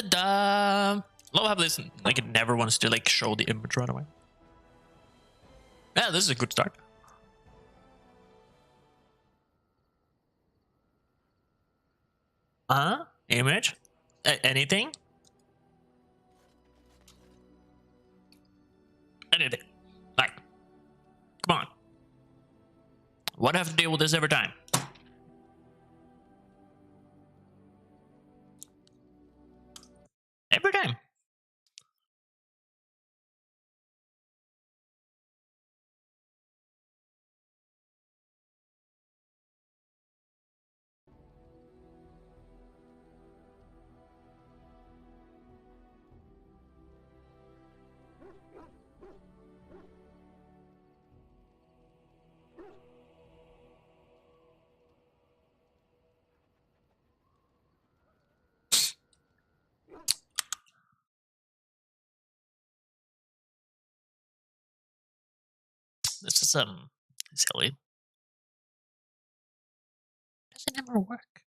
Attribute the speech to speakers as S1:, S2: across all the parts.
S1: Da-da-da! Love how this, like, it never wants to, like, show the image right away. Yeah, this is a good start. Image? Anything? Anything. Like, come on. Why do I have to deal with this every time? Every time. This is silly. Does it never work?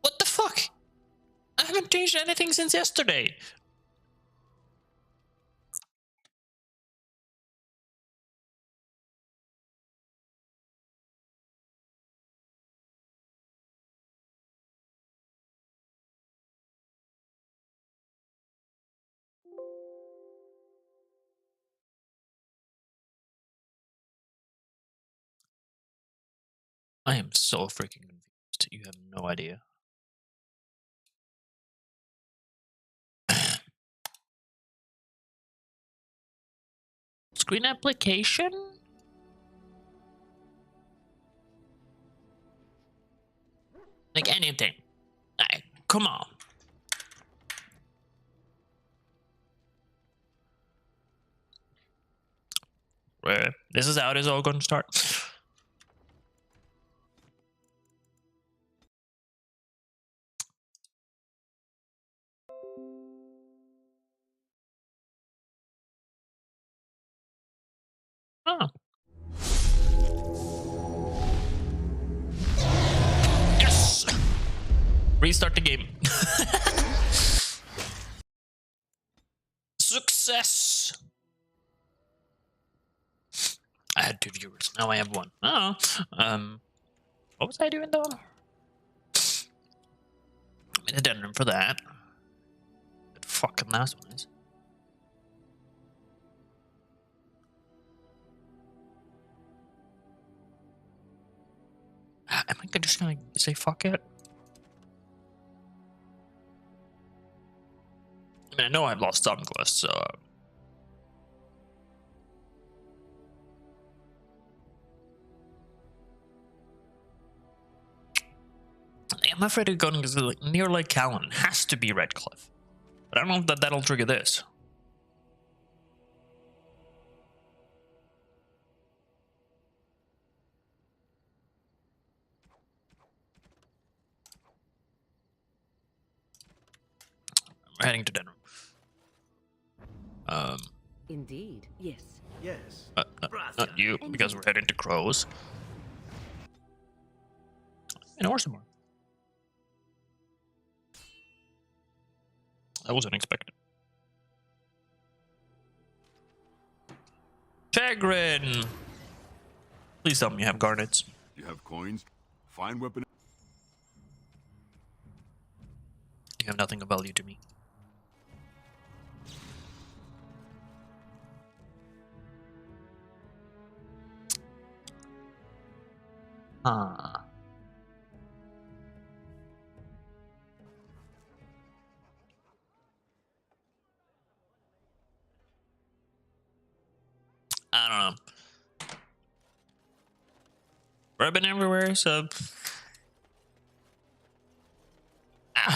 S1: What the fuck? I haven't changed anything since yesterday. I am so freaking confused. You have no idea. Screen application? Like anything. Like, come on. This is how it is all going to start. Oh. Yes! Restart the game. Success! I had 2 viewers. Now I have 1. Oh. What was I doing though? I'm in a den room for that. But fucking last one is. Am I just gonna say fuck it? I mean, I know I've lost some quests, so. I'm afraid of going near Lake Callan. It has to be Redcliffe. But I don't know if that'll trigger this. We're heading to Denver.
S2: Indeed, yes.
S3: Yes.
S1: Not you, because we're heading to Crows. And Orsamore. That was unexpected. Chagrin! Please tell me you have garnets.
S4: You have coins? Fine weapon.
S1: You have nothing of value to me. Ah. I don't know. I've been everywhere, so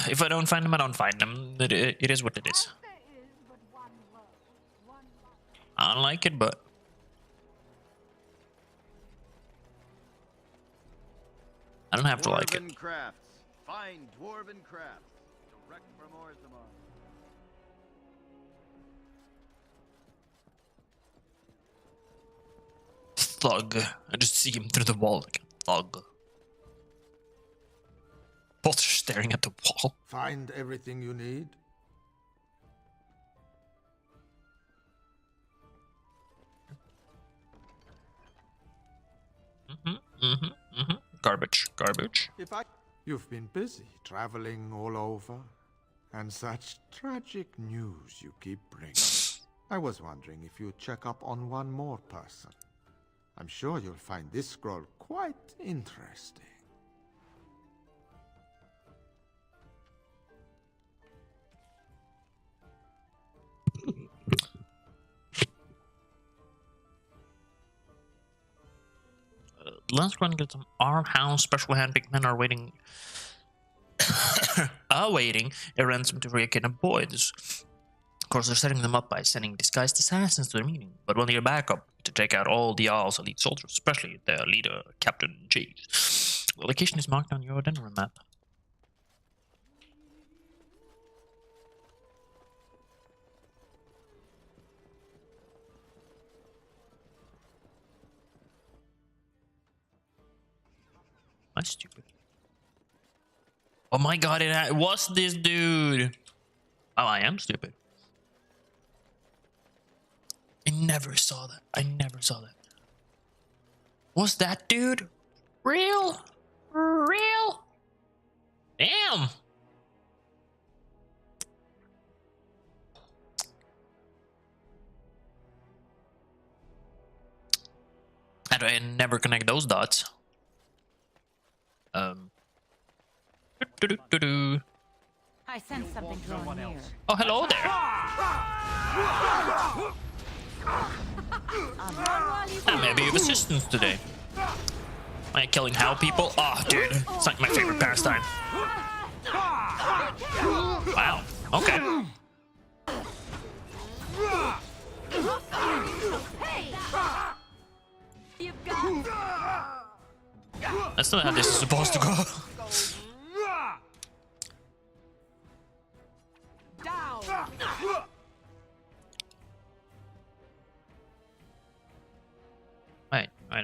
S1: if I don't find them, I don't find them. It is what it is. I don't like it, but I don't have to like it.
S3: Dwarven crafts. Fine dwarven crafts. Direct from Orzammar.
S1: Thug. I just see him through the wall like a thug. Both are staring at the wall.
S5: Find everything you need?
S1: Garbage. Garbage.
S5: You've been busy traveling all over, and such tragic news you keep bringing. I was wondering if you'd check up on one more person. I'm sure you'll find this scroll quite interesting.
S1: Last one gets some our house. Special handpicked men are waiting. Awaiting a ransom to reawaken a boy. Of course, they're setting them up by sending disguised assassins to their meeting, but we'll need a backup to take out all the Owl's elite soldiers, especially their leader, Captain Cheese. The location is marked on your dinner map. I'm stupid. Oh my god, it was this dude. Oh, I am stupid. I never saw that. I never saw that. Was that dude real? Real? Damn. I never connect those dots. Do-do-do-do-do.
S2: I sense something drawing near.
S1: Oh, hello there. I may be of assistance today. Am I killing how people? Oh, dude, it's like my favorite pastime. Wow. Okay.
S2: You've got.
S1: That's not how this is supposed to go.
S2: Down.
S1: Wait. I'm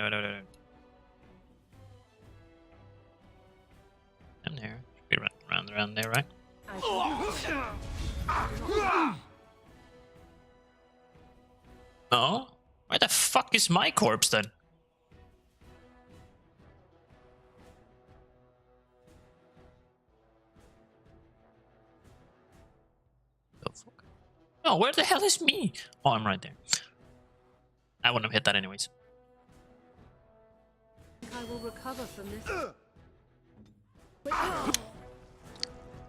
S1: there. Should be around there, right? Oh? Where the fuck is my corpse then? The fuck? Oh, where the hell is me? Oh, I'm right there. I wouldn't have hit that anyways.
S2: I will recover from this.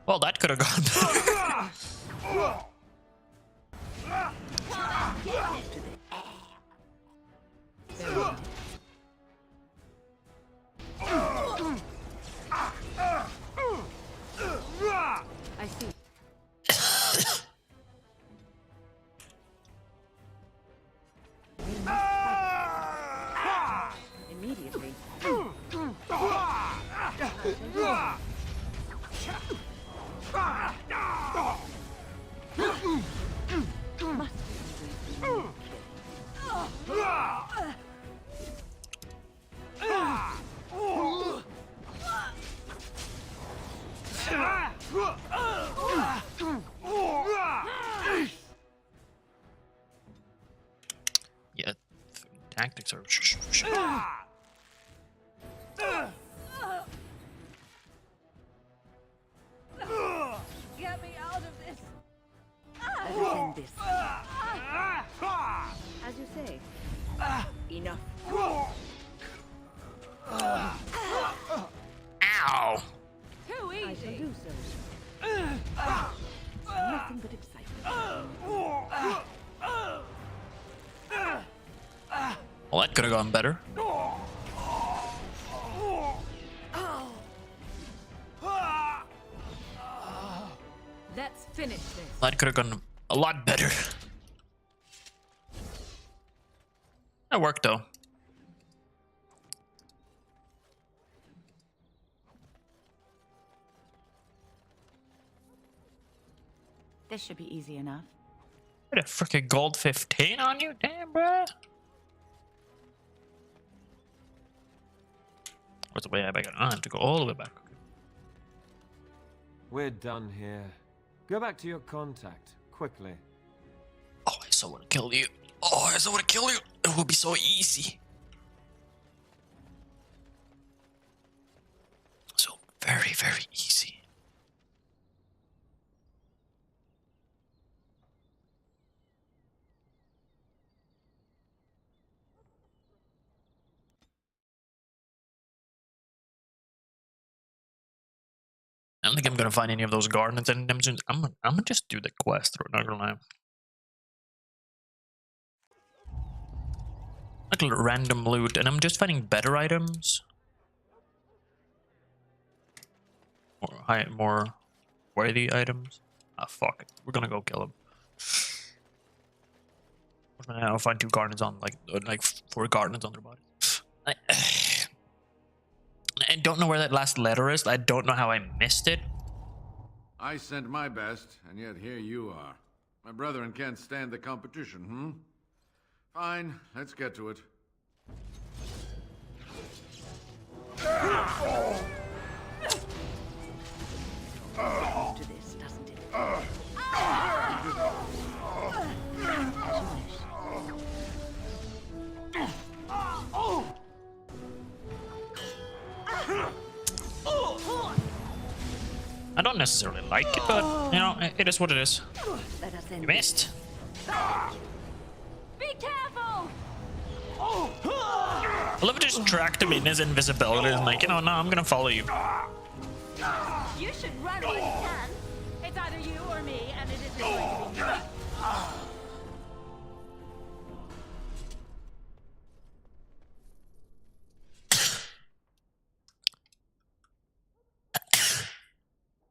S1: Well, that could have gone better.
S2: I see. Immediately.
S1: Yeah, tactics are.
S2: Get me out of this. Let us end this. As you say. Enough.
S1: Ow!
S2: Too easy. I shall do so. Nothing but excitement.
S1: Well, that could have gone better.
S2: Let's finish this.
S1: That could have gone a lot better. That worked though.
S2: This should be easy enough.
S1: Get a freaking gold 15 on you? Damn, bruh. What's the way back? I have to go all the way back.
S6: We're done here. Go back to your contact, quickly.
S1: Oh, I so want to kill you. Oh, I so want to kill you. It will be so easy. So very, very easy. I don't think I'm gonna find any of those gardens anytime soon. I'm gonna just do the quest, or not gonna lie. Like a random loot, and I'm just finding better items. More worthy items. Ah, fuck it. We're gonna go kill him. I'll find 2 gardens on like 4 gardens on their body. I don't know where that last letter is. I don't know how I missed it.
S4: I sent my best, and yet here you are. My brethren can't stand the competition, hmm? Fine, let's get to it.
S2: To this, doesn't it?
S1: I don't necessarily like it, but you know, it is what it is.
S2: Let us end
S1: You missed.
S2: Be careful!
S1: I love it just tracked him in his invisibility and like, you know, no, I'm gonna follow you.
S2: You should run while you can. It's either you or me, and it isn't going to be me.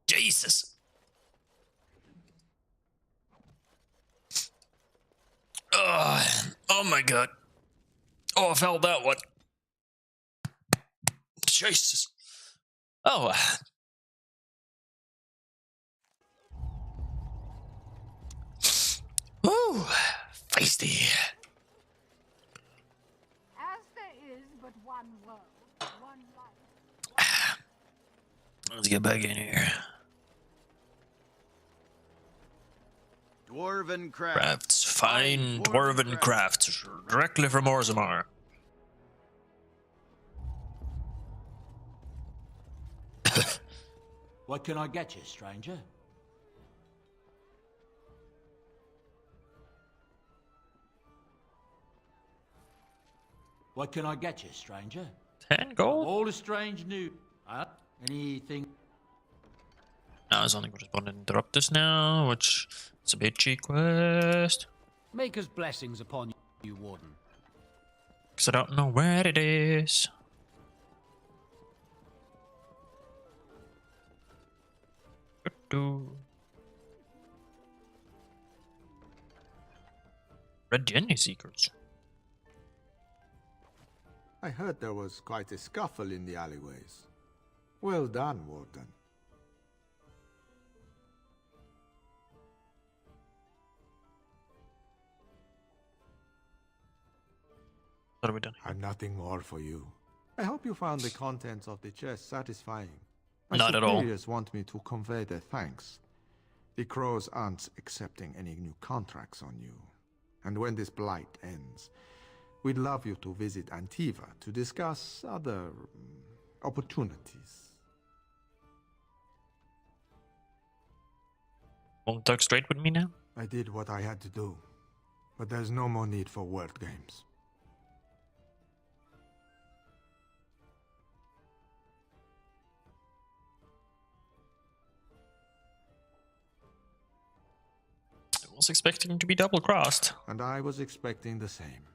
S1: Jesus. Oh my god. Oh, I felt that one. Jesus. Oh. Woo. Feisty.
S7: As there is but one world, one life.
S1: Let's get back in here.
S3: Dwarven
S1: Crafts. Fine dwarven crafts. Directly from Orzammar.
S8: What can I get you, stranger? What can I get you, stranger?
S1: 10 gold?
S8: All the strange new. Anything?
S1: Now it's only corresponding to interrupt us now, which is a bitchy quest.
S8: Make us blessings upon you, Warden.
S1: Because I don't know where it is. Red Jenny Seekers.
S5: I heard there was quite a scuffle in the alleyways. Well done, Warden.
S1: What have we done?
S5: I've nothing more for you. I hope you found the contents of the chest satisfying.
S1: Not at all.
S5: My superiors want me to convey their thanks. The Crows aren't accepting any new contracts on you. And when this blight ends, we'd love you to visit Antiva to discuss other opportunities.
S1: Won't talk straight with me now?
S5: I did what I had to do, but there's no more need for word games.
S1: I was expecting to be double-crossed.
S5: And I was expecting the same.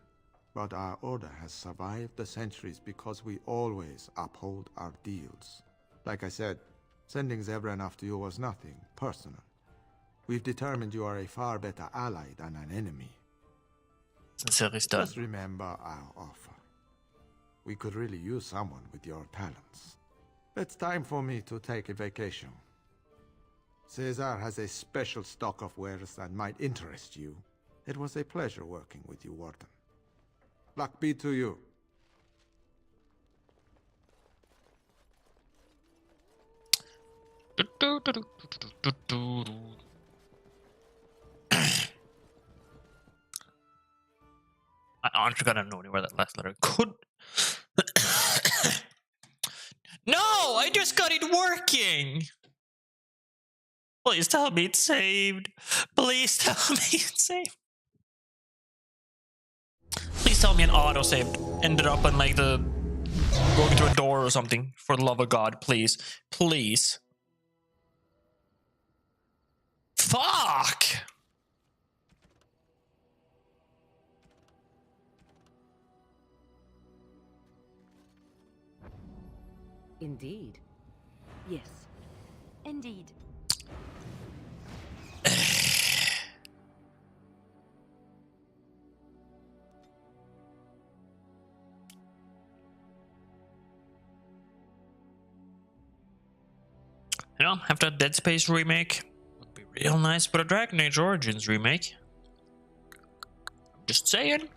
S5: But our order has survived the centuries because we always uphold our deals. Like I said, sending Zebran after you was nothing personal. We've determined you are a far better ally than an enemy.
S1: Sincerely done.
S5: Just remember our offer. We could really use someone with your talents. It's time for me to take a vacation. Caesar has a special stock of wares that might interest you. It was a pleasure working with you, Warden. Luck be to you.
S1: I honestly gotta know where that last letter could. No, I just got it working. Please tell me it's saved. Please tell me it's saved. Please tell me an autosave ended up in like the going through a door or something. For the love of God, please, please. Fuck.
S9: Indeed. Yes.
S2: Indeed.
S1: You know, after a Dead Space remake, would be real nice for a Dragon Age Origins remake. Just saying.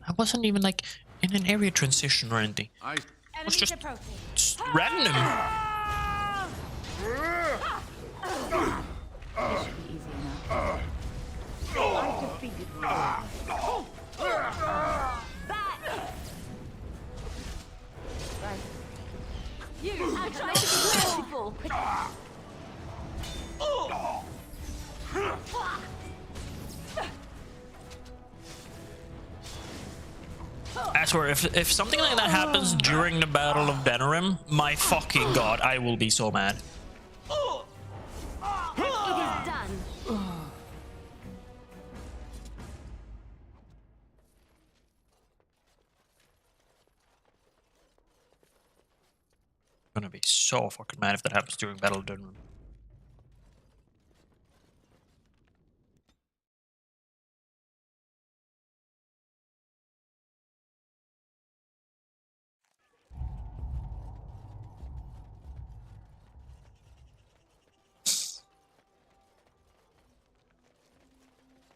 S1: I wasn't even like in an area transition or anything. It was just random.
S9: This should be easy enough. I've defeated you. Right.
S2: You actually beautiful.
S1: I swear, if something like that happens during the Battle of Denerim, my fucking god, I will be so mad.
S2: It is done.
S1: I'm gonna be so fucking mad if that happens during Battle of Denerim.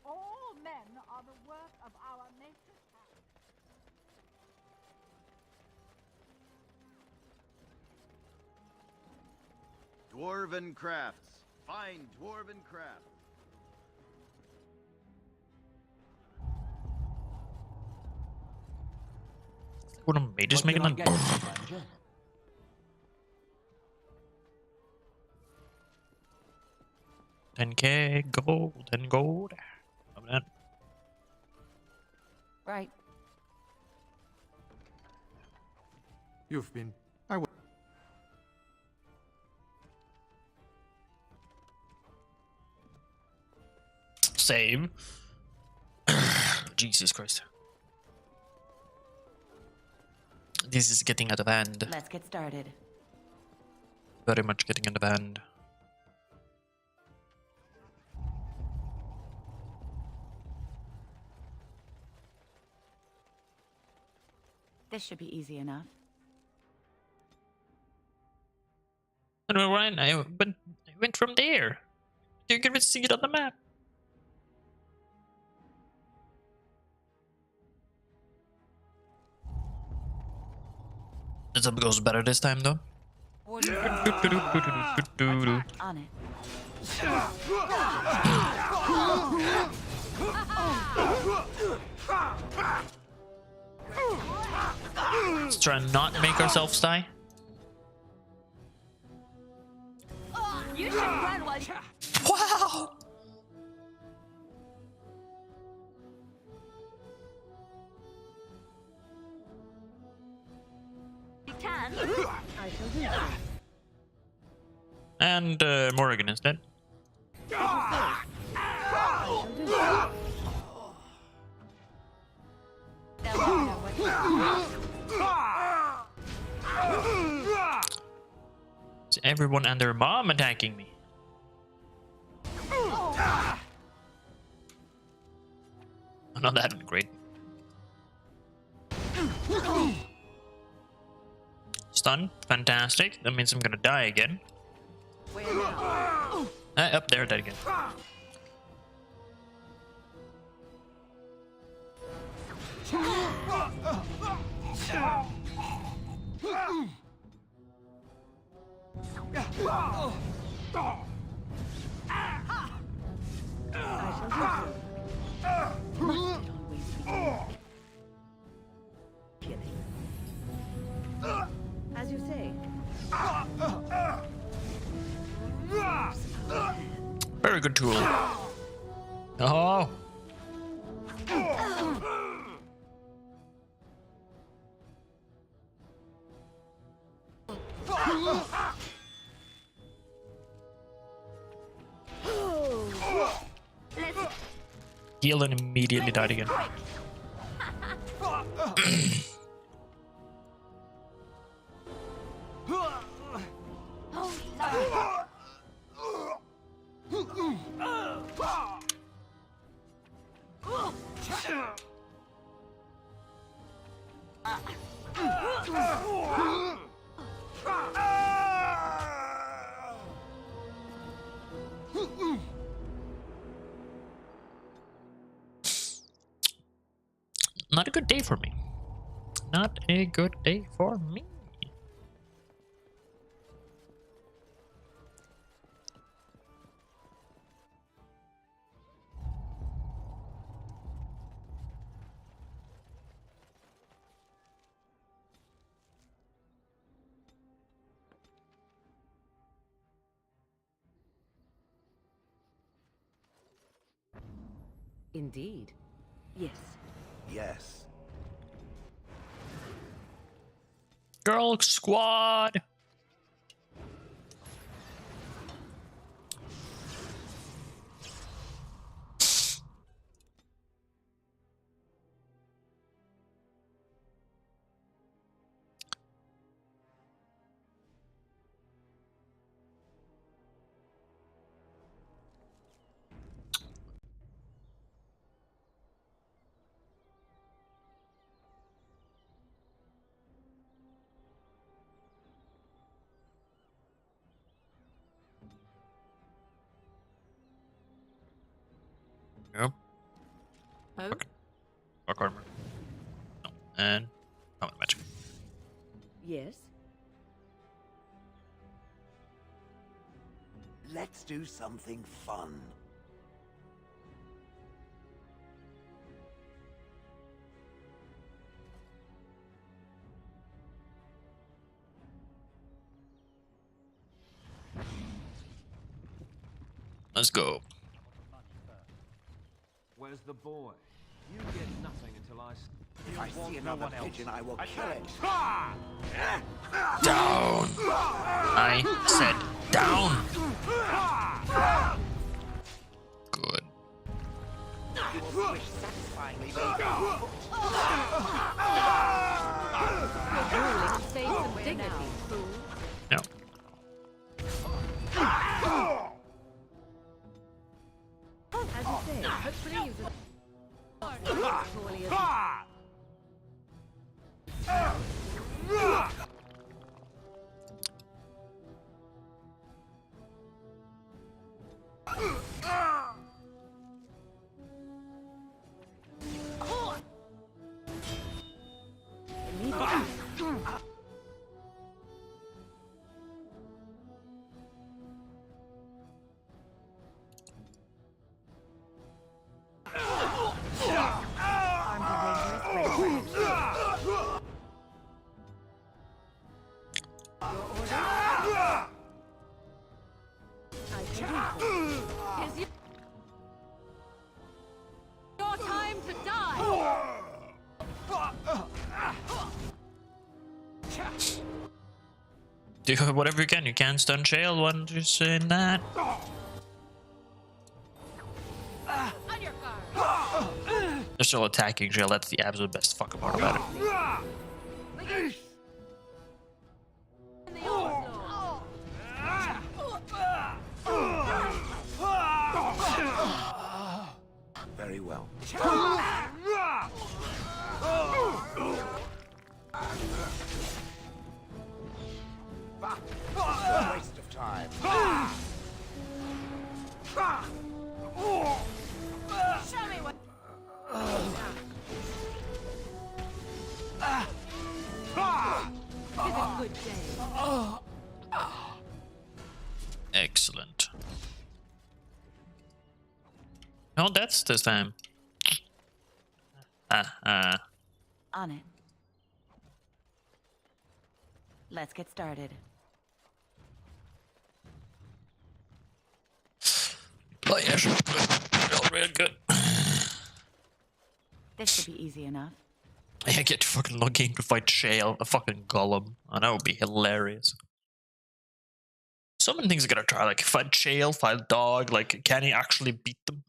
S7: All men are the work of our nature's hand.
S3: Dwarven crafts. Fine dwarven crafts.
S1: What am I just making
S8: What
S1: that?
S8: can I get you, stranger?
S1: $10K gold, 10 gold. Love that.
S9: Right.
S5: You've been... I will...
S1: Save. Jesus Christ. This is getting out of hand.
S9: Let's get started.
S1: Very much getting out of hand.
S9: This should be easy enough.
S1: I don't know, Ryan, I went from there. You can even see it on the map. This goes better this time, though.
S9: On it.
S1: Let's try and not make ourselves die.
S2: You should run while
S1: Wow!
S2: you can.
S9: I shall do so.
S1: And Morrigan is dead.
S9: I shall do so. They'll never know what
S1: Is everyone and their mom attacking me? Not that great. Stun, fantastic. That means I'm gonna die again.
S2: Where now?
S1: Up there, dead again.
S2: As you say.
S1: Very good tool. Oh. Heal and immediately died again. Not a good day for me. Not a good day for me.
S2: Indeed. Yes.
S3: Yes.
S1: Girl squad. Yep.
S2: Oh?
S1: Fuck armor. No. And combat magic.
S2: Yes.
S3: Let's do something fun.
S1: Let's go.
S6: Where's the boy? You get nothing until I...
S3: If I see another pigeon, I will kill it.
S1: Down. I said down. Good.
S3: Satisfyingly
S2: Ruling stays some dignity, fool.
S1: No.
S2: As you say, hopefully you will... Poorly as your time to die!
S1: Do whatever you can. You can stun Shale when you're saying that.
S2: On your guard!
S1: They're still attacking Shale. That's the absolute best fucking part about it.
S2: In the onslaught!
S3: Very well.
S1: Excellent. No, that's this time.
S9: On it. Let's get started.
S1: Oh yeah, sure. Good. Real good.
S9: This should be easy enough.
S1: I get to fucking log in to fight Shale, a fucking golem. And that would be hilarious. So many things I gotta try, like fight Shale, fight Dog, like can he actually beat them?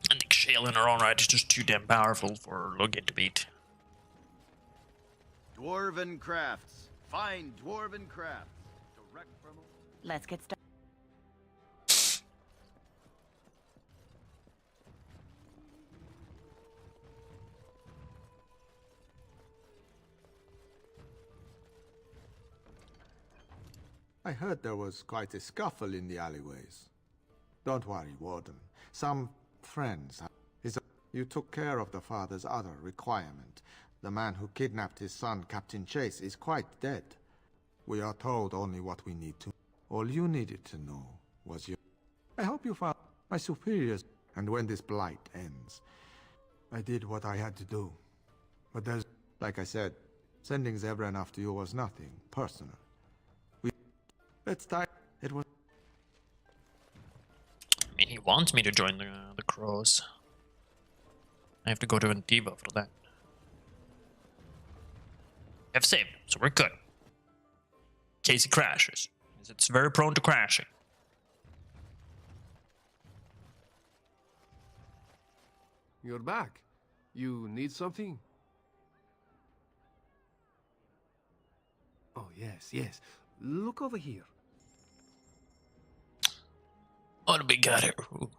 S1: I think Shale in her own right is just too damn powerful for Logan to beat.
S3: Dwarven crafts. Find dwarven crafts. Direct from.
S9: Let's get started.
S5: I heard there was quite a scuffle in the alleyways. Don't worry, Warden. Some friends... You took care of the father's other requirement. The man who kidnapped his son, Captain Chase, is quite dead. We are told only what we need to. All you needed to know was your... I hope you found my superiors. And when this blight ends, I did what I had to do. But there's... Like I said, sending Zebran after you was nothing personal. Let's die. It was...
S1: I mean, he wants me to join the Crows. I have to go to Antiva for that. I've saved, so we're good. In case he crashes. It's very prone to crashing.
S10: You're back. You need something? Oh, yes. Look over here.
S1: What do we got here? Ooh.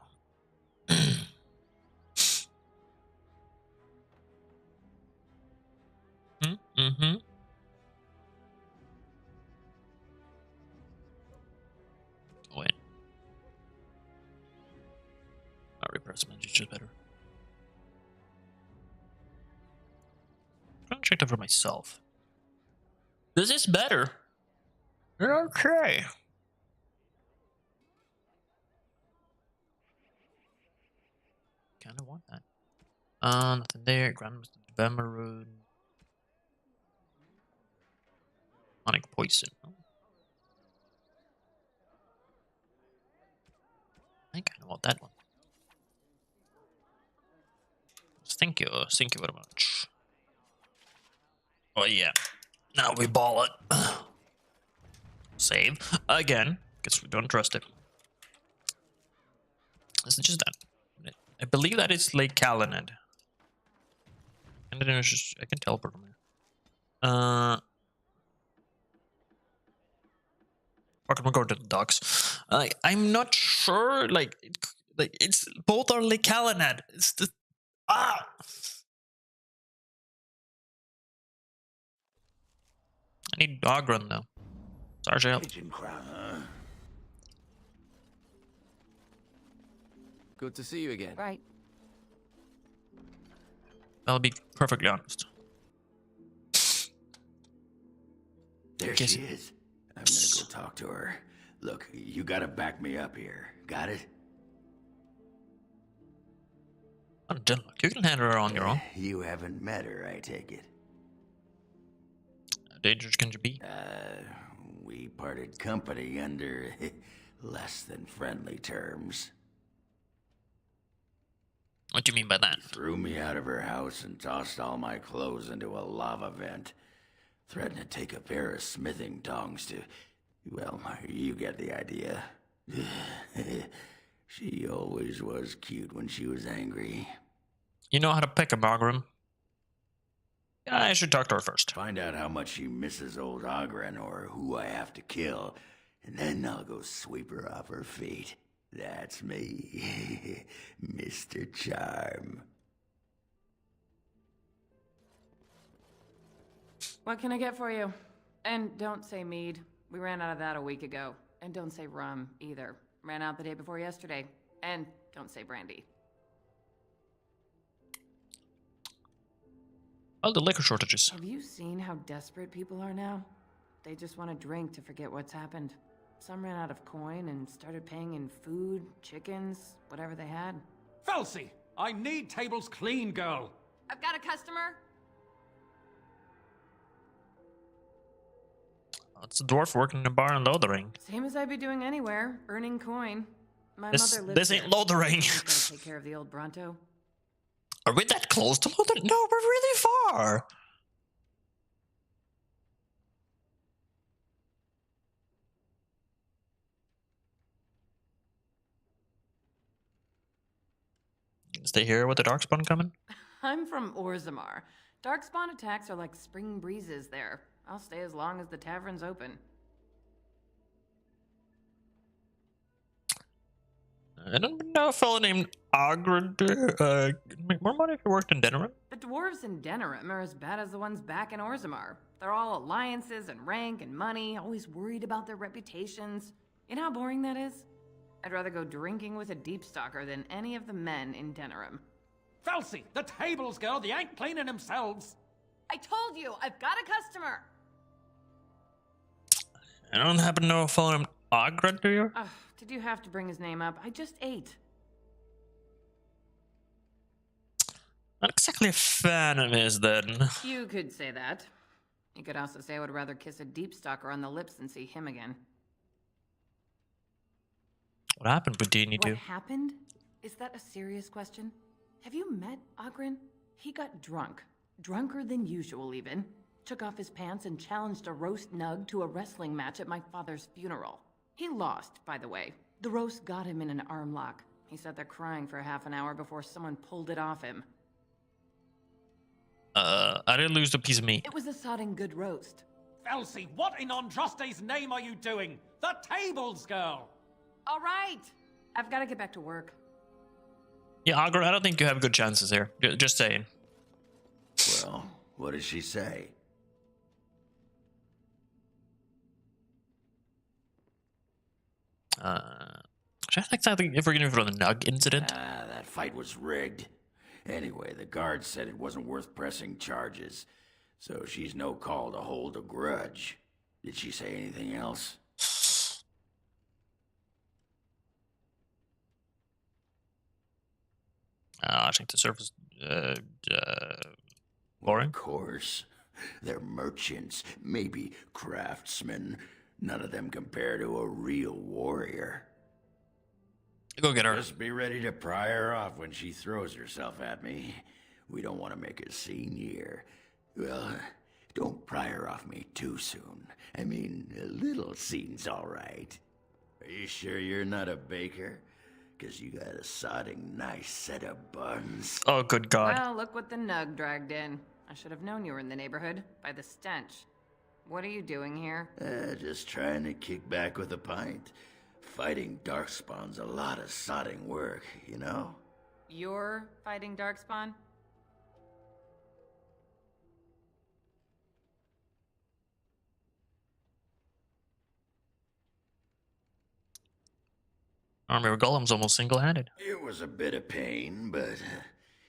S1: Mm-hmm. Wait. I'll repress message is better. I'm trying to check that for myself. This is better. Okay. Kinda want that. Nothing there. Grandmaster Bemaroon. Sonic Poison. Oh. I kinda want that one. Thank you very much. Oh yeah. Now we ball it. Save. Again. Guess we don't trust it. Is it just that? I believe that is Lake Calenad. And then it's just I can teleport from here. Fuck, I'm going to the docks. I'm not sure. Like it's both are Lake Calenad. It's the I need dog run though. Sorry,
S10: Good to see you again.
S9: Right.
S1: I'll be perfectly honest.
S11: There she is. I'm gonna go talk to her. Look, you gotta back me up here. Got it?
S1: You can handle her on your own.
S11: You haven't met her, I take it.
S1: How dangerous can you be?
S11: We parted company under less than friendly terms.
S1: What do you mean by that?
S11: She threw me out of her house and tossed all my clothes into a lava vent. Threatened to take a pair of smithing tongs to... Well, you get the idea. She always was cute when she was angry.
S1: You know how to pick a Bagram? Yeah, I should talk to her first.
S11: Find out how much she misses old Ogren or who I have to kill, and then I'll go sweep her off her feet. That's me, Mr. Charm.
S12: What can I get for you? And don't say mead. We ran out of that a week ago. And don't say rum, either. Ran out the day before yesterday. And don't say brandy.
S1: Well, the liquor shortages.
S12: Have you seen how desperate people are now? They just want to drink to forget what's happened. Some ran out of coin and started paying in food, chickens, whatever they had.
S8: Felsi! I need tables clean, girl!
S12: I've got a customer.
S1: It's a dwarf working in a bar in Lothering.
S12: Same as I'd be doing anywhere, earning coin. My
S1: This
S12: mother lives
S1: ain't
S12: there.
S1: Lothering.
S12: Gotta take care of the old Bronto.
S1: Are we that close to Lothering? No, we're really far. Stay here with the darkspawn coming?
S12: I'm from Orzammar. Darkspawn attacks are like spring breezes there. I'll stay as long as the tavern's open.
S1: I don't know a fellow named Agrid. Make more money if you worked in Denerim.
S12: The dwarves in Denerim are as bad as the ones back in Orzammar. They're all alliances and rank and money, always worried about their reputations. You know how boring that is? I'd rather go drinking with a deep stalker than any of the men in Denerim.
S8: Felsi! The tables, girl! They ain't cleaning themselves!
S12: I told you! I've got a customer!
S1: I don't happen to know a fellow named Agrid, do you?
S12: Did you have to bring his name up? I just ate.
S1: Not exactly a fan of his, then.
S12: You could say that. You could also say I would rather kiss a deep stalker on the lips than see him again.
S1: What happened with D&E2?
S12: What happened? Is that a serious question? Have you met Ogren? He got drunk. Drunker than usual, even. Took off his pants and challenged a roast nug to a wrestling match at my father's funeral. He lost, by the way. The roast got him in an arm lock. He sat there crying for half an hour before someone pulled it off him.
S1: I didn't lose a piece of meat.
S12: It was a sodding good roast.
S8: Felsi, what in Andraste's name are you doing? The tables, girl!
S12: All right. I've got to get back to work.
S1: Yeah, Agrid, I don't think you have good chances here. Just saying.
S11: Well, what does she say?
S1: Just exactly if we're going to throw the Nug incident.
S11: That fight was rigged. Anyway, the guard said it wasn't worth pressing charges, so she's no call to hold a grudge. Did she say anything else?
S1: I think the surface, boring.
S11: Of course. They're merchants, maybe craftsmen. None of them compare to a real warrior.
S1: Go get her.
S11: Just be ready to pry her off when she throws herself at me. We don't want to make a scene here. Well, don't pry her off me too soon. I mean, a little scene's all right. Are you sure you're not a baker? 'Cause you got a sodding nice set of buns.
S1: Oh, good God.
S12: Well, look what the Nug dragged in. I should have known you were in the neighborhood by the stench. What are you doing here?
S11: Just trying to kick back with a pint. Fighting Darkspawn's a lot of sodding work, you know?
S12: You're fighting Darkspawn?
S1: Army of Golems almost single-handed.
S11: It was a bit of pain, but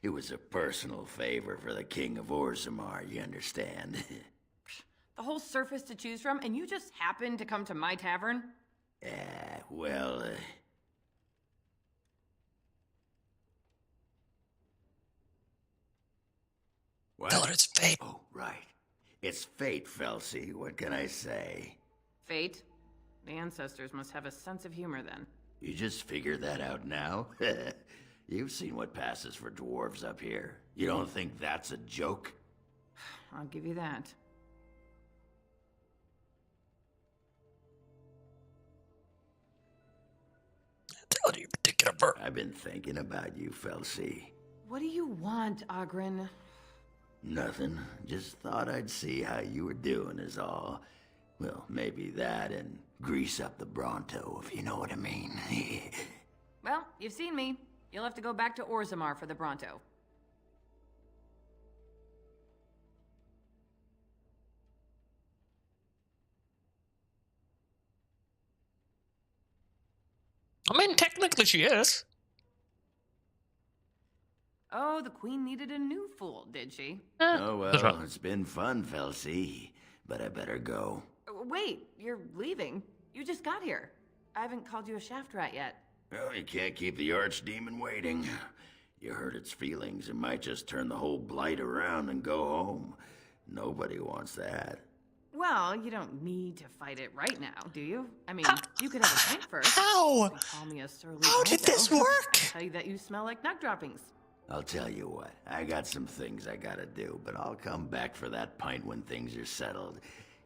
S11: it was a personal favor for the King of Orzammar, you understand?
S12: The whole surface to choose from, and you just happened to come to my tavern?
S11: Well, What?
S1: Tell her it's fate.
S11: Oh, right. It's fate, Felsi. What can I say?
S12: Fate? The ancestors must have a sense of humor then.
S11: You just figured that out now? You've seen what passes for dwarves up here. You don't think that's a joke?
S12: I'll give you that.
S1: Tell her you particular bird.
S11: I've been thinking about you, Felsi.
S12: What do you want, Ogren?
S11: Nothing. Just thought I'd see how you were doing is all. Well, maybe that and grease up the Bronto, if you know what I mean.
S12: Well, you've seen me. You'll have to go back to Orzammar for the Bronto.
S1: I mean, technically she is.
S12: Oh, the queen needed a new fool, did she?
S11: Oh
S1: that's
S11: well,
S1: right.
S11: it's been fun, Felsie. But I better go.
S12: Wait, you're leaving? You just got here. I haven't called you a shaft rat yet.
S11: Well, you can't keep the archdemon waiting. You hurt its feelings, it might just turn the whole blight around and go home. Nobody wants that.
S12: Well, you don't need to fight it right now, do you? I mean, you could have a pint first.
S1: How?
S12: You call me a surly
S1: How did this work?
S12: I'll tell you that you smell like nut droppings.
S11: I'll tell you what, I got some things I gotta do, but I'll come back for that pint when things are settled.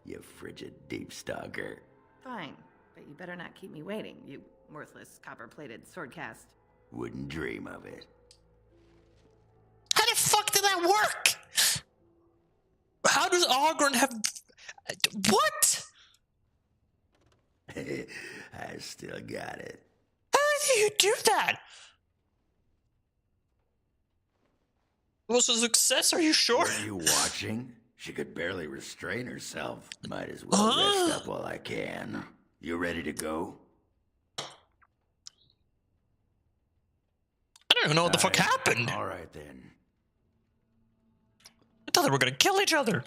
S11: You frigid deep stalker.
S12: Fine, but you better not keep me waiting, you worthless copper-plated swordcast.
S11: Wouldn't dream of it.
S1: How the fuck did that work? How does Ogren have... What?
S11: I still got it.
S1: How do you do that? It was a success, are you sure?
S11: Are you watching? She could barely restrain herself. Might as well rest up while I can. You ready to go?
S1: I don't even know what the fuck happened.
S11: All right then.
S1: I thought they were gonna kill each other.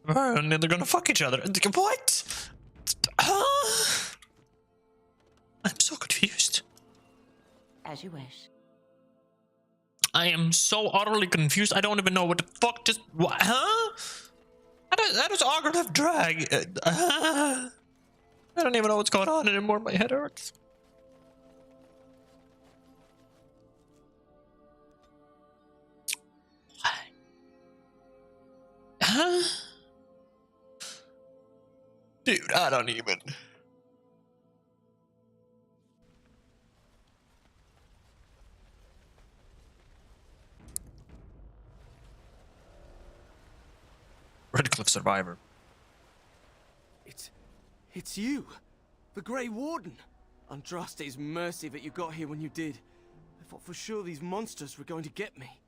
S1: And then they're gonna fuck each other. What? Huh? I'm so confused.
S9: As you wish.
S1: I am so utterly confused. I don't even know what the fuck just... What? Huh? How does Ogren have drag? I don't even know what's going on anymore. My head hurts. Huh? Dude, I don't even... Redcliffe survivor.
S10: It's you, the Grey Warden. Andraste's mercy that you got here when you did. I thought for sure these monsters were going to get me.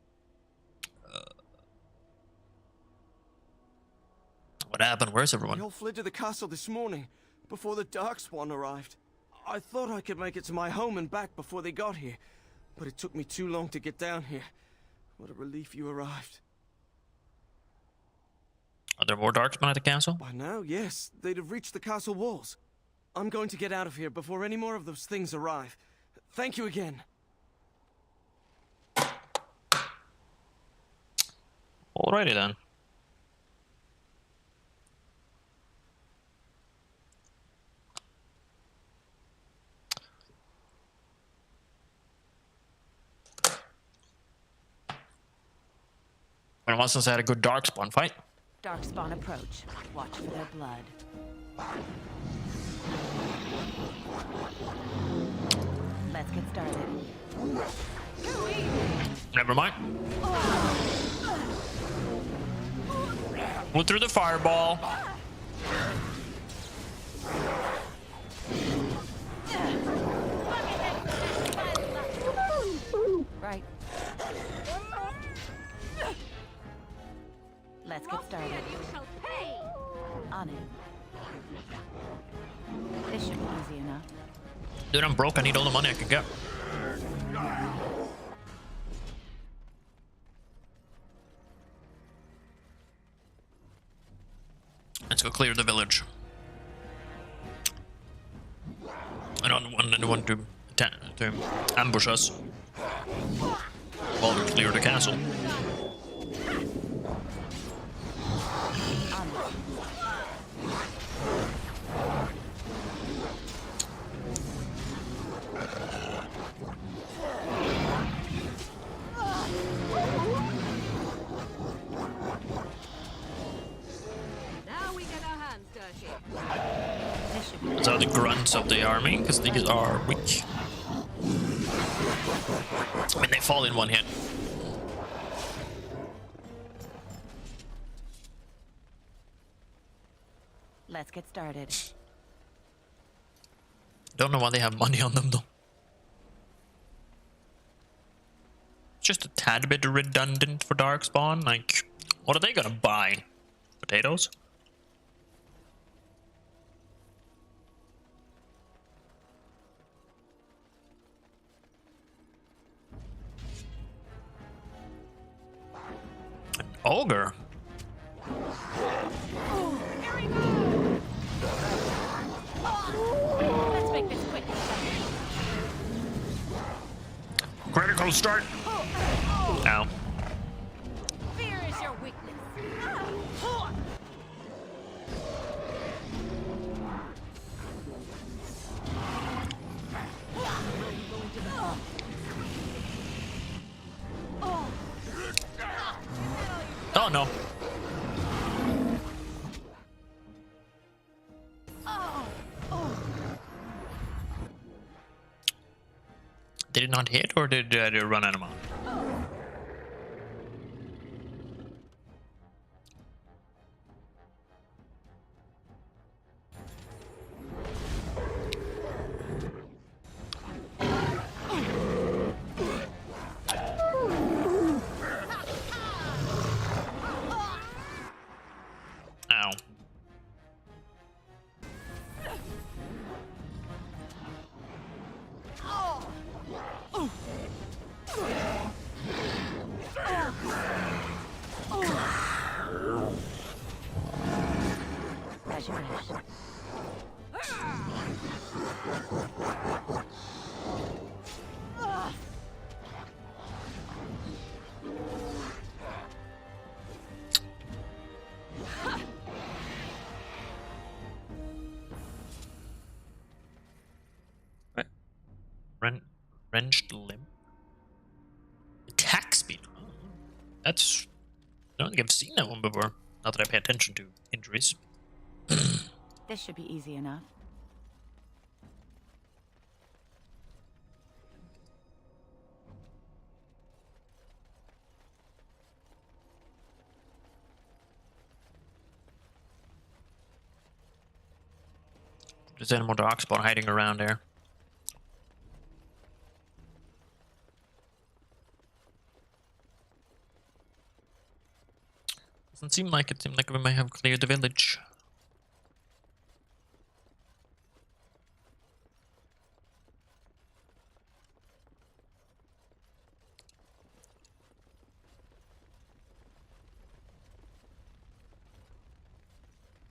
S1: What happened? Where's everyone?
S10: We all fled to the castle this morning, before the Darkspawn arrived. I thought I could make it to my home and back before they got here, but it took me too long to get down here. What a relief you arrived.
S1: Are there more Darkspawn at the castle?
S10: By now, yes. They'd have reached the castle walls. I'm going to get out of here before any more of those things arrive. Thank you again.
S1: Alrighty then. And once since I had a good Darkspawn fight.
S9: Darkspawn approach. Watch for their blood. Let's get started.
S1: Never mind. Went through the fireball.
S9: Right. Let's get started.
S2: You shall pay.
S9: On it. This should be easy enough.
S1: Dude, I'm broke. I need all the money I can get. Let's go clear the village. I don't want anyone to ambush us while we clear the castle.
S2: Now we get our hands dirty.
S1: These are the grunts of the army, because these are weak. I mean, they fall in one hit.
S9: Let's get started.
S1: Don't know why they have money on them, though. Just a tad bit redundant for Darkspawn. Like, what are they gonna buy? Potatoes? Ogre.
S2: Let's make this quick.
S1: Critical start. Ow.
S2: Fear is your weakness.
S1: Oh no. Did it not hit, or did it run out of ammo? Ow.
S2: As you wish.
S1: Wrenched limb. Attack speed. Oh, that's. I don't think I've seen that one before. Not that I pay attention to injuries.
S9: This should be easy enough.
S1: There's any more darkspawn hiding around there. Doesn't seem like it. Seemed like we may have cleared the village.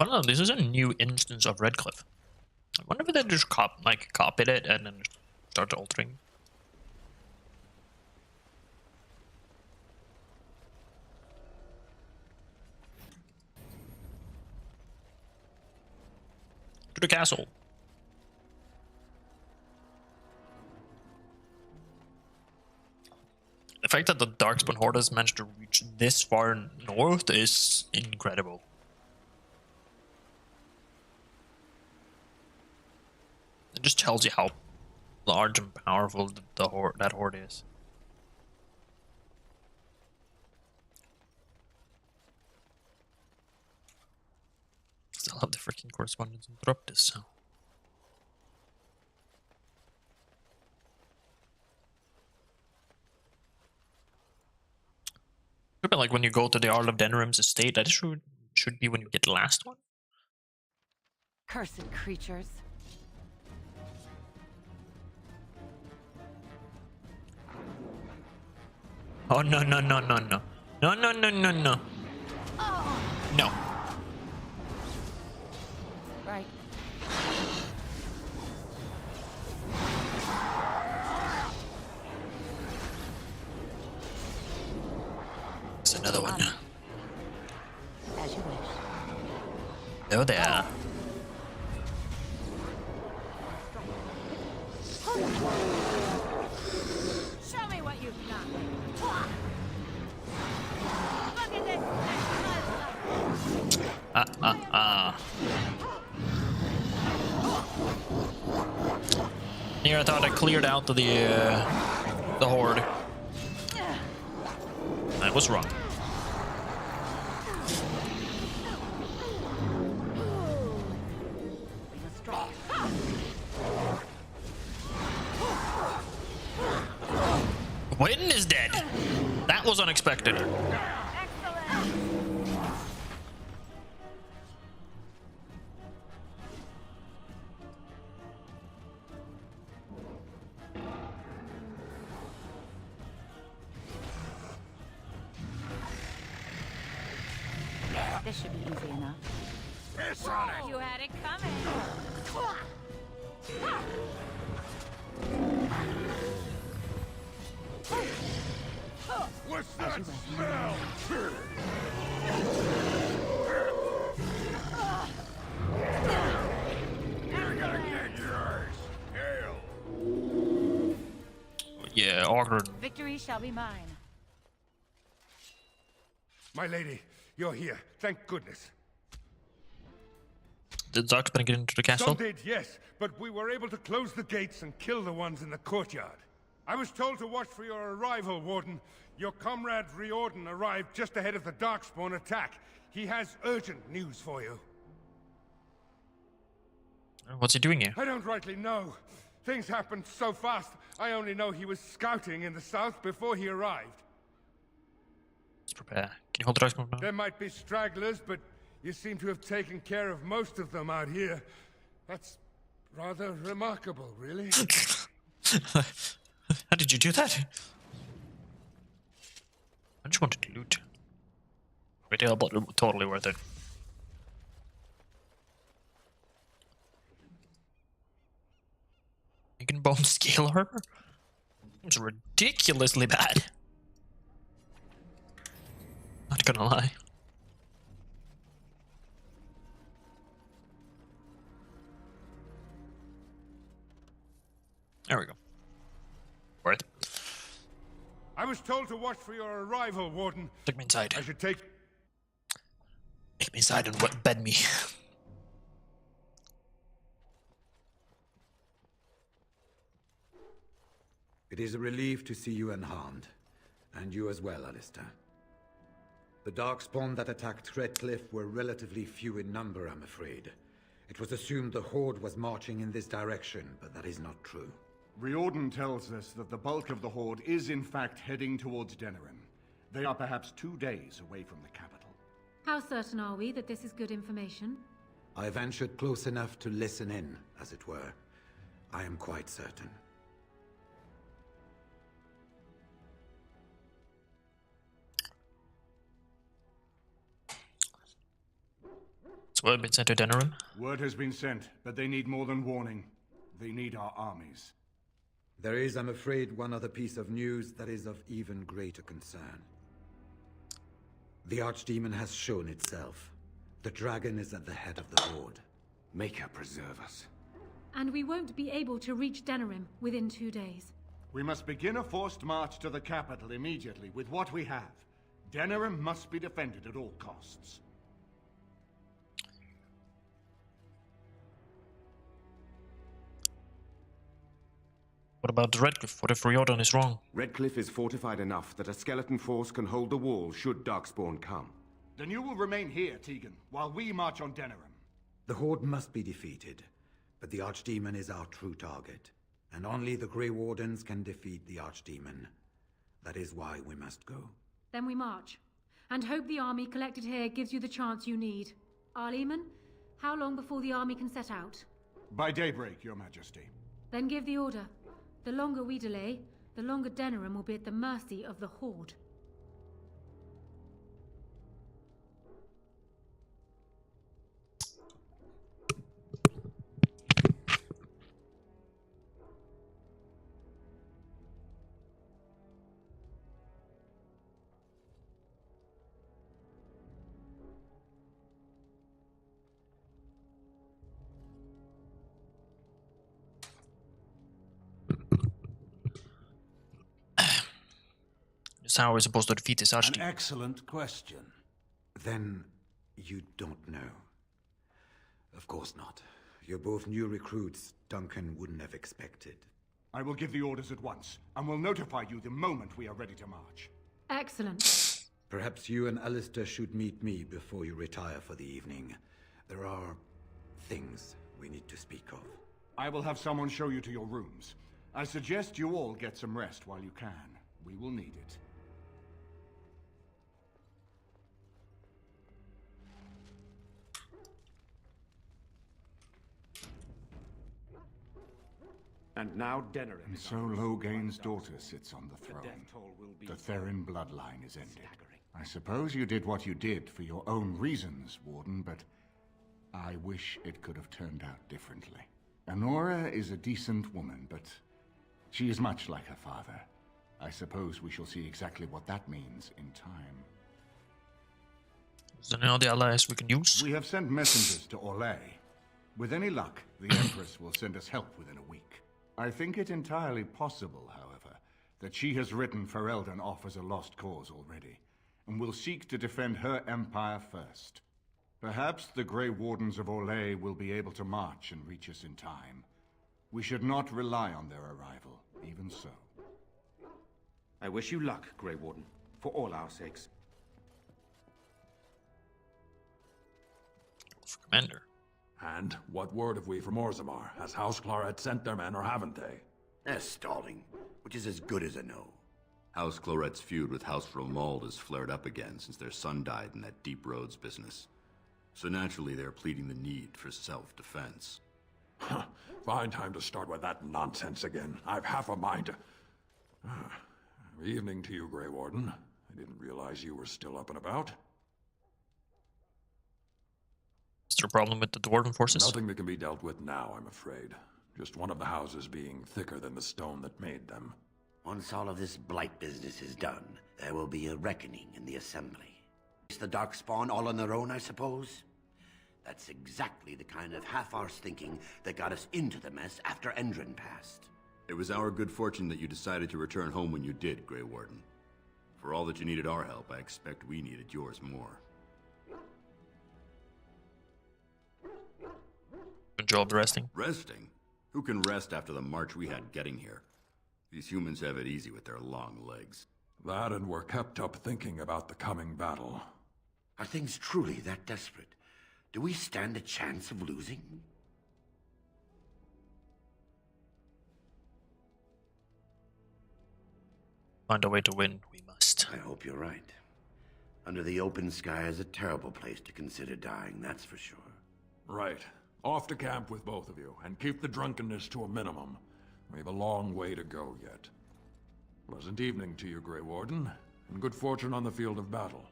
S1: I don't know. This is a new instance of Redcliffe. I wonder if they just copied it and then start altering. To the castle. The fact that the Darkspawn Horde has managed to reach this far north is incredible. It just tells you how large and powerful that horde is. Still have the freaking correspondence interrupted, so. Could be like when you go to the Arl of Denrim's estate. That should be when you get the last one.
S9: Cursed creatures.
S1: Oh no no no no no no no no no no no.
S9: Right.
S1: It's another one.
S9: As you wish.
S1: Oh there.
S2: Show me what you've got. Look at this.
S1: Here I thought I cleared out the horde. I was wrong. Witten is dead. That was unexpected.
S9: This should be easy enough.
S4: Piss on it!
S2: You had it coming.
S4: What's that smell? You're gonna get yours. Hail!
S1: Yeah, awkward.
S2: Victory shall be mine.
S13: My lady, you're here. Thank goodness.
S1: Did Darkspan get into the castle?
S13: Some did, yes, but we were able to close the gates and kill the ones in the courtyard. I was told to watch for your arrival, Warden. Your comrade Riordan arrived just ahead of the Darkspawn attack. He has urgent news for you.
S1: What's he doing here?
S13: I don't rightly know. Things happened so fast, I only know he was scouting in the south before he arrived.
S1: Let's prepare. Can you hold the Darkspawn now?
S13: There might be stragglers, but you seem to have taken care of most of them out here. That's rather remarkable, really.
S1: How did you do that? I just wanted to loot. Retail, but totally worth it. Dragon bone scale armor? It's ridiculously bad. Not gonna lie. There we go. Worth.
S13: I was told to watch for your arrival, Warden.
S1: Take me inside.
S13: I should take...
S1: Take me inside and bed me.
S14: It is a relief to see you unharmed. And you as well, Alistair. The Darkspawn that attacked Redcliffe were relatively few in number, I'm afraid. It was assumed the Horde was marching in this direction, but that is not true.
S3: Riordan tells us that the bulk of the Horde is in fact heading towards Denerim. They are perhaps 2 days away from the capital.
S15: How certain are we that this is good information?
S14: I ventured close enough to listen in, as it were. I am quite certain.
S1: So what have been sent to Denerim?
S3: Word has been sent, but they need more than warning. They need our armies.
S14: There is, I'm afraid, one other piece of news that is of even greater concern. The Archdemon has shown itself. The dragon is at the head of the Horde.
S3: Make her preserve us.
S15: And we won't be able to reach Denerim within 2 days.
S3: We must begin a forced march to the capital immediately with what we have. Denerim must be defended at all costs.
S1: What about Redcliffe? What if Riordan is wrong?
S16: Redcliffe is fortified enough that a skeleton force can hold the wall should Darkspawn come.
S3: Then you will remain here, Tegan, while we march on Denerim.
S14: The Horde must be defeated, but the Archdemon is our true target. And only the Grey Wardens can defeat the Archdemon. That is why we must go.
S15: Then we march. And hope the army collected here gives you the chance you need. Arleman, how long before the army can set out?
S3: By daybreak, Your Majesty.
S15: Then give the order. The longer we delay, the longer Denerim will be at the mercy of the Horde.
S1: So how are we supposed to defeat this Archdemon?
S17: An excellent question.
S14: Then you don't know. Of course not. You're both new recruits Duncan wouldn't have expected.
S3: I will give the orders at once, and will notify you the moment we are ready to march.
S15: Excellent.
S14: Perhaps you and Alistair should meet me before you retire for the evening. There are things we need to speak of.
S3: I will have someone show you to your rooms. I suggest you all get some rest while you can. We will need it.
S16: And now Denerim.
S3: And so Loghain's daughter sits on the throne. The Therin bloodline is ended. I suppose you did what you did for your own reasons, Warden, but I wish it could have turned out differently. Honora is a decent woman, but she is much like her father. I suppose we shall see exactly what that means in time.
S1: Is there any other allies we can use?
S3: We have sent messengers to Orlais. With any luck, the Empress will send us help within a week. I think it entirely possible, however, that she has written Ferelden off as a lost cause already, and will seek to defend her empire first. Perhaps the Grey Wardens of Orlais will be able to march and reach us in time. We should not rely on their arrival, even so.
S16: I wish you luck, Grey Warden, for all our sakes.
S1: Commander.
S17: And what word have we from Orzammar? Has House Claret sent their men, or haven't they?
S11: They're stalling, which is as good as a no.
S18: House Claret's feud with House Romuald has flared up again since their son died in that Deep Roads business. So naturally, they're pleading the need for self-defense.
S17: Fine time to start with that nonsense again. I've half a mind to... Evening to you, Grey Warden. I didn't realize you were still up and about.
S1: Is there a problem with the Dwarven forces?
S17: Nothing that can be dealt with now, I'm afraid. Just one of the houses being thicker than the stone that made them.
S11: Once all of this blight business is done, there will be a reckoning in the Assembly. It's the Darkspawn all on their own, I suppose? That's exactly the kind of half-arsed thinking that got us into the mess after Endrin passed.
S18: It was our good fortune that you decided to return home when you did, Grey Warden. For all that you needed our help, I expect we needed yours more.
S1: Good job resting.
S18: Resting? Who can rest after the march we had getting here? These humans have it easy with their long legs.
S17: That, and we're kept up thinking about the coming battle.
S11: Are things truly that desperate? Do we stand a chance of losing?
S1: Find a way to win, we must.
S11: I hope you're right. Under the open sky is a terrible place to consider dying, that's for sure.
S17: Right. Off to camp with both of you, and keep the drunkenness to a minimum. We have a long way to go yet. Pleasant evening to you, Grey Warden, and good fortune on the field of battle.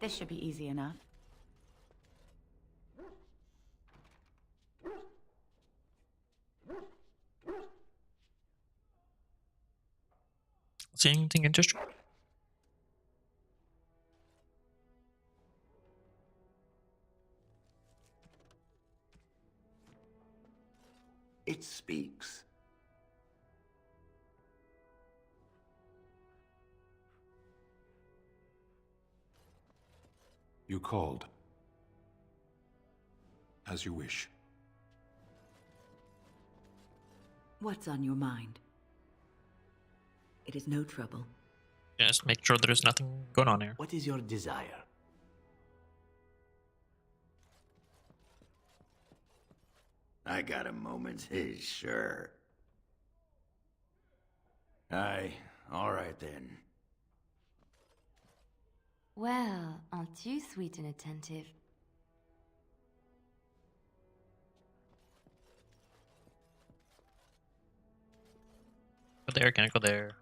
S9: This should be easy enough.
S1: See anything interesting?
S11: It speaks.
S19: You called. As you wish.
S9: What's on your mind? It is no trouble.
S1: Just make sure there's nothing going on here.
S11: What is your desire? I got a moment, sure. Aye, all right then.
S20: Well, aren't you sweet and attentive?
S1: Go there, can I go there?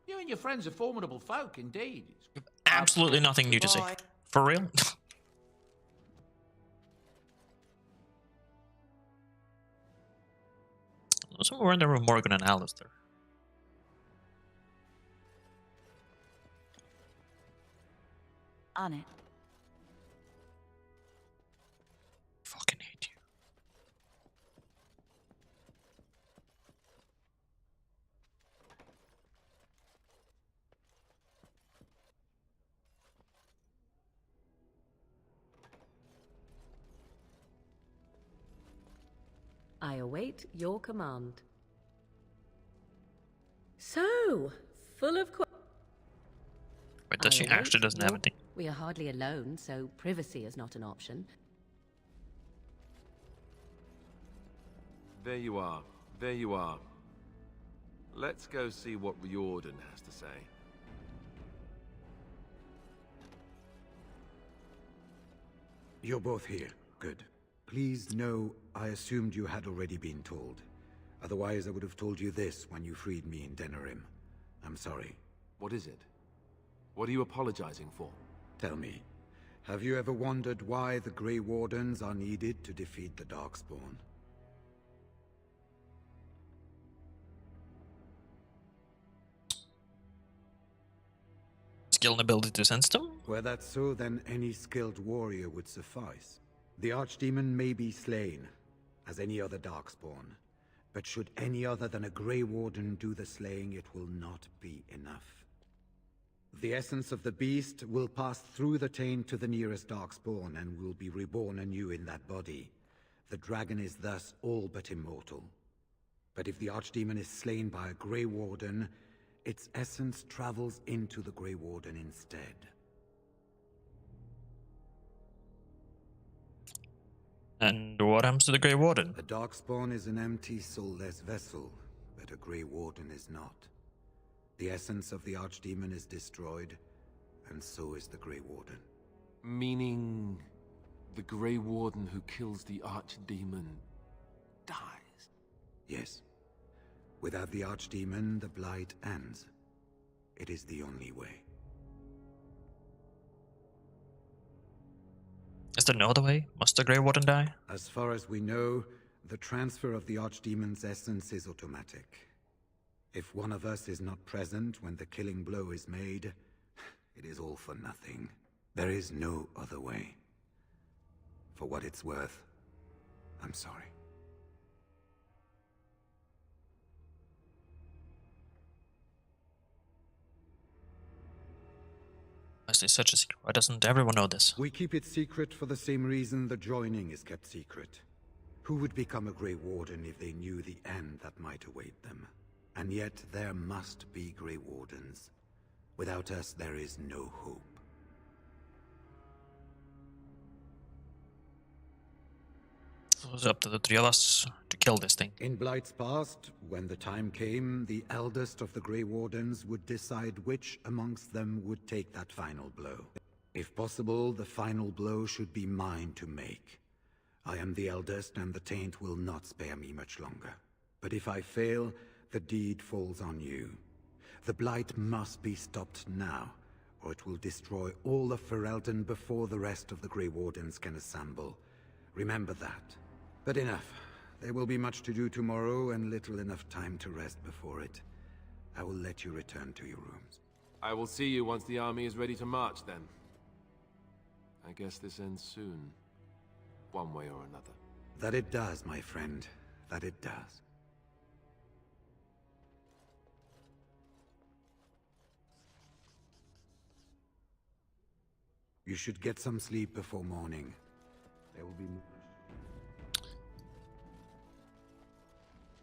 S21: You and your friends are formidable folk, indeed.
S1: Absolutely nothing new to say. For real? Somewhere in there with Morgan and Alistair.
S9: On it.
S1: Fucking hate you.
S22: I await your command. So, full of
S1: Wait, does she actually doesn't have anything?
S22: We are hardly alone, so privacy is not an option.
S23: There you are. There you are. Let's go see what Riordan has to say.
S14: You're both here. Good. Please know I assumed you had already been told. Otherwise, I would have told you this when you freed me in Denerim. I'm sorry.
S23: What is it? What are you apologizing for?
S14: Tell me, have you ever wondered why the Grey Wardens are needed to defeat the Darkspawn?
S1: Skill and ability to sense them?
S14: Were that so, then any skilled warrior would suffice. The Archdemon may be slain, as any other Darkspawn. But should any other than a Grey Warden do the slaying, it will not be enough. The essence of the beast will pass through the taint to the nearest Darkspawn and will be reborn anew in that body. The dragon is thus all but immortal. But if the Archdemon is slain by a Grey Warden, its essence travels into the Grey Warden instead.
S1: And what happens to the Grey Warden?
S14: A Darkspawn is an empty, soulless vessel, but a Grey Warden is not. The essence of the Archdemon is destroyed, and so is the Grey Warden.
S23: Meaning the Grey Warden who kills the Archdemon dies?
S14: Yes. Without the Archdemon, the Blight ends. It is the only way.
S1: Is there no other way? Must the Grey Warden die?
S14: As far as we know, the transfer of the Archdemon's essence is automatic. If one of us is not present when the killing blow is made, it is all for nothing. There is no other way. For what it's worth, I'm sorry.
S1: This is such a secret. Why doesn't everyone know this?
S14: We keep it secret for the same reason the joining is kept secret. Who would become a Grey Warden if they knew the end that might await them? And yet there must be Grey Wardens. Without us, there is no hope.
S1: So it was up to the three of us to kill this thing.
S14: In Blight's past, when the time came, the eldest of the Grey Wardens would decide which amongst them would take that final blow. If possible, the final blow should be mine to make. I am the eldest, and the taint will not spare me much longer. But if I fail, the deed falls on you. The Blight must be stopped now, or it will destroy all of Ferelden before the rest of the Grey Wardens can assemble. Remember that. But enough. There will be much to do tomorrow, and little enough time to rest before it. I will let you return to your rooms.
S23: I will see you once the army is ready to march, then. I guess this ends soon. One way or another.
S14: That it does, my friend. That it does. You should get some sleep before morning. There will be more.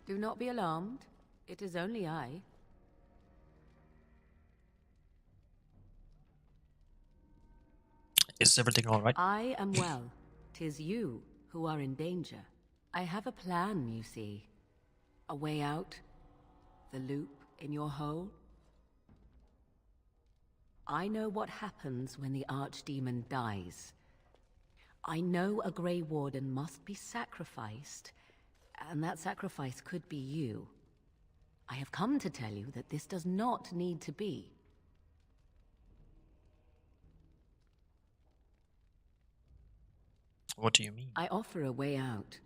S22: Do not be alarmed. It is only I.
S1: Is everything all right?
S22: I am well. 'Tis you who are in danger. I have a plan, you see. A way out. The loop in your hole. I know what happens when the Archdemon dies. I know a Grey Warden must be sacrificed, and that sacrifice could be you. I have come to tell you that this does not need to be.
S1: What do you mean?
S22: I offer a way out.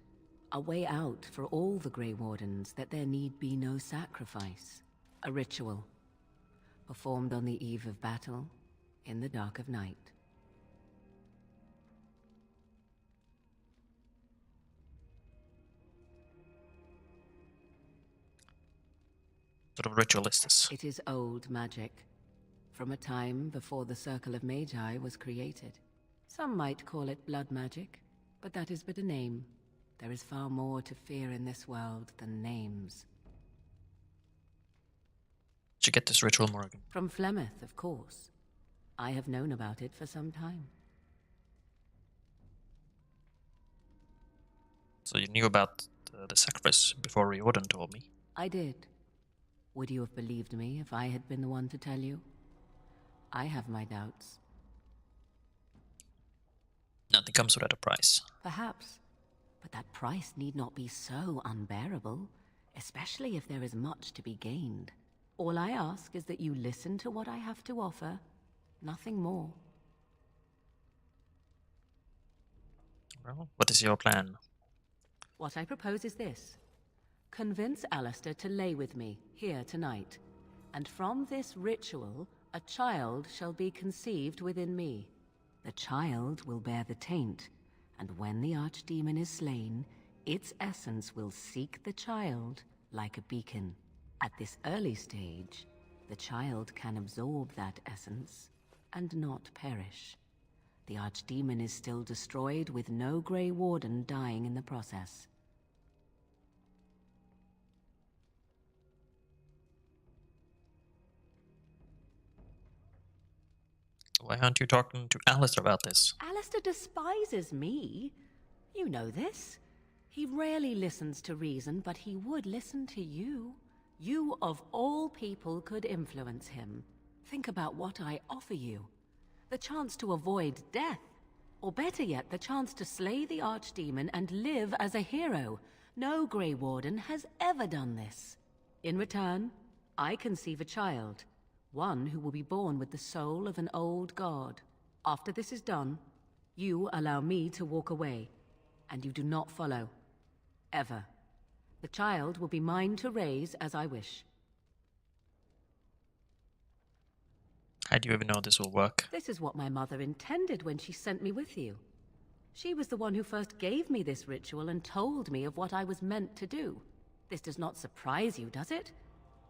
S22: A way out for all the Grey Wardens, that there need be no sacrifice. A ritual. Performed on the eve of battle, in the dark of night.
S1: What sort of ritual is this?
S22: It is old magic, from a time before the Circle of Magi was created. Some might call it blood magic, but that is but a name. There is far more to fear in this world than names.
S1: Did you get this ritual, Morgan?
S22: From Flemeth, of course. I have known about it for some time.
S1: So you knew about the sacrifice before Riordan told me?
S22: I did. Would you have believed me if I had been the one to tell you? I have my doubts.
S1: Nothing comes without a price.
S22: Perhaps. But that price need not be so unbearable, especially if there is much to be gained. All I ask is that you listen to what I have to offer, nothing more.
S1: Well, what is your plan?
S22: What I propose is this. Convince Alistair to lay with me, here tonight. And from this ritual, a child shall be conceived within me. The child will bear the taint, and when the archdemon is slain, its essence will seek the child like a beacon. At this early stage, the child can absorb that essence and not perish. The archdemon is still destroyed with no Grey Warden dying in the process.
S1: Why aren't you talking to Alistair about this?
S22: Alistair despises me. You know this. He rarely listens to reason, but he would listen to you. You, of all people, could influence him. Think about what I offer you. The chance to avoid death. Or better yet, the chance to slay the archdemon and live as a hero. No Grey Warden has ever done this. In return, I conceive a child. One who will be born with the soul of an old god. After this is done, you allow me to walk away. And you do not follow. Ever. The child will be mine to raise as I wish.
S1: How do you even know this will work?
S22: This is what my mother intended when she sent me with you. She was the one who first gave me this ritual and told me of what I was meant to do. This does not surprise you, does it?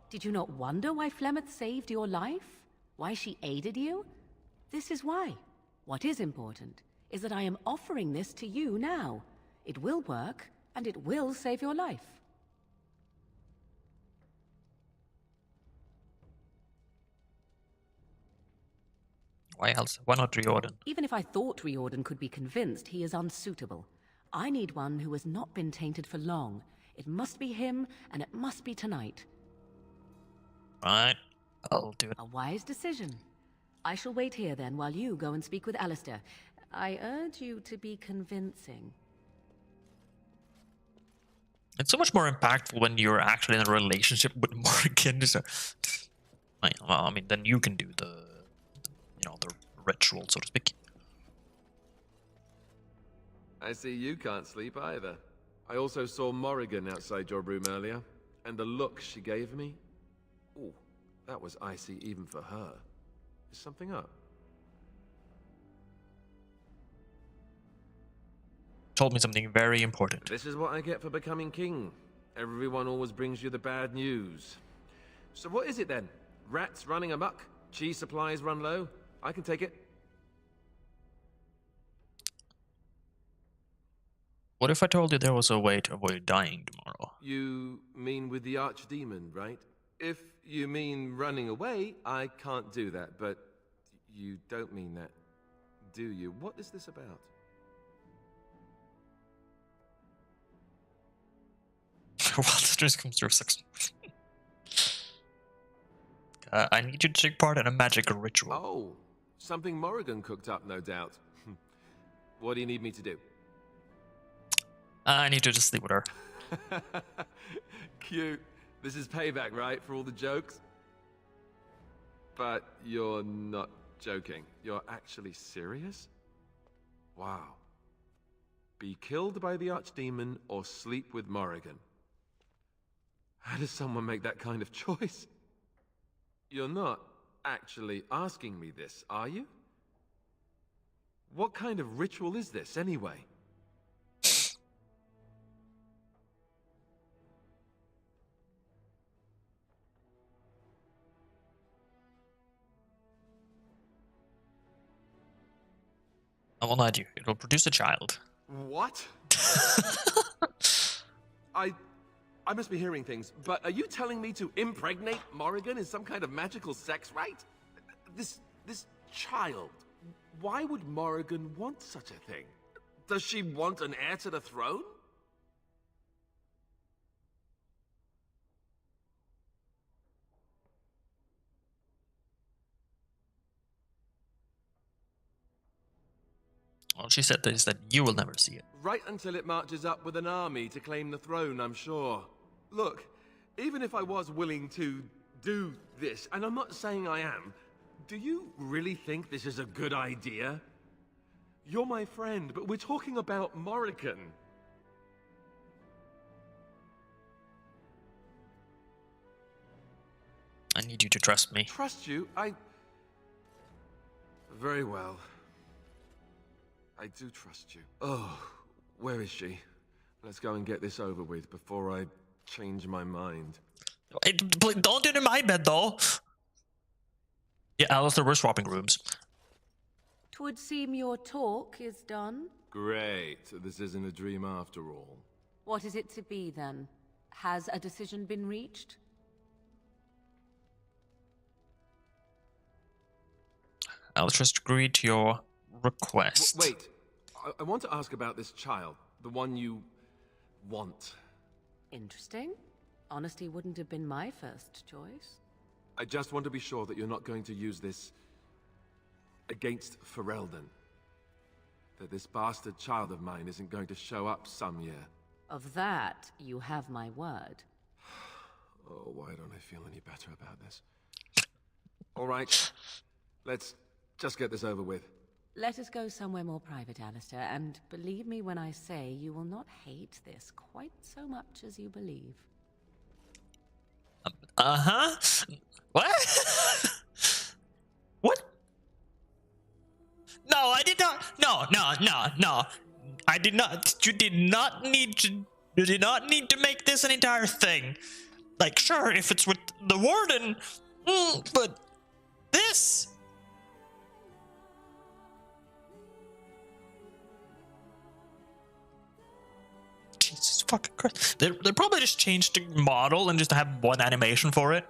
S22: Did you not wonder why Flemeth saved your life? Why she aided you? This is why. What is important is that I am offering this to you now. It will work, and it will save your life.
S1: Why else? Why not Riordan?
S22: Even if I thought Riordan could be convinced, he is unsuitable. I need one who has not been tainted for long. It must be him, and it must be tonight.
S1: Right, I'll do it.
S22: A wise decision. I shall wait here then while you go and speak with Alistair. I urge you to be convincing.
S1: It's so much more impactful when you're actually in a relationship with Morgan. So, well, I mean, then you can do the ritual, so to speak.
S23: I see you can't sleep either. I also saw Morrigan outside your room earlier, and the look she gave me. Ooh, that was icy even for her. Is something up?
S1: Told me something very important.
S23: This is what I get for becoming king. Everyone always brings you the bad news. So what is it then? Rats running amok? Cheese supplies run low? I can take it.
S1: What if I told you there was a way to avoid dying tomorrow?
S23: You mean with the archdemon, right? If you mean running away, I can't do that, but you don't mean that, do you? What is this about?
S1: Wildest dreams come through 6. I need you to take part in a magical ritual.
S23: Oh, something Morrigan cooked up, no doubt. What do you need me to do?
S1: I need you to sleep with her.
S23: Cute. This is payback, right, for all the jokes? But you're not joking. You're actually serious? Wow. Be killed by the archdemon or sleep with Morrigan. How does someone make that kind of choice? You're not actually asking me this, are you? What kind of ritual is this, anyway?
S1: I won't lie to you. It will produce a child.
S23: What? I must be hearing things, but are you telling me to impregnate Morrigan in some kind of magical sex rite? This child. Why would Morrigan want such a thing? Does she want an heir to the throne?
S1: Well, What she said is that you will never see it.
S23: Right until it marches up with an army to claim the throne, I'm sure. Look, even if I was willing to do this, and I'm not saying I am, do you really think this is a good idea? You're my friend, but we're talking about Morrigan.
S1: I need you to trust me.
S23: Trust you? Very well. I do trust you. Oh, where is she? Let's go and get this over with before I change my mind.
S1: Please, don't do it in my bed, though. Yeah, Alistair, we're swapping rooms.
S22: 'Twould seem your talk is done.
S23: Great. So this isn't a dream after all.
S22: What is it to be, then? Has a decision been reached?
S1: Alistair agreed to your request.
S23: Wait. I want to ask about this child. The one you want.
S22: Interesting. Honesty wouldn't have been my first choice.
S23: I just want to be sure that you're not going to use this against Ferelden. That this bastard child of mine isn't going to show up some year.
S22: Of that, you have my word.
S23: Oh, why don't I feel any better about this? All right. Let's just get this over with.
S22: Let us go somewhere more private, Alistair, and believe me when I say you will not hate this quite so much as you believe.
S1: Uh-huh. What? What? No, I did not. No. I did not. You did not need to. You did not need to make this an entire thing. Like, sure, if it's with the warden, but this. Jesus fucking Christ. They probably just changed the model and just have one animation for it.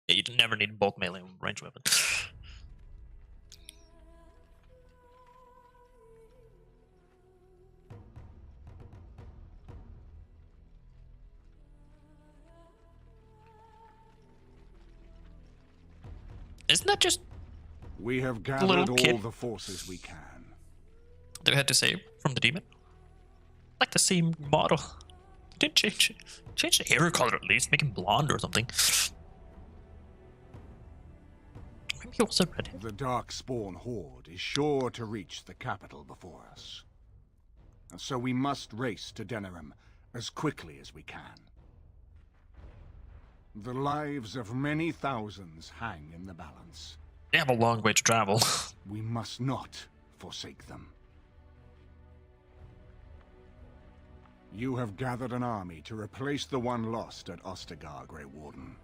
S1: Yeah, you never need both melee and range weapons. Isn't that just
S3: we have gathered all the forces we can.
S1: They had to save from the demon? Like the same model. Didn't change it. Change the hair color at least. Make him blonde or something. Maybe he was a redhead.
S3: The Darkspawn horde is sure to reach the capital before us. And so we must race to Denerim as quickly as we can. The lives of many thousands hang in the balance.
S1: They have a long way to travel.
S3: We must not forsake them. You have gathered an army to replace the one lost at Ostagar, Grey Warden.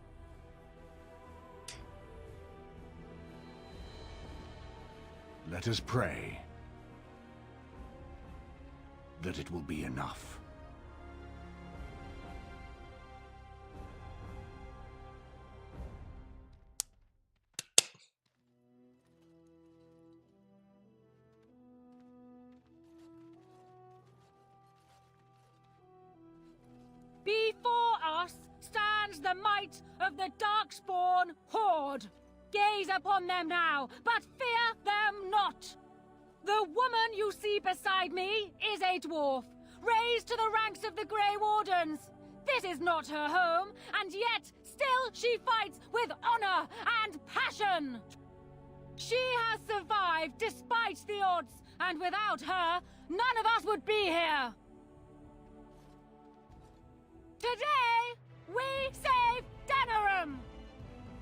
S3: Let us pray that it will be enough.
S15: Before us stands the might of the Darkspawn horde. Gaze upon them now, but fear them not. The woman you see beside me is a dwarf, raised to the ranks of the Grey Wardens. This is not her home, and yet still she fights with honor and passion. She has survived despite the odds, and without her, none of us would be here. Today, we save Denerim.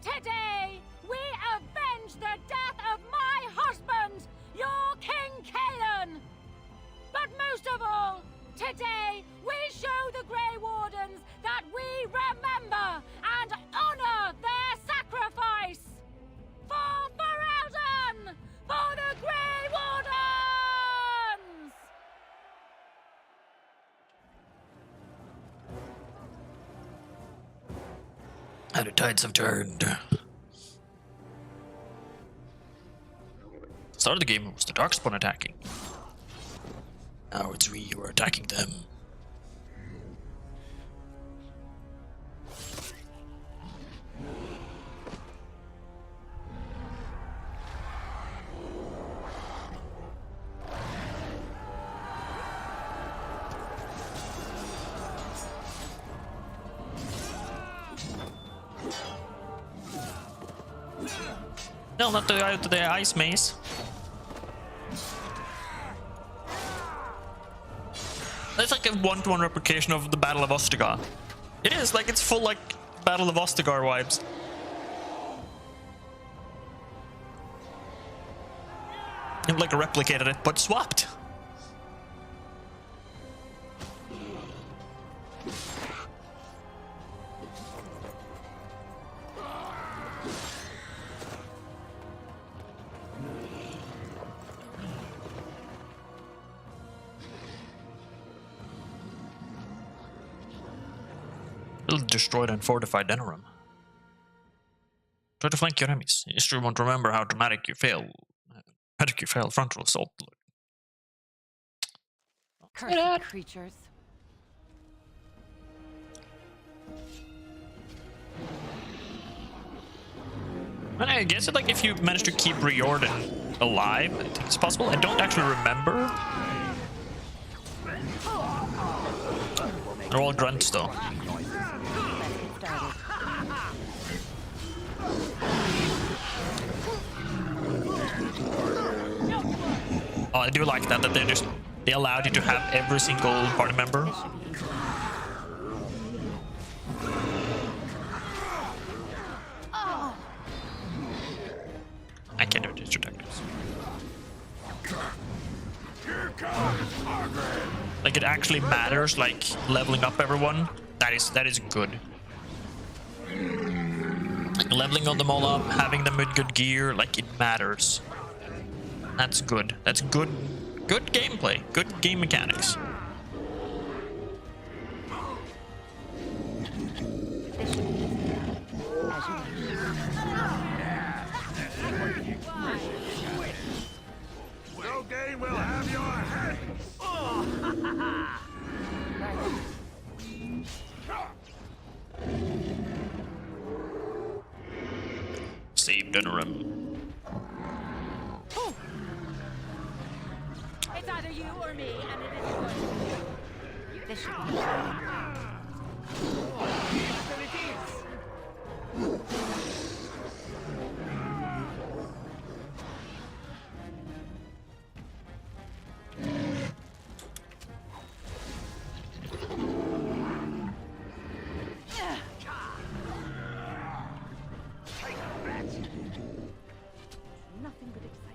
S15: Today, we avenge the death of my husband, your King Kaelan. But most of all, today, we show the Grey Wardens that we remember and honor their sacrifice. For Ferelden! For the Grey Wardens!
S1: And the tides have turned. The start of the game was the Darkspawn attacking. Now it's we who are attacking them. No, not the ice maze. It's like a one-to-one replication of the Battle of Ostagar. It is, like, it's full, like, Battle of Ostagar vibes. It, like, replicated it, but swapped. Build destroyed and fortified Denerim. Try to flank your enemies. History won't remember how dramatic you failed frontal assault.
S12: Cursed creatures.
S1: And I guess like if you manage to keep Riordan alive, I think it's possible. I don't actually remember. They're all grunts though. Oh, I do like that they allowed you to have every single party member. I can't do these detectives. Like it actually matters, like leveling up everyone. That is good. Like leveling them all up, having them with good gear, like it matters. That's good. That's good. Good gameplay. Good game mechanics.
S11: No game will have your head.
S1: Save Denerim.
S2: It's either you or me, and it isn't going to be you. This should be nothing but excitement.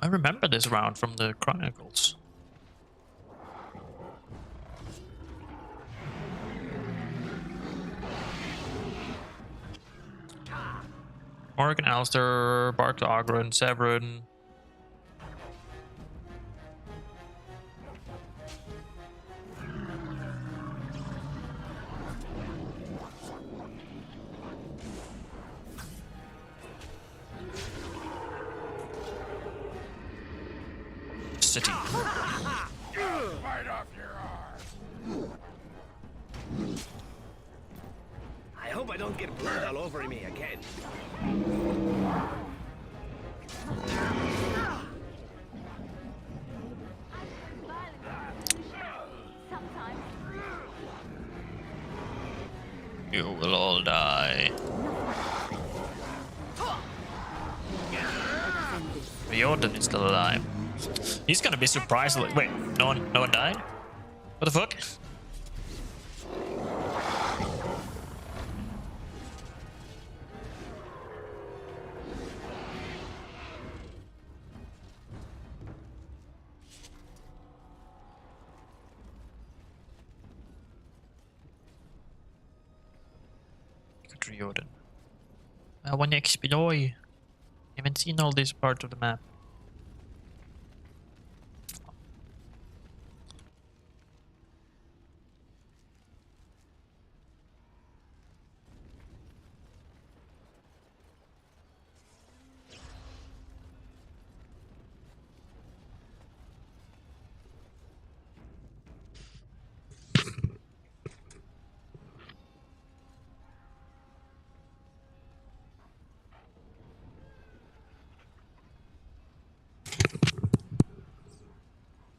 S1: I remember this round from the Chronicles. Morgan, Alistair, Bark, Ogren, Severin. City.
S11: Right off your arm.
S10: I hope I don't get blood all over me again.
S1: You will all die. Riordan is still alive. He's gonna be surprised. Like, wait, no one died? What the fuck? Good Riordan. I want to explore. I haven't seen all this part of the map.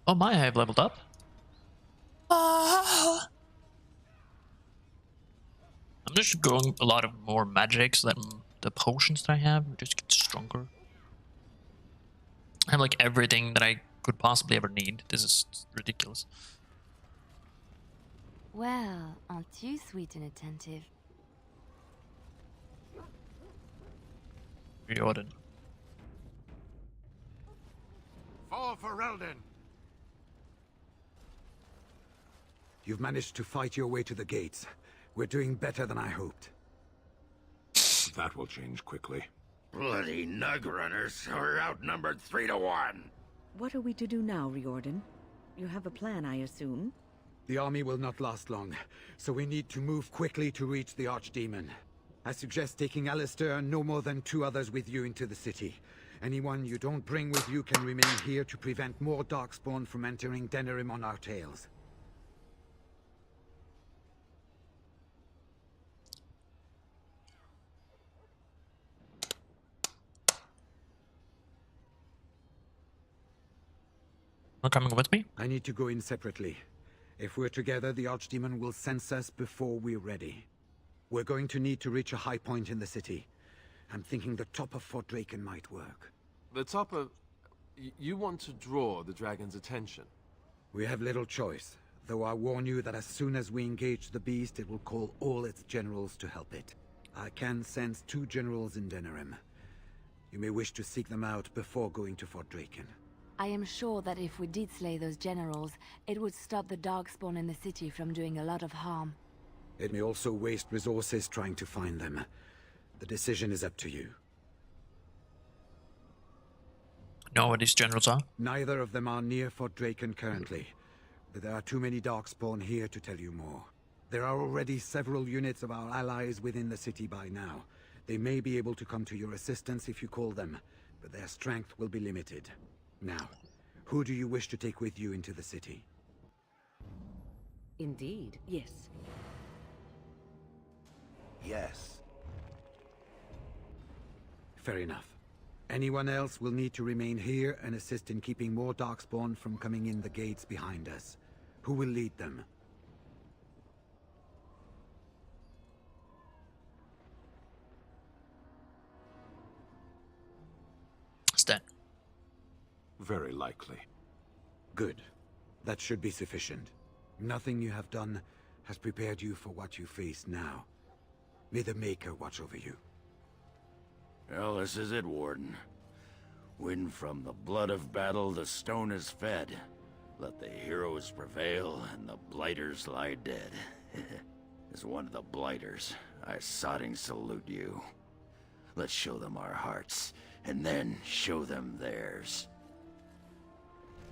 S1: Oh my, I have leveled up. I'm just going a lot of more magic so that the potions that I have just get stronger. I have like everything that I could possibly ever need. This is ridiculous.
S20: Well, aren't you sweet and attentive?
S1: Riordan.
S4: Fall for Eldon!
S14: You've managed to fight your way to the gates. We're doing better than I hoped.
S13: That will change quickly.
S11: Bloody nug runners are outnumbered 3 to 1.
S9: What are we to do now, Riordan? You have a plan, I assume?
S14: The army will not last long, so we need to move quickly to reach the Archdemon. I suggest taking Alistair and no more than 2 others with you into the city. Anyone you don't bring with you can remain here to prevent more Darkspawn from entering Denerim on our tails.
S1: Not coming with me?
S14: I need to go in separately. If we're together, the Archdemon will sense us before we're ready. We're going to need to reach a high point in the city. I'm thinking the top of Fort Draken might work.
S23: The top of... You want to draw the dragon's attention?
S14: We have little choice, though I warn you that as soon as we engage the beast, it will call all its generals to help it. I can sense 2 generals in Denerim. You may wish to seek them out before going to Fort Draken.
S20: I am sure that if we did slay those generals, it would stop the Darkspawn in the city from doing a lot of harm.
S14: It may also waste resources trying to find them. The decision is up to you.
S1: Know what these generals are?
S14: Neither of them are near Fort Draken currently, but there are too many Darkspawn here to tell you more. There are already several units of our allies within the city by now. They may be able to come to your assistance if you call them, but their strength will be limited. Now, who do you wish to take with you into the city?
S9: Indeed, yes.
S11: Yes.
S14: Fair enough. Anyone else will need to remain here and assist in keeping more Darkspawn from coming in the gates behind us. Who will lead them?
S1: Stan.
S13: Very likely.
S14: Good. That should be sufficient. Nothing you have done has prepared you for what you face now. May the Maker watch over you.
S11: Well, this is it, Warden. When from the blood of battle the stone is fed, let the heroes prevail and the blighters lie dead. As one of the blighters, I sodding salute you. Let's show them our hearts, and then show them theirs.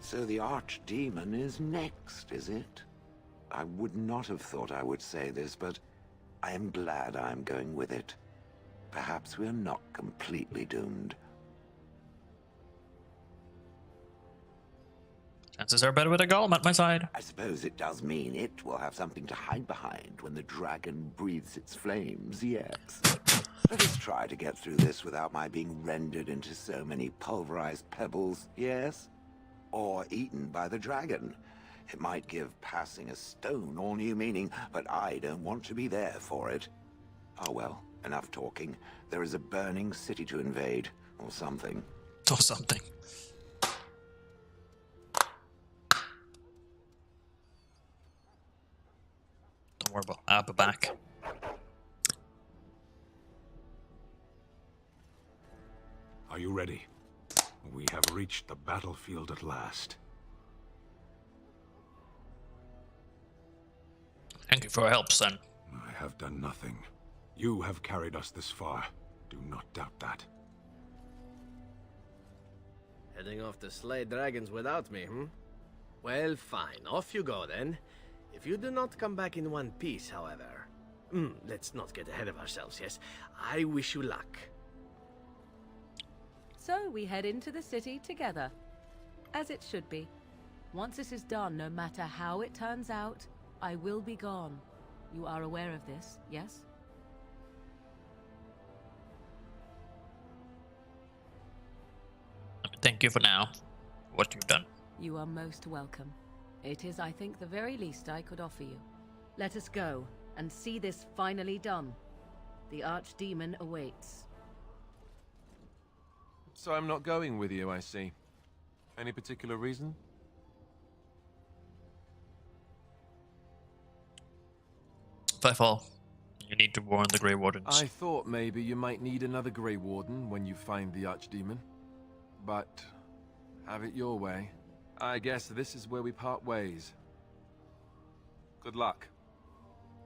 S6: So the Archdemon is next, is it? I would not have thought I would say this, but I am glad I am going with it. Perhaps we are not completely doomed.
S1: Chances are better with a golem at my side.
S6: I suppose it does mean it will have something to hide behind when the dragon breathes its flames, yes. Let us try to get through this without my being rendered into so many pulverized pebbles, yes? Or eaten by the dragon. It might give passing a stone all new meaning, but I don't want to be there for it. Oh well, enough talking. There is a burning city to invade, or something.
S1: Or something. Don't worry about it. I'll be back.
S13: Are you ready? We have reached the battlefield at last.
S1: Thank you for your help, son.
S13: I have done nothing. You have carried us this far. Do not doubt that.
S7: Heading off to slay dragons without me, hmm? Well, fine. Off you go, then. If you do not come back in one piece, however... let's not get ahead of ourselves, yes? I wish you luck.
S22: So we head into the city together. As it should be. Once this is done, no matter how it turns out, I will be gone. You are aware of this, yes?
S1: Thank you for now. What you've done.
S22: You are most welcome. It is, I think, the very least I could offer you. Let us go and see this finally done. The Archdemon awaits.
S23: So I'm not going with you, I see. Any particular reason?
S1: If I fall, you need to warn the Grey Wardens.
S23: I thought maybe you might need another Grey Warden when you find the Archdemon. But have it your way. I guess this is where we part ways. Good luck.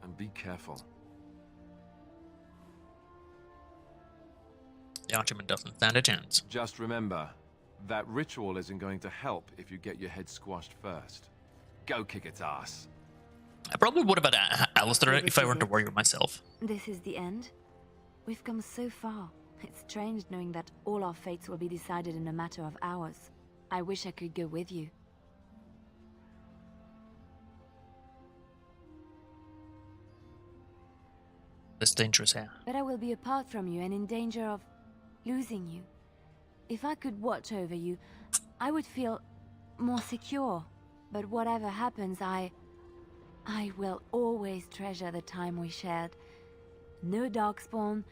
S23: And be careful.
S1: The Archimon doesn't stand a chance.
S23: Just remember, that ritual isn't going to help if you get your head squashed first. Go kick its ass.
S1: I probably would have had Alistair if I weren't a warrior myself.
S20: This is the end? We've come so far. It's strange knowing that all our fates will be decided in a matter of hours. I wish I could go with you.
S1: It's dangerous here.
S20: But I will be apart from you and in danger of losing you. If I could watch over you, I would feel more secure. But whatever happens, I will always treasure the time we shared. No Darkspawn,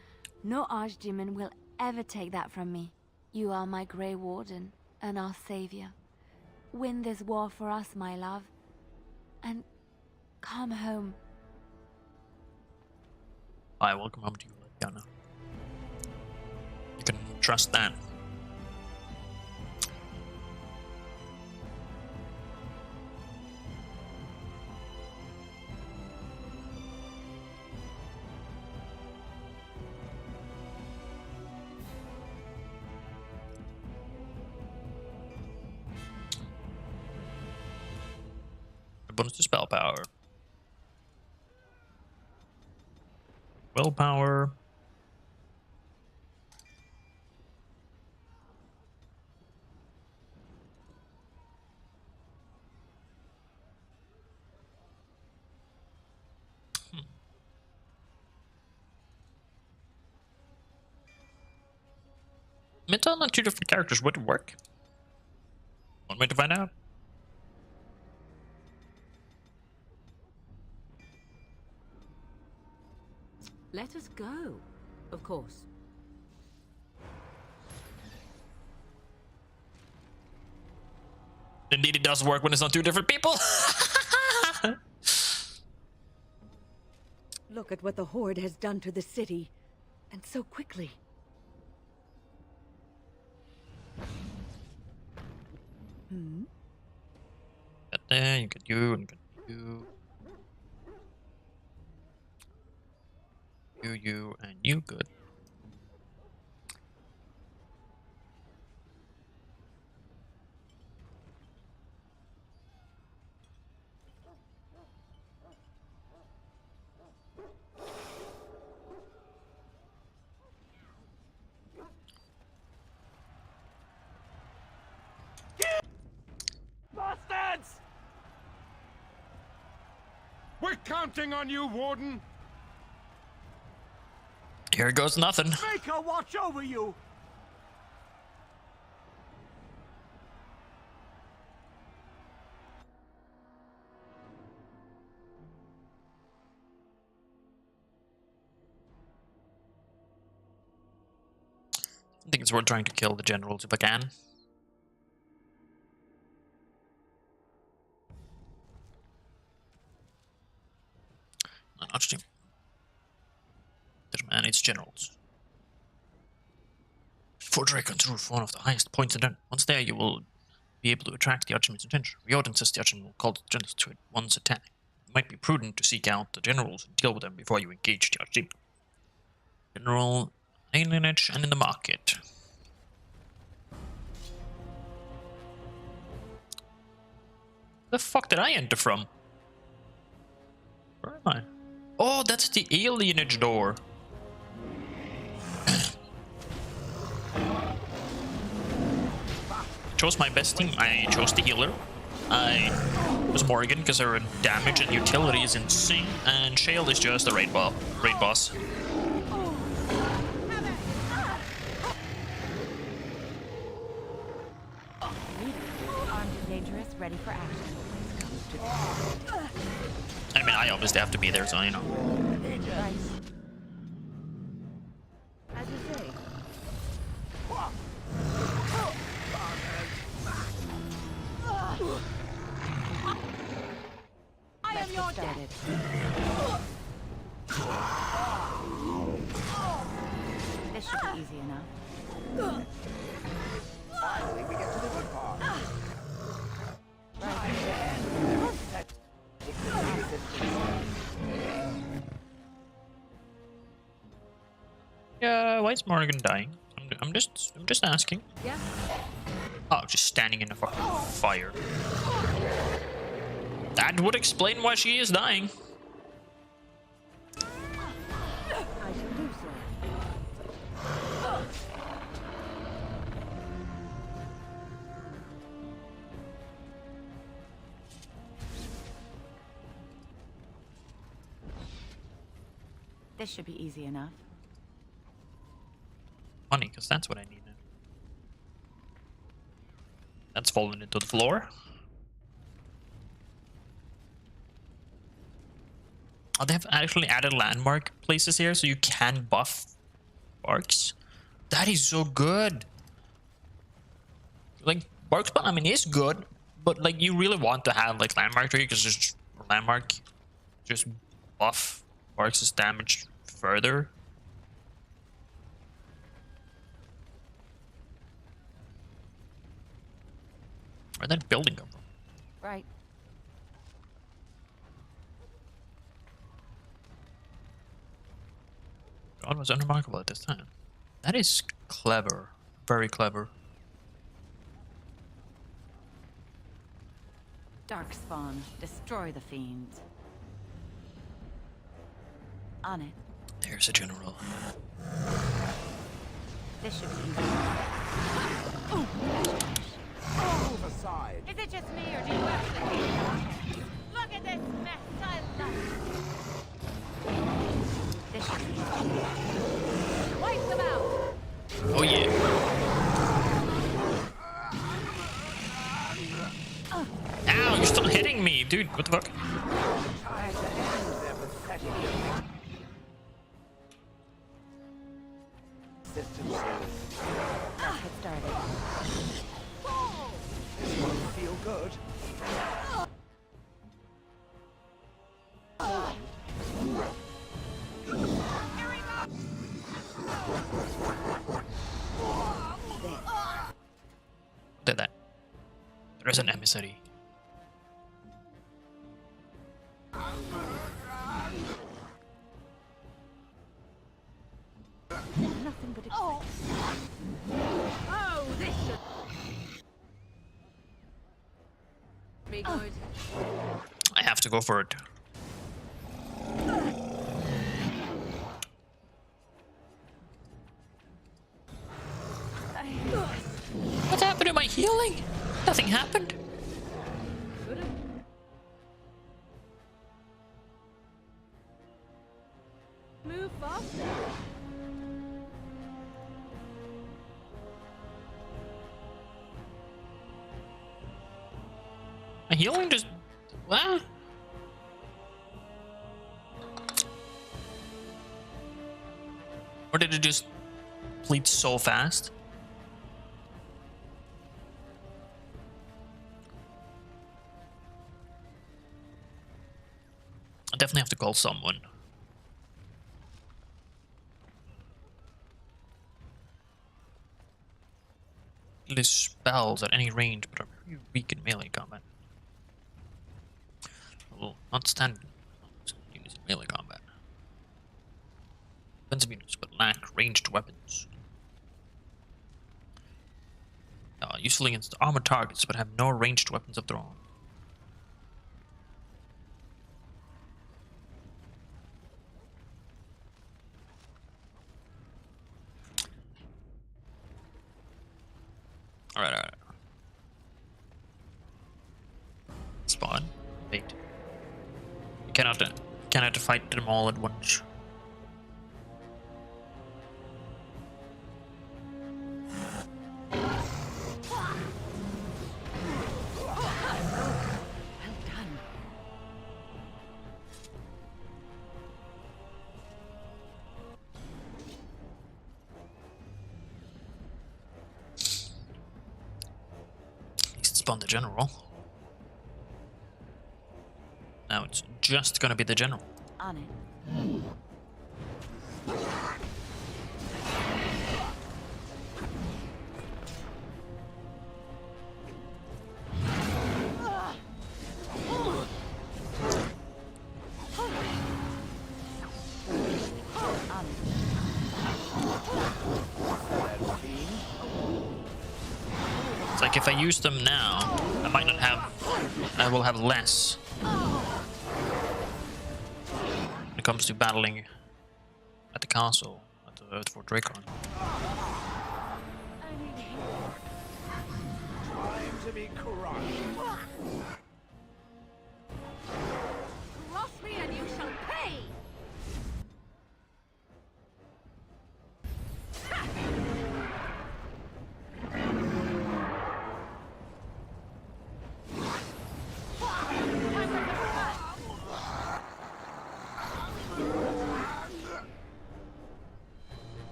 S20: no Archdemon will ever take that from me. You are my Grey Warden and our savior. Win this war for us, my love. And come home.
S1: I will come home to you, Liliana. You can trust that. Bonus to spell power. Willpower. Mental on two different characters wouldn't work. One way to find out.
S22: Let us go, of course.
S1: Indeed, it does work when it's not two different people.
S9: Look at what the Horde has done to the city, and so quickly.
S1: Got there, you got you, and you got you. You, and you good.
S13: Bastards! We're counting on you, Warden.
S1: Here goes nothing.
S10: Make her watch over you!
S1: I think it's worth trying to kill the generals if I can. Not Archdemon. This man needs generals. For Dracon's roof, one of the highest points in Dun. Once there, you will be able to attract the Archdemon's attention. Riordan says the Archimon will call the generals to it once attack. It might be prudent to seek out the generals and deal with them before you engage the Archdemon. General alienage and in the market. The fuck did I enter from? Where am I? Oh, that's the alienage door. Chose my best team. I chose the healer. I was Morrigan because her damage and utility is insane, and Shale is just a raid boss.
S20: dangerous, ready for action.
S1: I mean, I obviously have to be there, so you know.
S20: Right. As you say.
S2: I am your dad.
S20: This should be easy enough.
S6: Finally, we get to the good part.
S1: Yeah, why is Morgan dying? I'm just asking.
S20: Yeah.
S1: Oh, just standing in the fucking fire. That would explain why she is dying.
S20: I shall do so. This should be easy enough.
S1: Money, because that's what I need now. That's fallen into the floor. Oh, they have actually added landmark places here, so you can buff Barks. That is so good. Like, Barks, I mean, is good, but like, you really want to have like landmark tree because just landmark just buff Barks' damage further. Where'd that building come from?
S20: Right.
S1: God was unremarkable at this time. That is clever. Very clever.
S20: Darkspawn, destroy the fiends. On it.
S1: There's a general.
S20: This should be easy.
S6: Move aside.
S2: Is it just me, or do you actually hate it? Look at this mess. I love it.
S20: This should be easy.
S2: Wipe them out.
S1: Oh yeah. Ow, you're still hitting me, dude. What the fuck?
S20: Let's get started.
S6: Feel good.
S1: Did that. There's an emissary.
S20: Nothing but excitement.
S2: Oh, this should be good.
S1: I have to go for it. What happened to my healing? Nothing happened.
S2: Move faster.
S1: My healing just... What? Or did it just bleed so fast? I definitely have to call someone. It spells at any range, but are very weak in melee combat. Well, not stand units in melee combat. Offensive units, but lack ranged weapons. Useful against armored targets, but have no ranged weapons of their own. Alright, alright. Spawn. Wait. You cannot fight them all at once. spawn the general. Now it's just gonna be the general.
S20: On it.
S1: It's like if I use them now, I might not have. I will have less when it comes to battling at the castle at Fort Dracon.
S6: Time to be crushed.
S2: Cross me and you shall pay!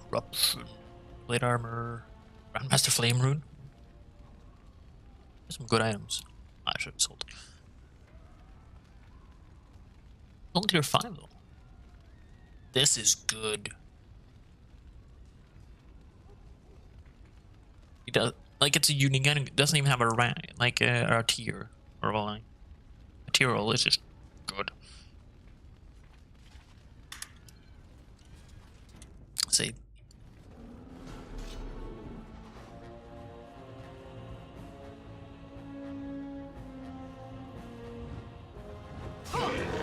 S1: Corruption, plate armor, Grandmaster Flame Rune. There's some good items. I should have sold. Only tier 5 though. This is good. It does, like, it's a unique item. It doesn't even have a rank, like a tier or a line. A tier roll is just good. Save.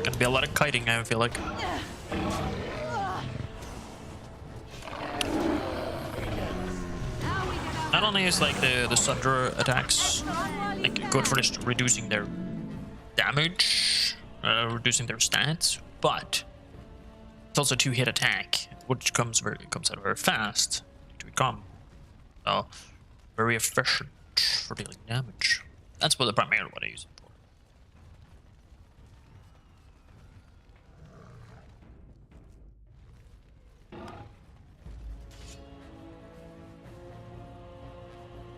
S1: Gonna be a lot of kiting, I feel like. Not only is like the Sunder attacks like good for just reducing their damage, reducing their stats, but it's also a 2-hit attack, which comes out very fast to become. So very efficient for dealing damage. That's what primarily what I use it for.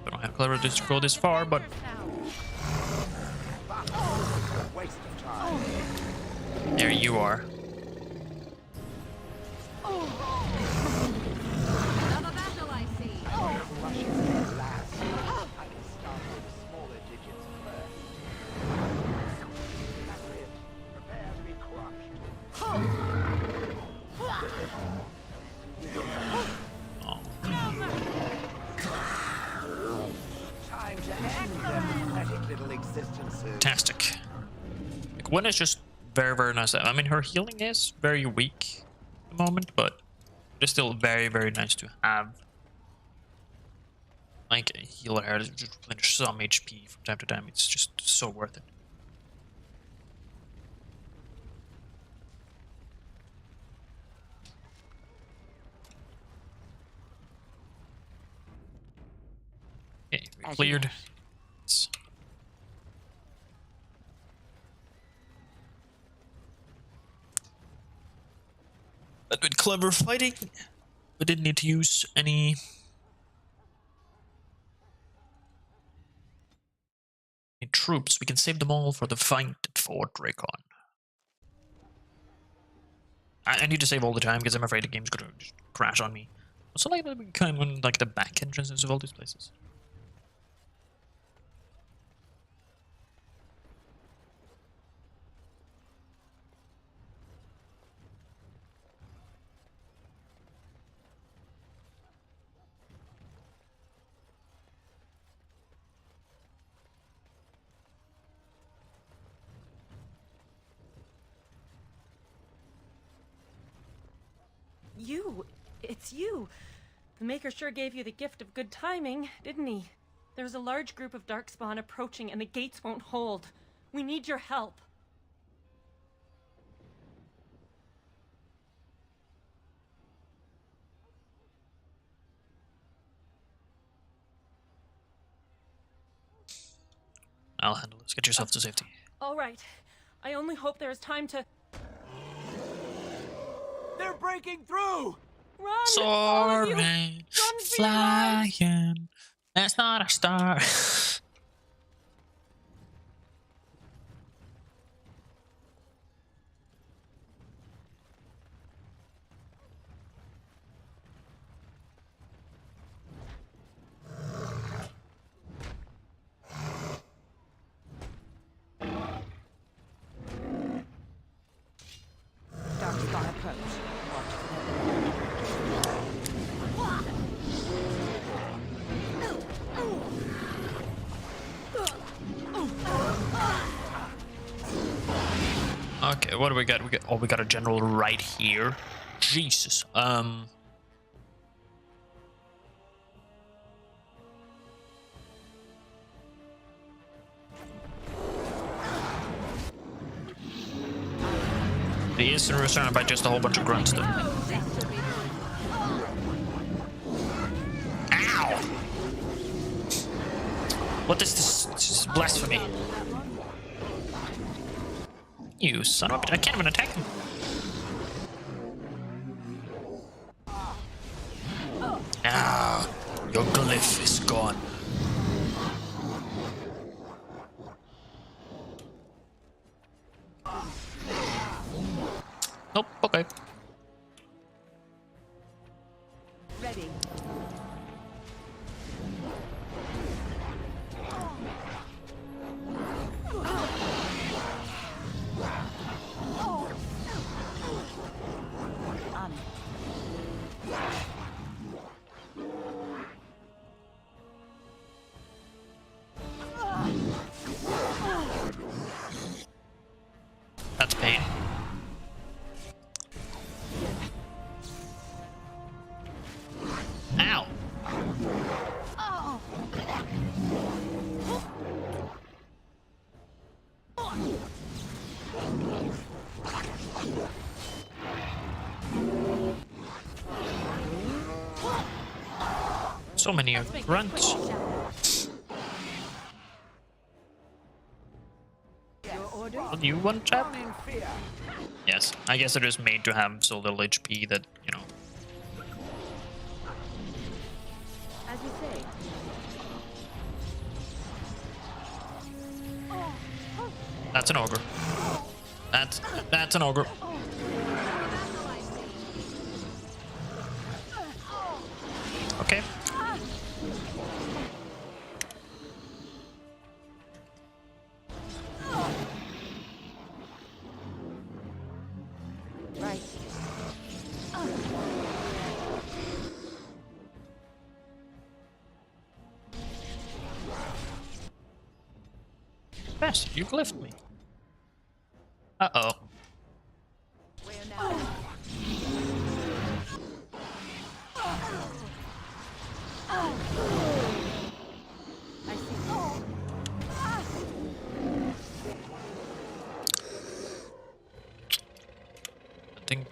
S1: I don't have clever to go this far, but there you are.
S2: Another battle, I see.
S1: Fantastic. Like, Gwen is just very, very nice. I mean, her healing is very weak at the moment, but it's still very, very nice to have. Like, a healer here to just replenish some HP from time to time. It's just so worth it. Okay, we cleared. That been clever fighting. We didn't need to use any troops. We can save them all for the fight at Fort Dracon. I need to save all the time because I'm afraid the game's gonna just crash on me. Also, like we kind of like the back entrances of all these places.
S5: You! It's you! The Maker sure gave you the gift of good timing, didn't he? There's a large group of Darkspawn approaching and the gates won't hold. We need your help.
S1: I'll handle this. Get yourself to safety.
S5: All right. I only hope there is time to...
S10: They're breaking through!
S5: Run! All of you!
S1: Soaring,
S5: Run for your lives!
S1: flying. That's not a star.
S2: Darkspawn approach. Watch
S1: Okay, what do we got? We got a general right here. Jesus. He is surrounded by just a whole bunch of grunts though. Ow! What is this? This is blasphemy. You son of a bitch. I can't even attack him. Ah, your glyph is gone. Nope, okay.
S2: Ready. On it.
S1: That's pain. Ow! So many grunts. Well, you one chap? Yes, I guess it is made to have so little HP that, you know.
S2: As you say.
S1: That's an ogre. That's an ogre. Okay.
S2: Right.
S1: Bastard, you glyphed me. Uh-oh.
S2: Where now? I see.
S1: I think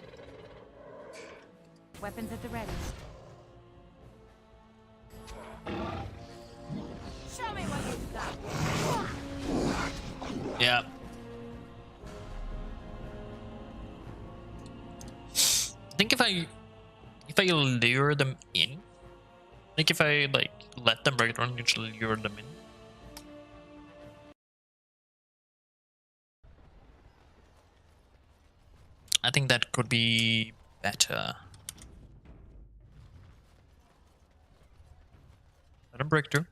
S2: Weapons at the ready. Show me what you've got.
S1: yeah. I think if I lure them in, like if I like let them break it run, just lure them in. I think that could be better. Let him break through.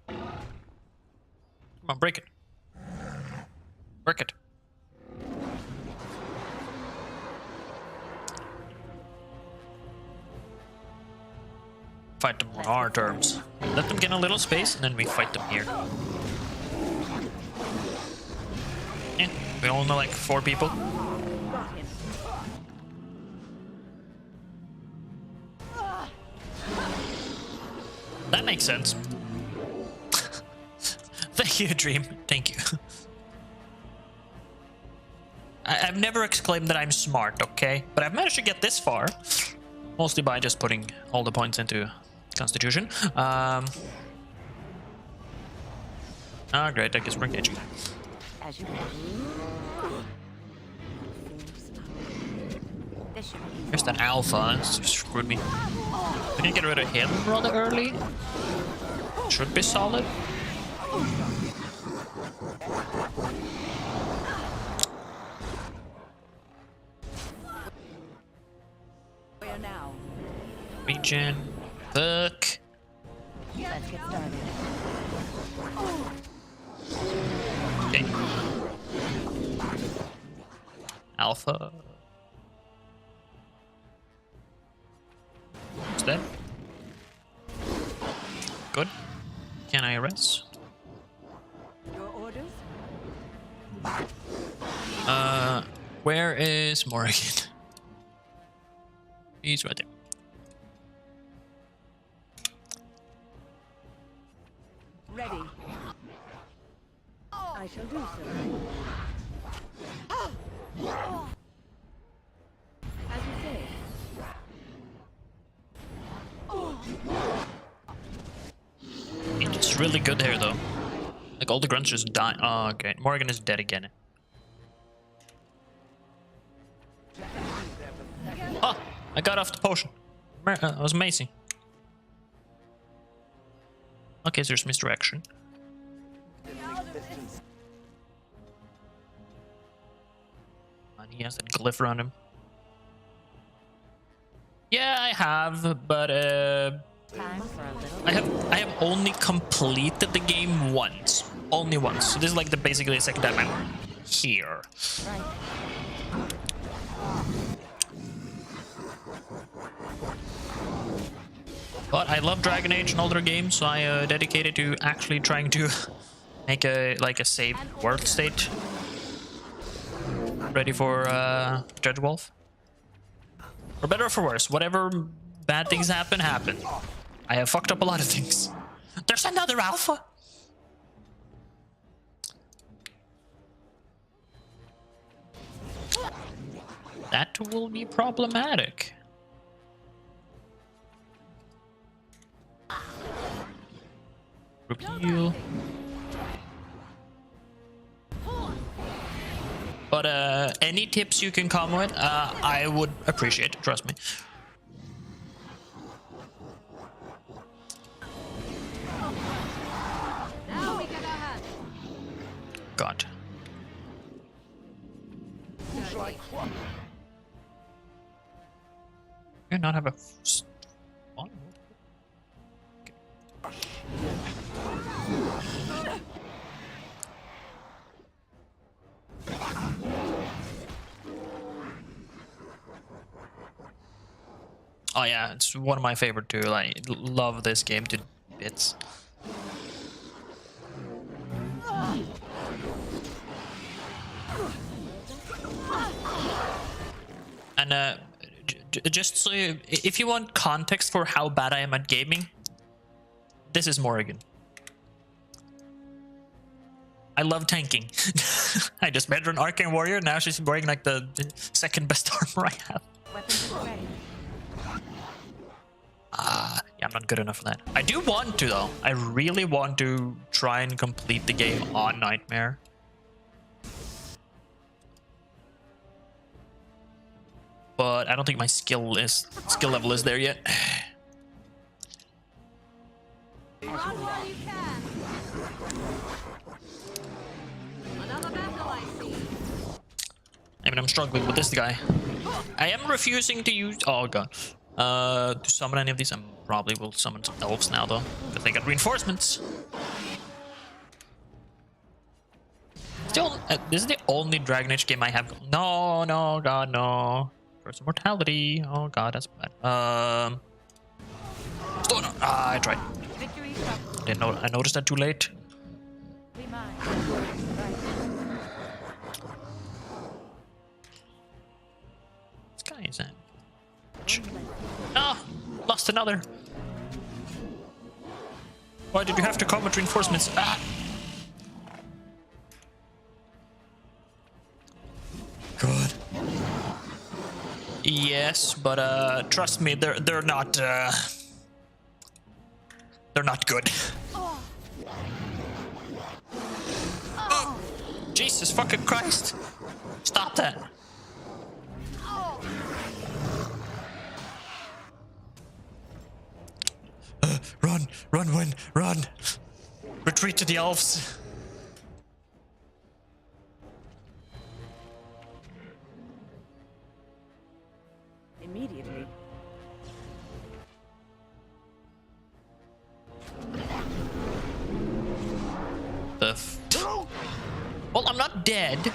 S1: Come on, break it. Break it. Fight them on our terms. Let them get a little space and then we fight them here. Yeah, we only know like 4 people. That makes sense. Thank you, Dream. Thank you. I've never exclaimed that I'm smart, okay? But I've managed to get this far. Mostly by just putting all the points into Constitution. Ah, great, I guess we're engaging.
S2: As you This should be
S1: Here's that alpha. It's screwed me. We can get rid of him rather early. Should be solid.
S2: Where now?
S1: Regen. Fuck.
S2: Let's get started.
S1: Okay. Alpha. What's that? Good. Can I rest?
S2: Your orders?
S1: Where is Morgan? He's right there.
S2: Ready. I shall do so. As you say.
S1: It's really good here though. Like all the grunts just die. Oh, okay. Morgan is dead again. Oh, I got off the potion. That was amazing. Okay, so there's misdirection. And he has that glyph around him. Yeah, I have, but I have only completed the game once. Only once. So this is like basically the second time I'm here.
S2: Right.
S1: But I love Dragon Age and older games, so I dedicated to actually trying to make a safe world state ready for Judge Wolf. For better or for worse, whatever bad things happen. I have fucked up a lot of things. There's another alpha. That will be problematic. Repeal. But any tips you can come with, I would appreciate it, trust me. God. You not have a spawn? Oh yeah, it's one of my favorite too. Like, love this game to bits. And just so if you want context for how bad I am at gaming, this is Morrigan. I love tanking. I just made her an Arcane Warrior. Now she's wearing like the second best armor I have. Yeah, I'm not good enough for that. I do want to though. I really want to try and complete the game on Nightmare. But I don't think my skill level is there yet.
S2: Run while you can. Another battle I see.
S1: I mean, I'm struggling with this guy. I am refusing to use. Oh god. To summon any of these, I probably will summon some elves now though, because they got reinforcements. Still, this is the only Dragon Age game I have. No, no, god, no. First Immortality. Oh god, that's bad. Still no. Ah, I tried. Didn't know. I noticed that too late. This guy is that. Ah, lost another. Why did you have to come with reinforcements? Ah. Good. Yes, but trust me, they're not good. Oh, Jesus fucking Christ! Stop that! Run, Win! Run! Retreat to the elves!
S2: Immediately.
S1: Well, I'm not dead.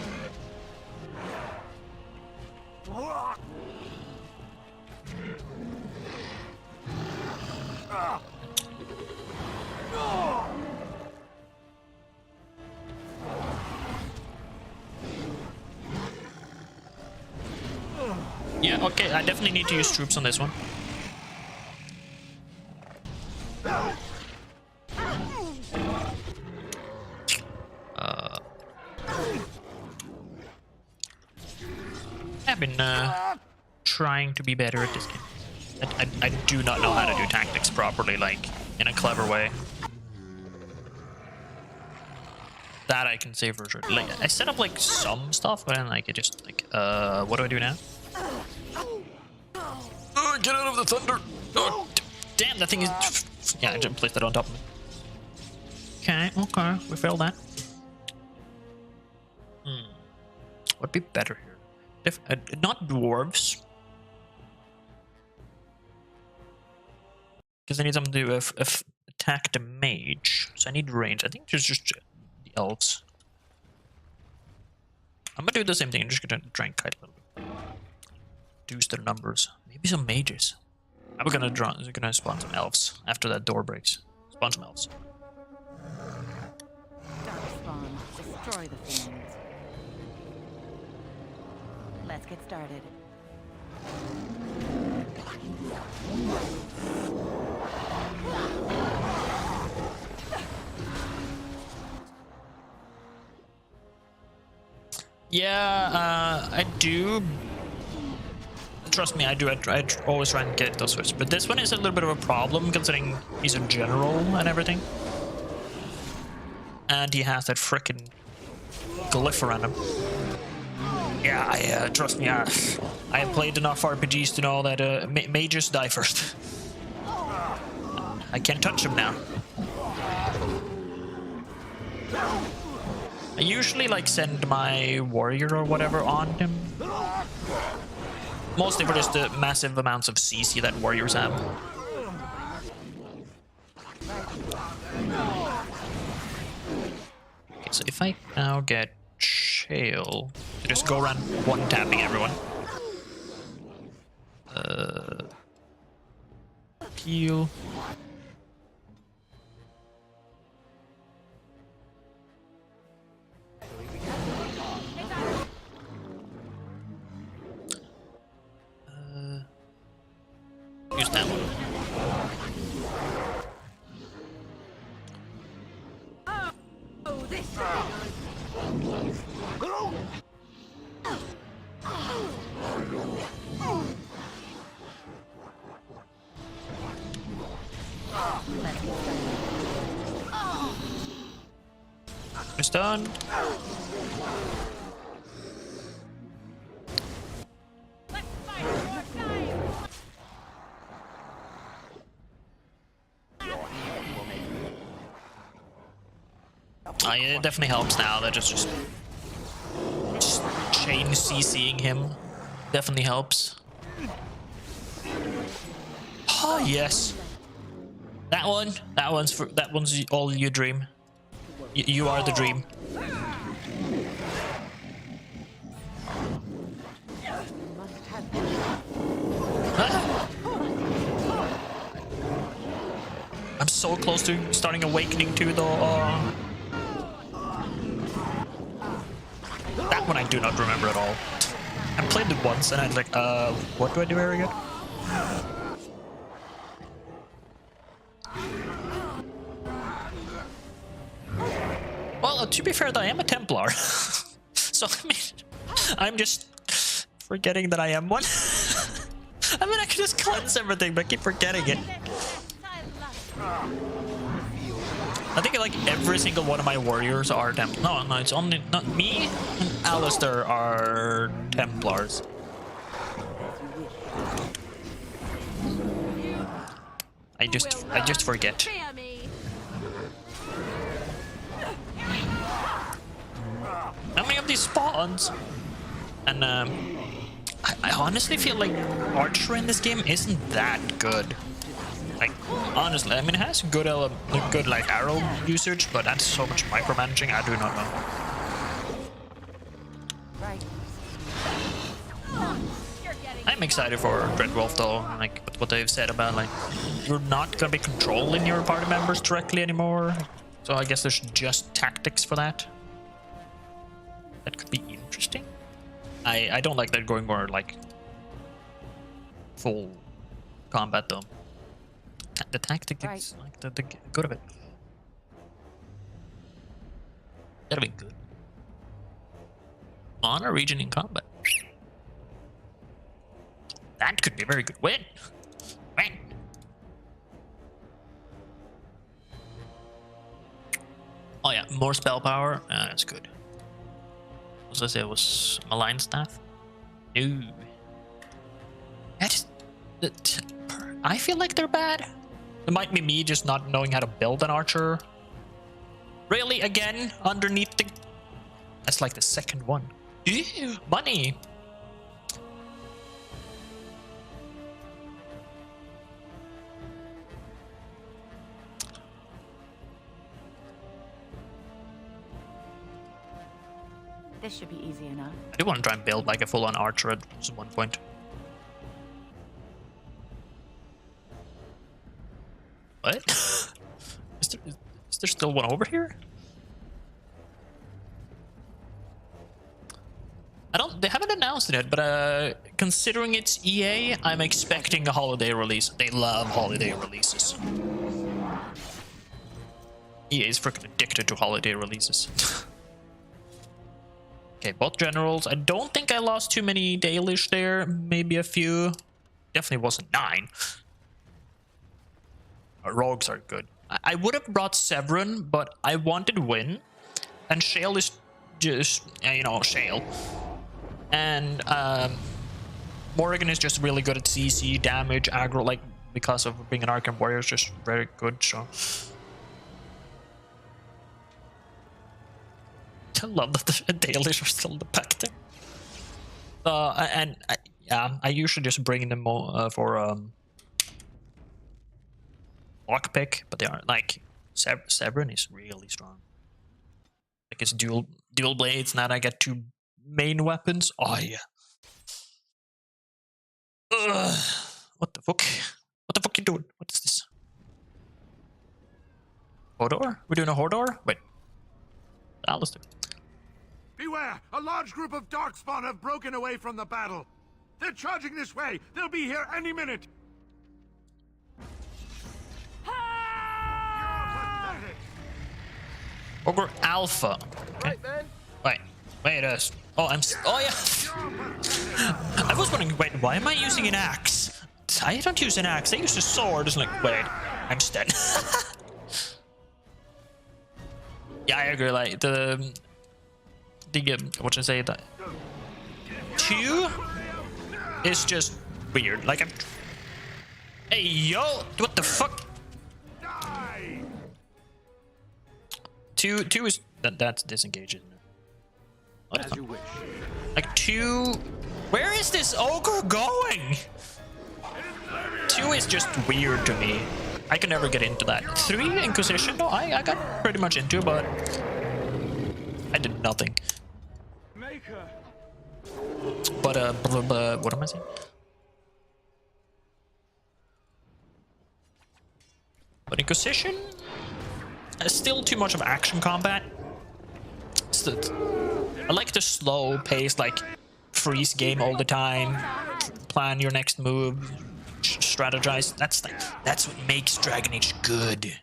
S1: Yeah, okay, I definitely need to use troops on this one. I've been trying to be better at this game. I do not know how to do tactics properly, like, in a clever way. That I can say for sure. Like, I set up, like, some stuff, but then, like, it just, like, what do I do now? Oh, get out of the thunder! Oh, damn, that thing is... Yeah, I just placed that on top of me. Okay, okay, we failed that. What'd be better here? If not dwarves, because I need something to attack the mage. So I need range. I think there's just the elves. I'm gonna do the same thing. I'm just gonna try and kite a little bit. Reduce their numbers. Maybe some mages. I'm gonna spawn some elves after that door breaks. Spawn some elves.
S2: Darkspawn, destroy the fiends. Let's get started.
S1: Yeah, I do. Trust me, I do. I always try and get those switches. But this one is a little bit of a problem considering he's a general and everything. And he has that frickin' glyph around him. Yeah, trust me, I have played enough RPGs to know that mages die first. I can't touch him now. I usually like send my warrior or whatever on him. Mostly for just the massive amounts of CC that warriors have. Okay, so if I now get Shale, to just go around one-tapping everyone. Heal. Use that one.
S2: Oh, this
S1: It's done. It definitely helps now that just chain CCing him definitely helps. Oh yes, that one's all you dream. You are the dream. Huh? I'm so close to starting Awakening too, though. That one I do not remember at all. I played it once and I was like, what do I do here again? Well, to be fair, though, I am a Templar. So, I mean, I'm just forgetting that I am one. I mean, I can just cleanse everything, but I keep forgetting it. I think like every single one of my warriors are Templars. No, it's only not me and Alistair are Templars. I just forget. How many of these spawns? And I honestly feel like archery in this game isn't that good. Like honestly, I mean, it has good like arrow usage, but that's so much micromanaging. I do not know. I'm excited for Dreadwolf though, like what they've said about like you're not gonna be controlling your party members directly anymore. So I guess there's just tactics for that. That could be interesting. I don't like that going more like full combat though. The tactic is like the good of it. That'll be good. On a region in combat. That could be a very good win. Win. Oh yeah, more spell power. That's good. What was I say? It was malign staff. No. I feel like they're bad. It might be me just not knowing how to build an archer. Really, again, underneath the... That's like the second one. Ew, money.
S2: This should be easy enough.
S1: I do want to try and build like a full-on archer at one point. What? is there still one over here? They haven't announced it yet, but considering it's EA, I'm expecting a holiday release. They love holiday releases. EA is freaking addicted to holiday releases. Okay, both generals. I don't think I lost too many Dalish there. Maybe a few. Definitely wasn't 9. Rogues are good. I would have brought Severin, but I wanted Win. And Shale is just, you know, Shale. And Morrigan is just really good at CC, damage, aggro, like, because of being an Arkham Warrior, is just very good, so... I love that the Dalish are still in the pack there. Yeah, I usually just bring them for lockpick, but they aren't like Severin is really strong. Like it's dual blades. Now I get 2 main weapons. Oh yeah. What the fuck? What the fuck you doing? What is this? Hodor? We're doing a Hodor? Wait. Alistair.
S4: Beware! A large group of Darkspawn have broken away from the battle. They're charging this way. They'll be here any minute.
S1: Ogre Alpha. Okay. Wait, oh, oh yeah. I was wondering, wait, why am I using an axe? I don't use an axe. I use a sword. It's like, wait, I'm just dead. Yeah, I agree. Like the what should I say? That 2 is just weird. Like, hey yo, what the fuck? 2 is that's disengaged, isn't it? As you wish. Like 2, where is this ogre going? 2 is just weird to me. I can never get into that. 3 Inquisition, no, I got pretty much into it, but I did nothing. But what am I saying? But Inquisition, still too much of action combat. I like the slow pace, like freeze game all the time. Plan your next move, strategize. That's what makes Dragon Age good.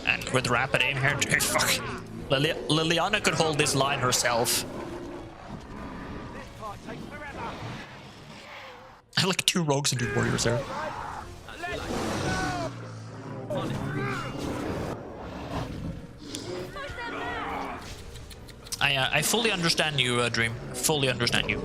S1: And with rapid aim here, fuck. Liliana could hold this line herself. I like 2 rogues and 2 warriors there. I fully understand you, Dream. Fully understand you.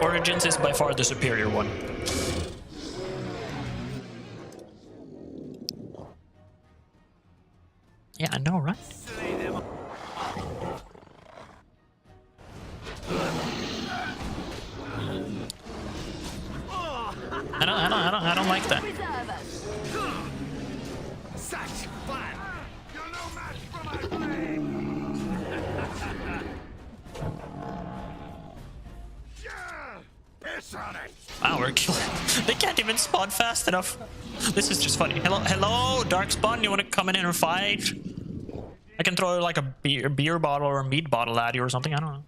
S1: Origins is by far the superior one. Yeah, I know, right? I don't like that. Wow, we're killing. They can't even spawn fast enough. This is just funny. Hello, Darkspawn. You want to come in and fight? I can throw like a beer bottle or a meat bottle at you or something. I don't know.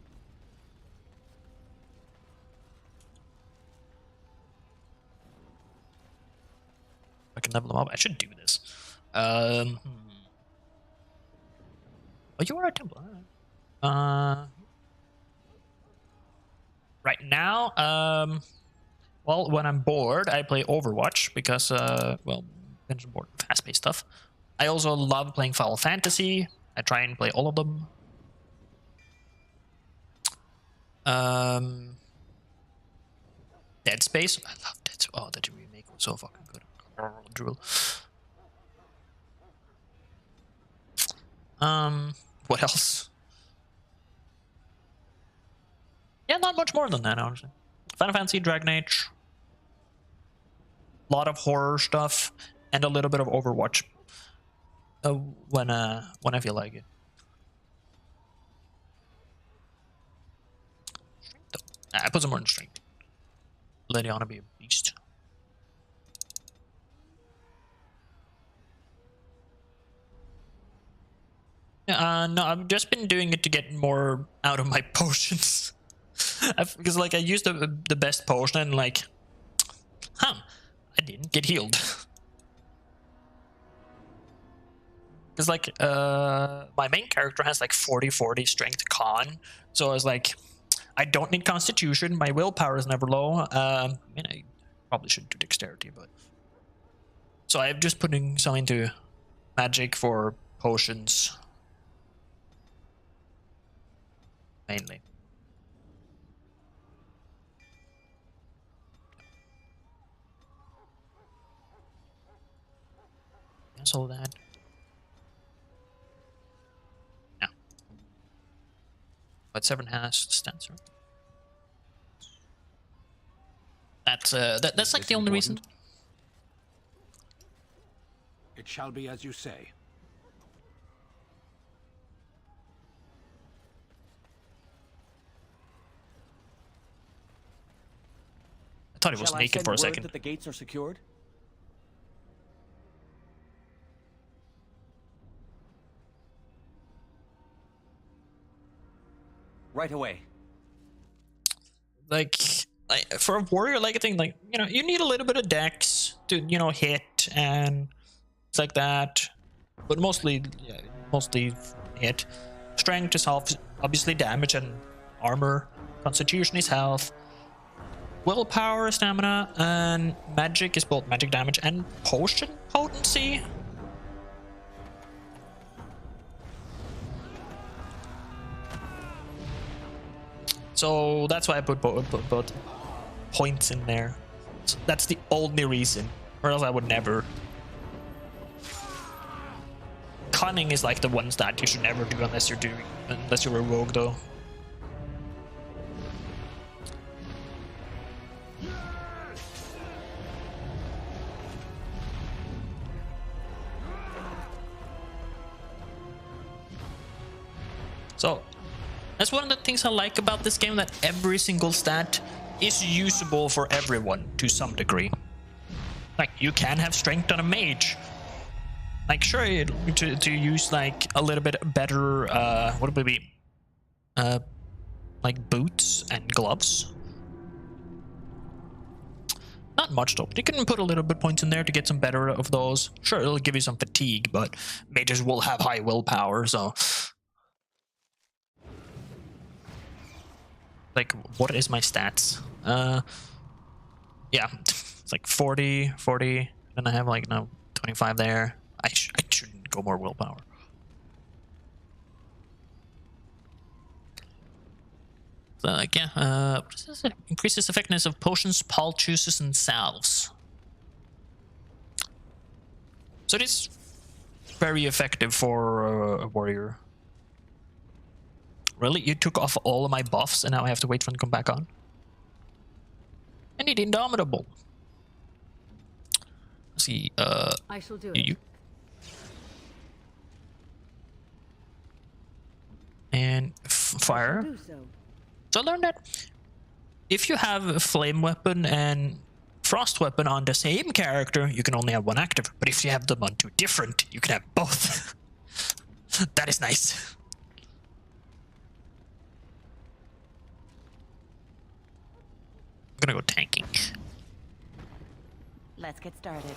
S1: I can level them up. I should do this. Oh, you are a temple. Right now, well, when I'm bored, I play Overwatch because, well, I'm bored with fast-paced stuff. I also love playing Final Fantasy. I try and play all of them. Dead Space. I love Dead Space. Oh, that remake was so fucking good. Drool. What else? Yeah, not much more than that, honestly. Final Fantasy, Dragon Age. A lot of horror stuff, and a little bit of Overwatch. When I feel like it. I put some more in strength. Leliana be a beast. No, I've just been doing it to get more out of my potions. Because like I used the best potion and like, I didn't get healed. Because like my main character has like 40/40 strength con, so I was like, I don't need constitution. My willpower is never low. I mean, I probably should do dexterity, but so I'm just putting some into magic for potions mainly. Cancel that. No. But 7 has stance, right? That's like the only reason.
S8: It shall be as you say.
S1: I thought he was naked for a second.
S8: That the gates are secured? Right away.
S1: Like for a warrior, like I think, like, you know, you need a little bit of dex to, you know, hit and it's like that, but mostly hit. Strength is obviously damage and armor. Constitution is health. Willpower, stamina, and magic is both magic damage and potion potency. So that's why I put both points in there. So that's the only reason, or else I would never. Cunning is like the one stat you should never do unless you're a rogue, though. So that's one of the things I like about this game, that every single stat is usable for everyone to some degree. Like, you can have strength on a mage. Like, sure, to use like a little bit better, what would it be? Like boots and gloves. Not much though. You can put a little bit points in there to get some better of those. Sure, it'll give you some fatigue, but mages will have high willpower, so. Like, what is my stats? Yeah, it's like 40, Then I have like now 25 there. I shouldn't go more willpower. So like yeah, what is it? Increases effectiveness of potions, pulse juices, and salves. So it is very effective for a warrior. Really? You took off all of my buffs and now I have to wait for them to come back on? I need Indomitable. Let's see,
S9: I shall do
S1: you. And fire. So I learned that if you have a flame weapon and frost weapon on the same character, you can only have one active. But if you have them on two different, you can have both. That is nice. I'm gonna go tanking.
S2: Let's get started.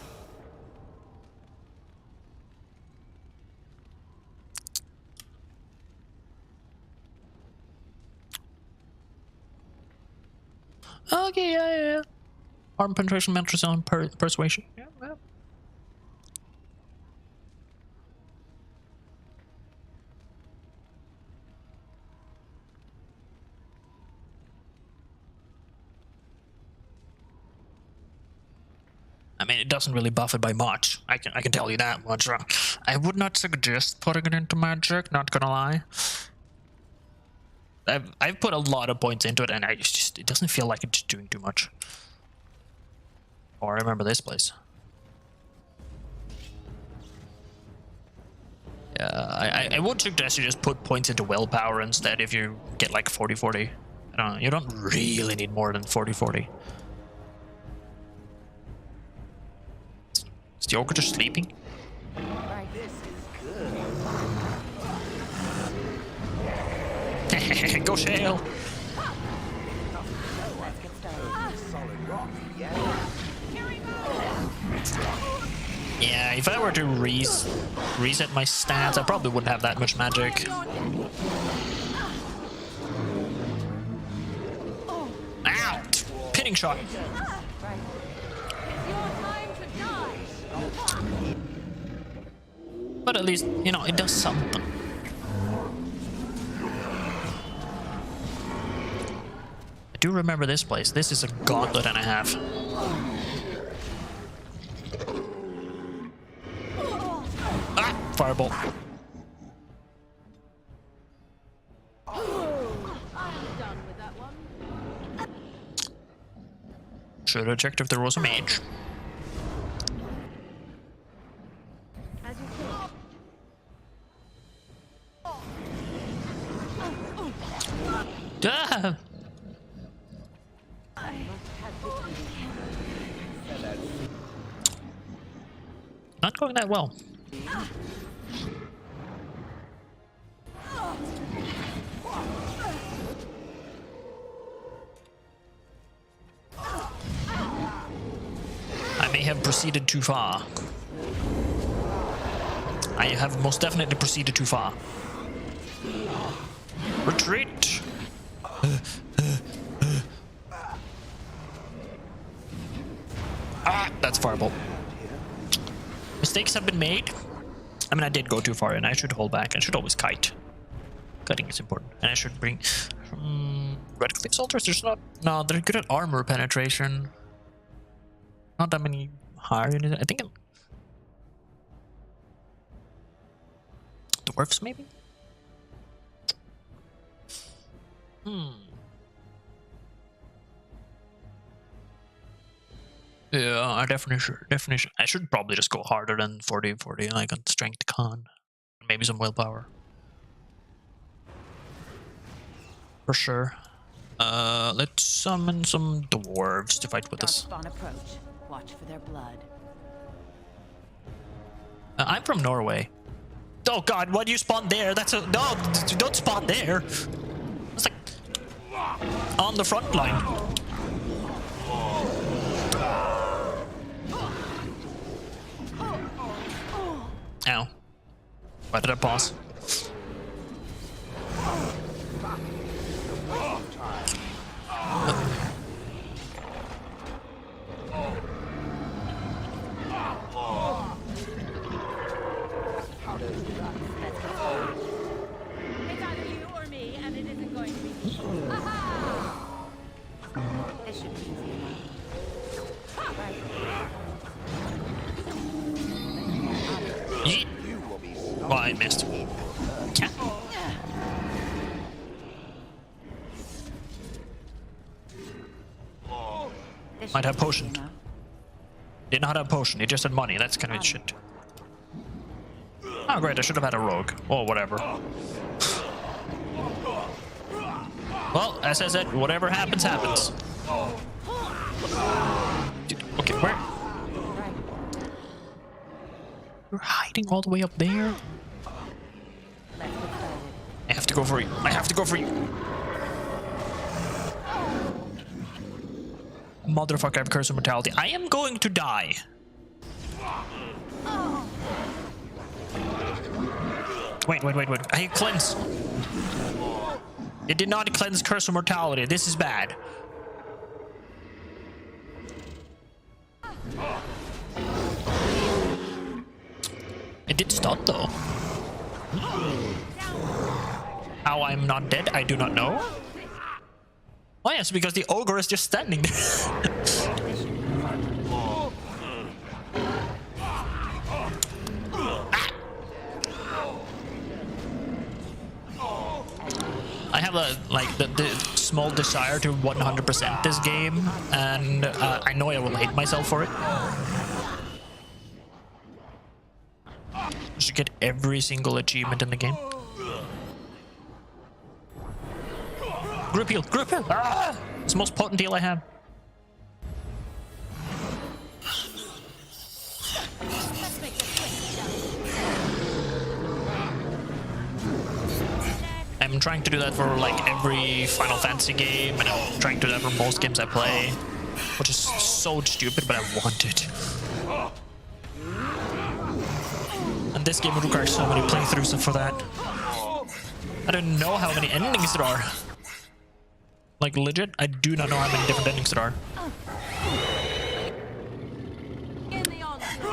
S1: Okay, yeah. Arm penetration, mental on persuasion. Yeah, well. I mean, it doesn't really buff it by much. I can tell you that much. I would not suggest putting it into magic. Not gonna lie. I've put a lot of points into it, and it doesn't feel like it's doing too much. Oh, I remember this place. Yeah, I would suggest you just put points into willpower instead if you get like 40-40. I don't know, you don't really need more than 40-40. Is the ogre just sleeping? Go Shale! Yeah, if I were to reset my stats, I probably wouldn't have that much magic. Ow! Pinning shot! But at least, you know, it does something. I do remember this place. This is a gauntlet and a half. Ah! Fireball. Should have checked if there was a mage. Ah! Not going that well. I may have proceeded too far. I have most definitely proceeded too far. Retreat! That's fireball. Mistakes have been made. I mean, I did go too far, and I should hold back. I should always kite. Kiting is important, and I should bring red cliff soldiers. There's not. No, they're good at armor penetration. Not that many higher units. I think dwarfs maybe. Yeah, I definitely should. I should probably just go harder than 40-40, like on strength con. Maybe some willpower. For sure. Let's summon some dwarves to fight with us.
S2: Approach. Watch for their blood.
S1: I'm from Norway. Oh god, why do you spawn there? That's a... No, don't spawn there. It's like... on the front line. Ow. Why did I pause?
S12: should be easy enough. Right.
S1: Yeet. Well, I missed. Yeah. Might have potion. Did not have potion, he just had money. That's kind of shit. Oh great, I should have had a rogue. Or whatever. Well, as I said, whatever happens, happens. Dude, okay, where? You're hiding all the way up there? I have to go for you. I have to go for you. Motherfucker, I have curse of mortality. I am going to die. Wait. I cleanse. It did not cleanse curse of mortality. This is bad. It did stun though. How I'm not dead, I do not know. Oh yes, because the ogre is just standing there. I have the small desire to 100% this game, and I know I will hate myself for it. I should get every single achievement in the game. Group heal! Ah! It's the most potent heal I have. I'm trying to do that for like every Final Fantasy game, and I'm trying to do that for most games I play, which is so stupid, but I want it. And this game would require so many playthroughs for that. I don't know how many endings there are. Like legit, I do not know how many different endings there are.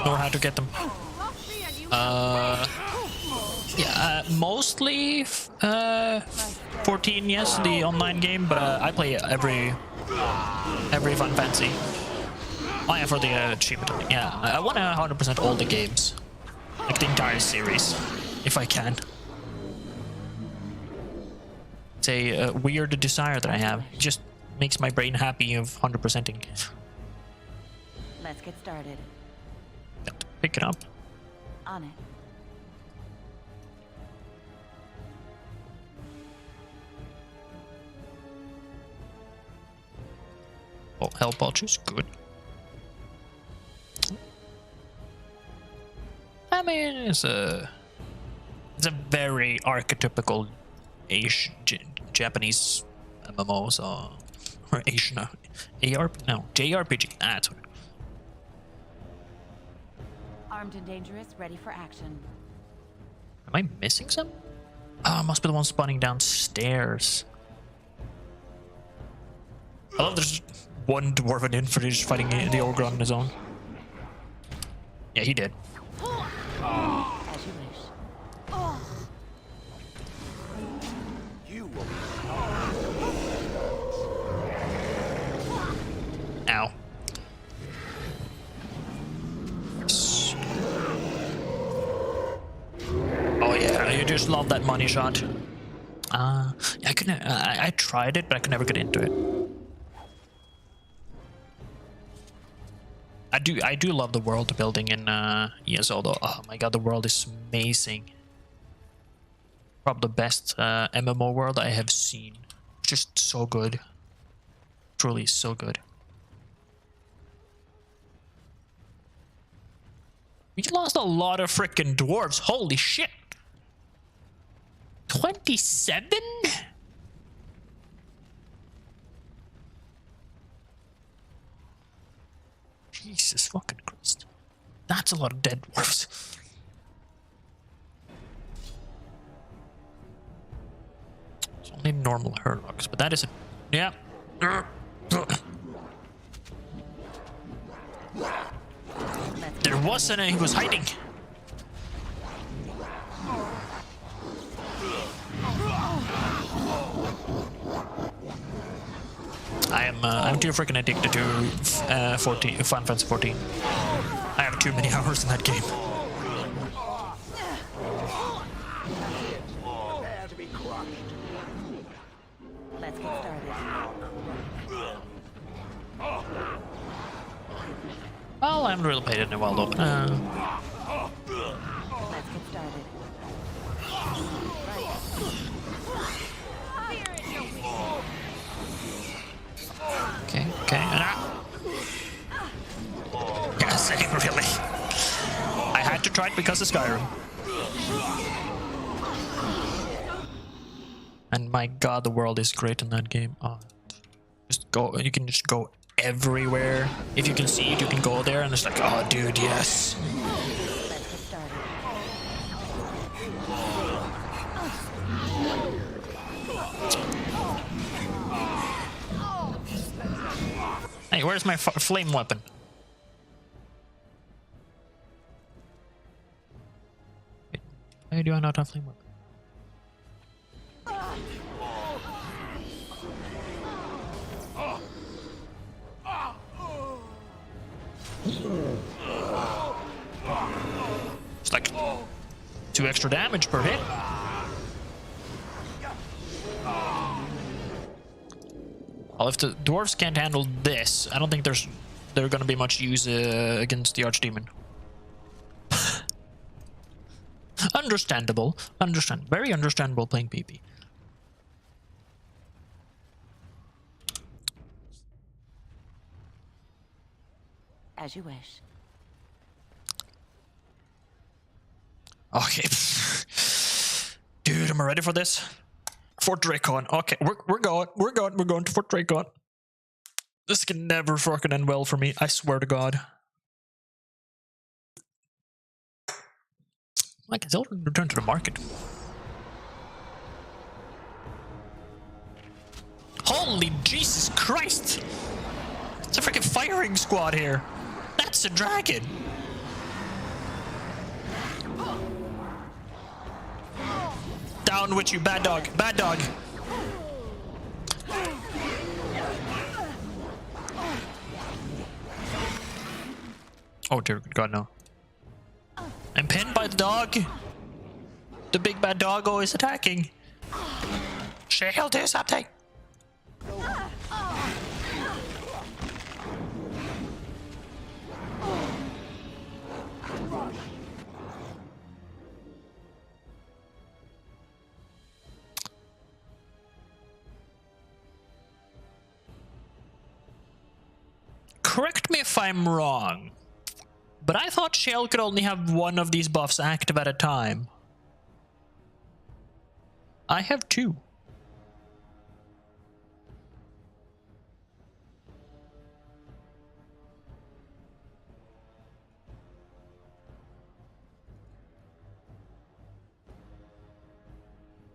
S1: Nor how to get them. Yeah, mostly 14, yes, the online game, but I play every Final Fantasy. Oh yeah, for the achievement. Yeah, I want to 100% all the games, like the entire series, if I can. It's a weird desire that I have. It just makes my brain happy of 100%ing.
S12: Let's get started.
S1: Got to pick it up.
S12: On it.
S1: Oh, hell pouches, good. I mean, it's a very archetypical Asian, Japanese MMO, so or Asian JRPG. That's what.
S12: Armed and dangerous, ready for action.
S1: Am I missing some? Oh, must be the one spawning downstairs. I love there's one dwarven infantry just fighting the ogre on his own. Yeah, he did.
S12: As you wish.
S6: You will be.
S1: Ow. Oh yeah, you just love that money shot. Yeah, I couldn't. I tried it, but I could never get into it. I do love the world building in ESO though. Oh my god, the world is amazing. Probably the best MMO world I have seen. Just so good. Truly so good. We lost a lot of frickin' dwarves. Holy shit. 27? Jesus fucking Christ. That's a lot of dead dwarves. It's only normal Hurlocks, but that isn't. Yeah. There wasn't he was hiding. I'm too freaking addicted to 14, Final Fantasy 14. I have too many hours in that game.
S2: Let's get started.
S1: Well, I haven't really played it in a while though.
S2: Let's get started.
S1: Okay, okay. Yes, really. I had to try it because of Skyrim. And my god, the world is great in that game. Oh, just go. You can just go everywhere. If you can see it, you can go there, and it's like, oh, dude, yes. Hey, where's my flame weapon? Wait, why do I not have flame weapon? It's like 2 extra damage per hit. Well, if the dwarves can't handle this, I don't think they're gonna be much use against the archdemon. Understandable. Very understandable playing PP.
S2: As you wish.
S1: Okay. Dude, am I ready for this? Fort Dracon. Okay, we're going to Fort Dracon. This can never fucking end well for me, I swear to God. I can still return to the market. Holy Jesus Christ! It's a freaking firing squad here. That's a dragon. Down with you, bad dog. Bad dog. Oh dear God, no. I'm pinned by the dog. The big bad doggo is attacking. Shale, do something. Correct me if I'm wrong, but I thought Shale could only have one of these buffs active at a time. I have 2.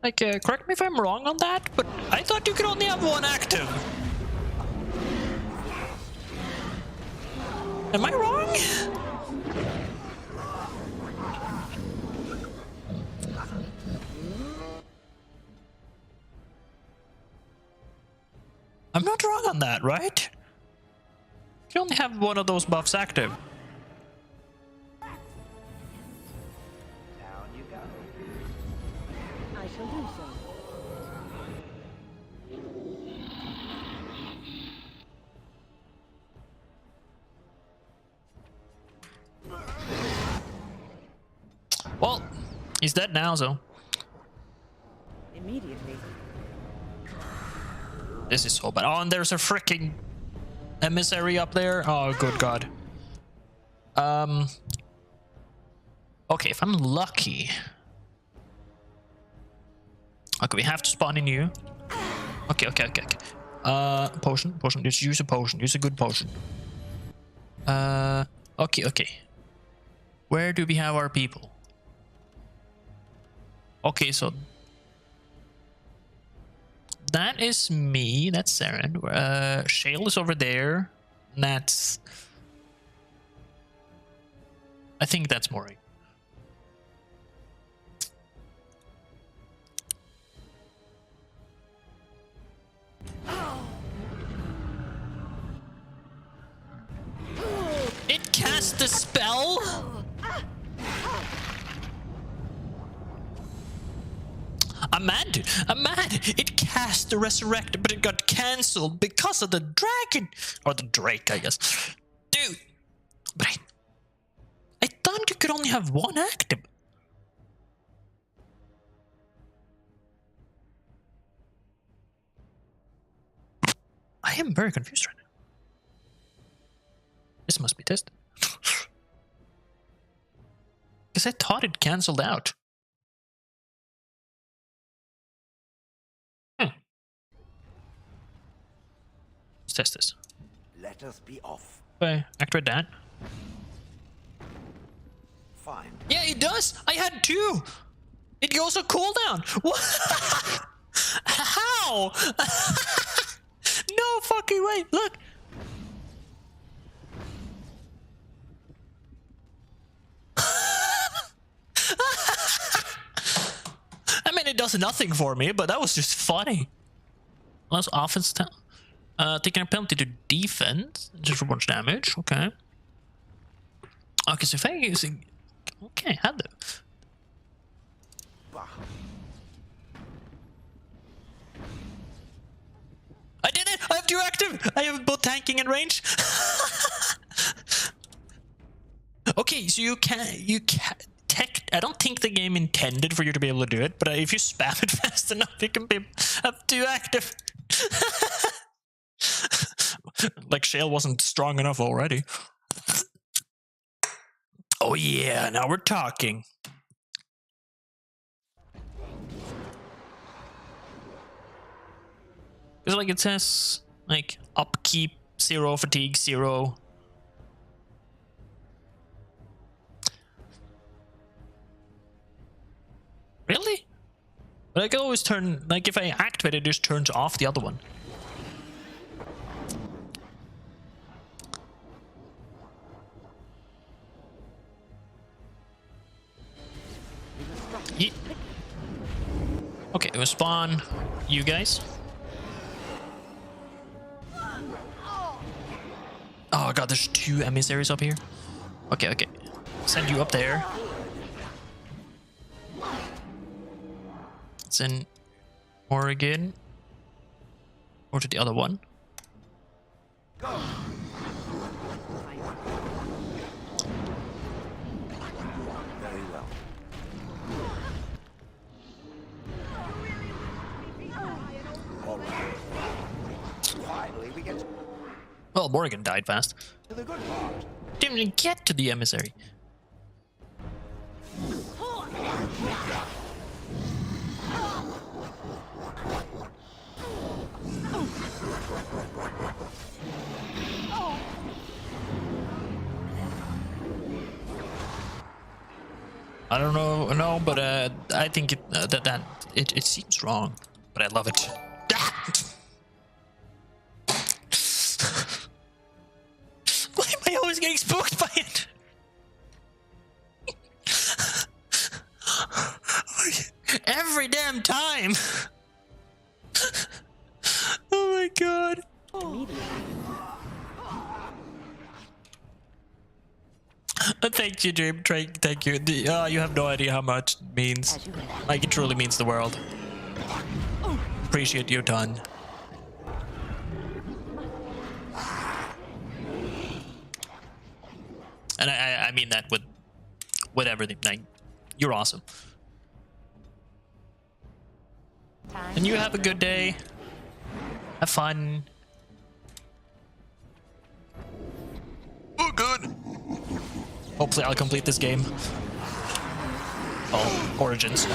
S1: Like, correct me if I'm wrong on that, but I thought you could only have 1 active. Am I wrong? I'm not wrong on that, right? You only have 1 of those buffs active.
S2: Down you go. I shall do so.
S1: Well, he's dead now, so.
S2: Immediately.
S1: This is so bad. Oh, and there's a freaking emissary up there. Oh, good God. Okay, if I'm lucky. Okay, we have to spawn in you. Okay. Potion. Just use a potion. Use a good potion. Okay. Where do we have our people? Okay, so that is me. That's Saren. Shale is over there. And that's... I think that's Mori. cast the spell? I'm mad, dude. I'm mad. It cast the resurrect, but it got cancelled because of the dragon. Or the drake, I guess. Dude. But I thought you could only have one active. I am very confused right now. This must be tested. Because I thought it cancelled out. Let's test this.
S6: Let us be off.
S1: Okay, activate that.
S6: Fine.
S1: Yeah, it does. I had 2. It goes on cooldown. What? How? No fucking way. Look. I mean, it does nothing for me, but that was just funny. Less offense time. Taking a penalty to defense. Just for much damage. Okay. Okay, so if I use... Okay, had to. I did it! I have 2 active! I have both tanking and range. Okay, so you can I don't think the game intended for you to be able to do it, but if you spam it fast enough, you can have 2 active. Like Shale wasn't strong enough already. Oh yeah, now we're talking. Because like it says, like, upkeep 0, fatigue 0. Really? But I can always turn, like if I activate it, it just turns off the other one. Yeah. Okay, we'll spawn you guys. Oh god, there's 2 emissaries up here. Okay, okay. Send you up there. It's in Oregon. Or to the other one.
S6: Very well. All right. Finally, we get
S1: Well, Morgan died fast.
S6: to the good part.
S1: Didn't even get to the emissary. I don't know, no, but I think it seems wrong, but I love it. Why am I always getting spooked by it? Every damn time. Oh my god. Thank you, Dream Train. Thank you. You have no idea how much it means. Like, it truly means the world. Appreciate you a ton. And I mean that with everything. Like, you're awesome. And you have a good day. Have fun. Oh, good. Hopefully I'll complete this game. Oh, Origins.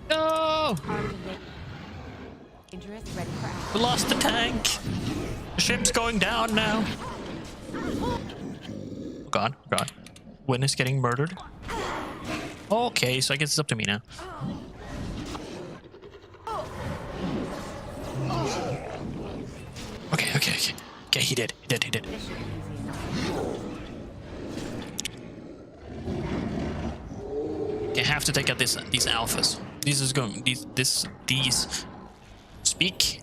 S1: No! We lost the tank. The ship's going down now. Oh god, oh god. Wynn is getting murdered. Okay, so I guess it's up to me now. Okay, okay, okay. Okay, he did. have to take out these alphas. These is going these speak.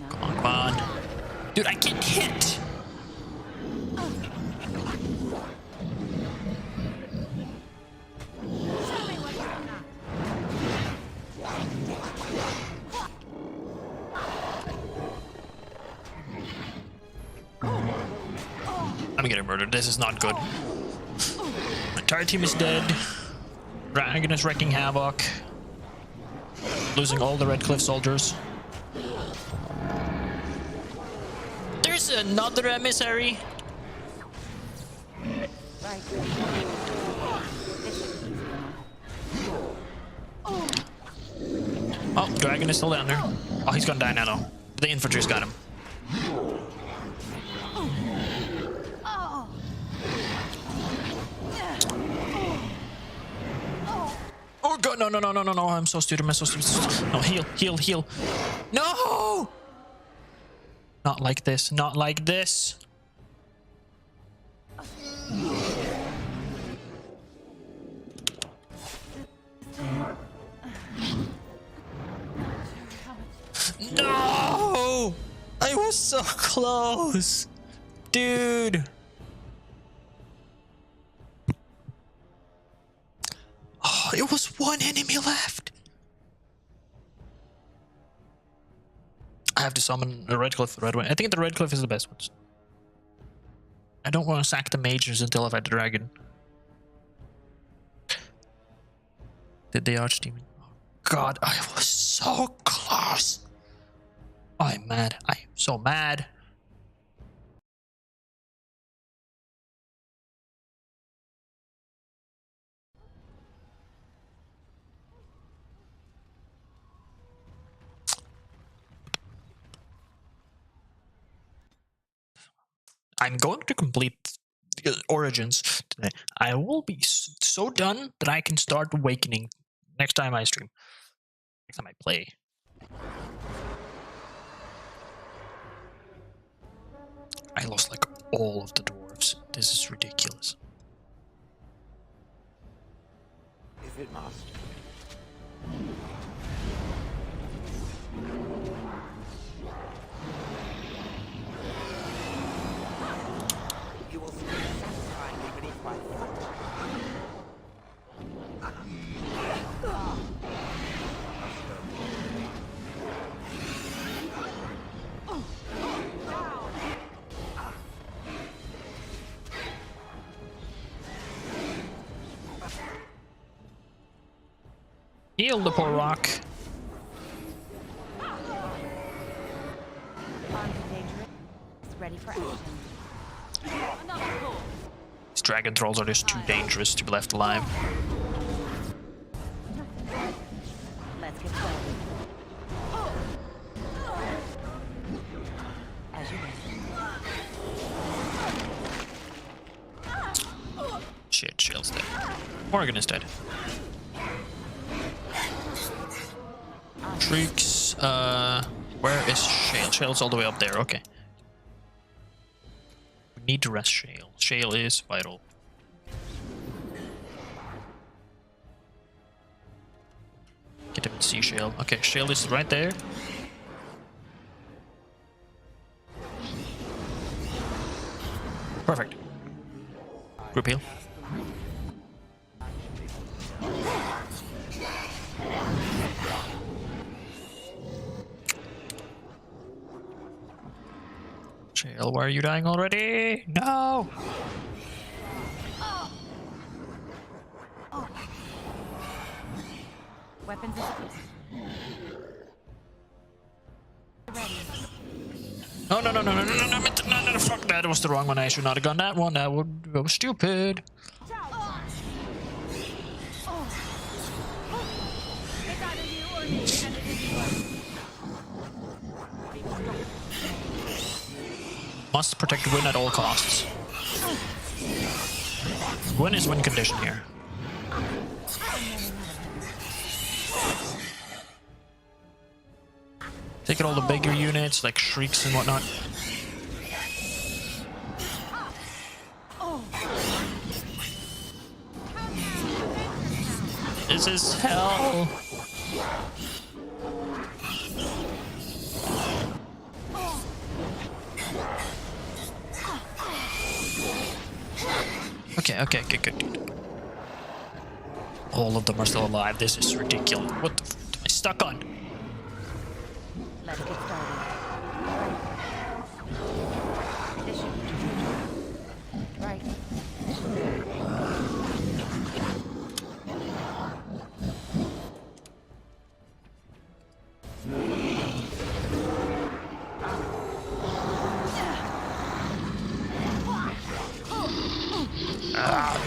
S1: Come on. Dude, I can't hit. I'm getting murdered. This is not good. My entire team is dead. Dragon is wrecking havoc. Losing all the Red Cliff soldiers. There's another emissary. Oh, Dragon is still down there. Oh, he's gonna die now though. The infantry's got him. Oh god, no, I'm so stupid, No, heal. No! Not like this, not like this. No! I was so close! Dude! Oh, it was one enemy left! I have to summon a Red Cliff, Red One. I think the Red Cliff is the best one. I don't want to sack the mages until I've had the dragon. Did the Archdemon? Oh, God, I was so close! I'm mad. I am so mad. I'm going to complete Origins today. I will be so done that I can start Awakening next time I stream. Next time I play. I lost like all of the dwarves. This is ridiculous.
S6: If it must. You will see satisfyingly beneath my foot.
S1: Heal the poor rock.
S2: Ready for action.
S1: These dragon trolls are just too dangerous to be left alive.
S2: Let's get started. As you wish.
S1: Shit, Shale's dead. Morgan is dead. Shrieks, where is Shale? Shale's all the way up there, okay. We need to rest Shale. Shale is vital. Get him and see Shale. Okay, Shale is right there. Perfect. Group heal. Shale, why are you dying already? No!
S2: Weapons
S1: No, fuck that, was the wrong one. I should not have gone that one. That was stupid. Must protect Gwyn at all costs. Gwyn is win condition here. Taking all the bigger units, like shrieks and whatnot. This is hell. Okay, good. All of them are still alive. This is ridiculous. What the f am I stuck on?
S2: Let's get started. This should be right.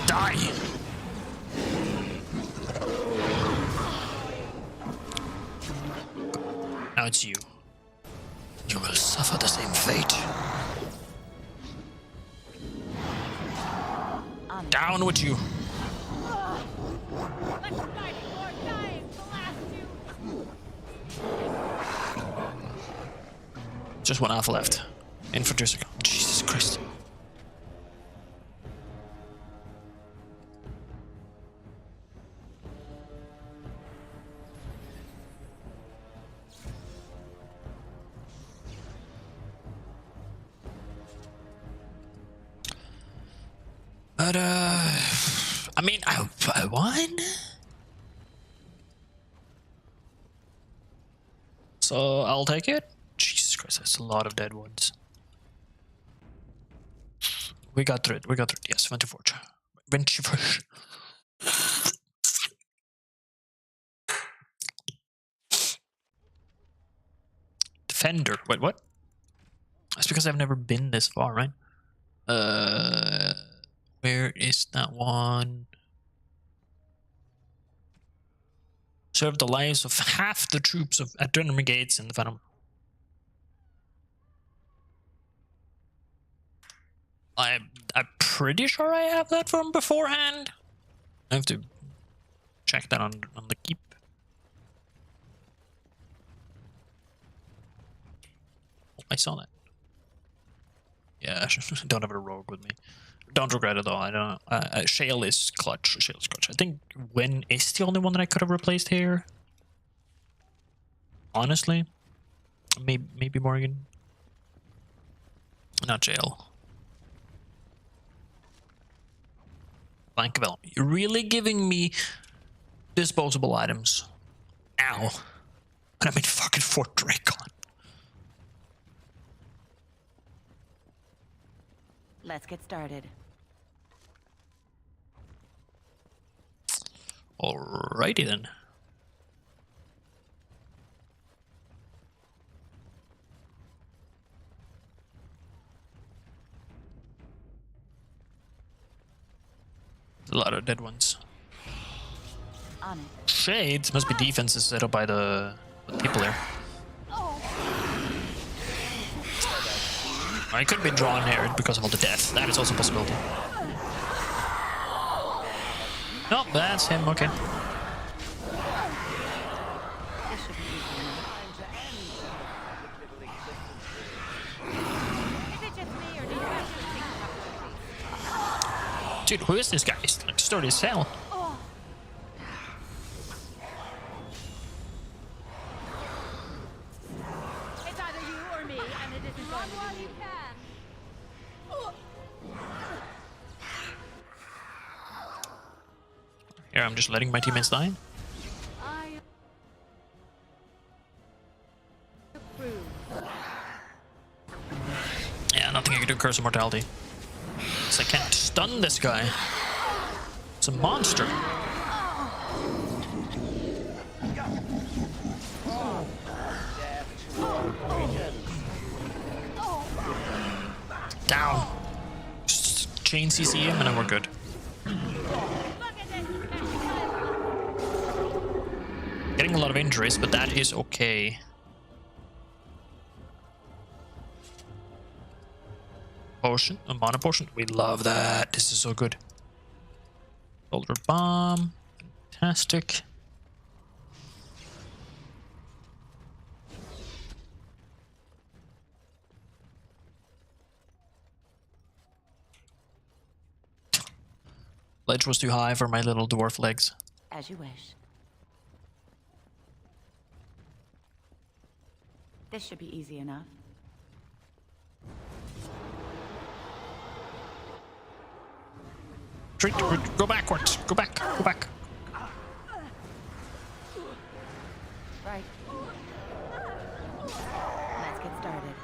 S1: Die! Now it's you. You will suffer the same fate. Down with you. Just one alpha left. Infantry. Jesus Christ. But, I mean, I won? So, I'll take it? Jesus Christ, that's a lot of dead ones. We got through it, yes, Venture. Defender, wait, what? That's because I've never been this far, right? Where is that one? Serve the lives of half the troops at Dunham Gates in the Venom. I'm pretty sure I have that from beforehand. I have to check that on the keep. Oh, I saw that. Yeah, I don't have a rogue with me. Don't regret it though. I don't. Shale is clutch. Shale is clutch. I think Wen is the only one that I could have replaced here. Honestly, maybe Morgan. Not Shale. Blancavel, you're really giving me disposable items now, and I'm in fucking Fort Dracon.
S2: Let's get started.
S1: Alrighty then. A lot of dead ones.
S2: On it.
S1: Shades must be defenses set up by the people there. I could be drawn here because of all the death. That is also a possibility. Nope, that's him. Okay. Dude, who is this guy? He's like sturdy as hell.
S2: It's either you or me, and it isn't going to be you.
S1: Here, I'm just letting my teammates die. Yeah, nothing I can do. Curse of Mortality. So I can't stun this guy. It's a monster. Down. Just chain CC him and then we're good. Getting a lot of injuries, but that is okay. Potion, a mana potion. We love that. This is so good. Boulder bomb. Fantastic. Ledge was too high for my little dwarf legs.
S12: As you wish. This should be easy enough.
S1: Go backwards. Go back. Go back.
S12: Right. Let's get started.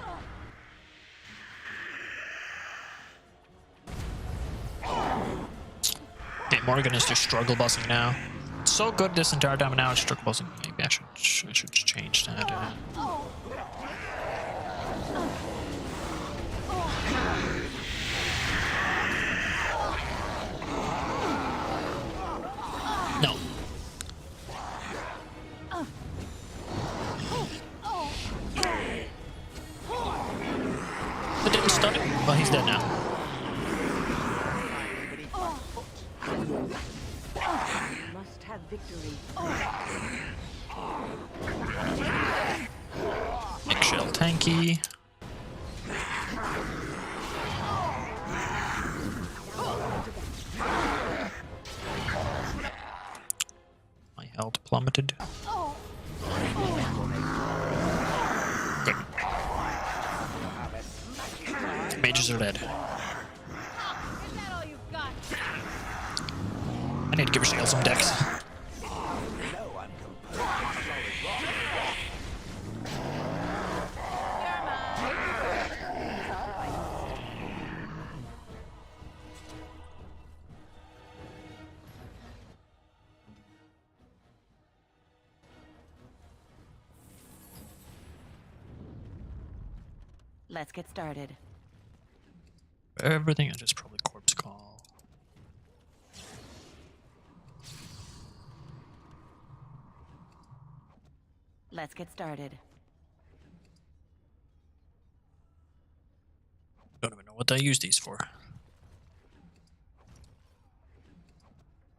S1: Okay, Morgan is just struggle bossing now. So good this entire time, and now it's struggle bossing. Maybe I should change that. No. That didn't stun him. Well, he's dead now.
S12: Must have victory.
S1: Eggshell tanky. My health plummeted. Good. Mages are dead. I need to give her some decks.
S12: Let's get started.
S1: Everything is just probably corpse call.
S12: Let's get started.
S1: Don't even know what I use these for.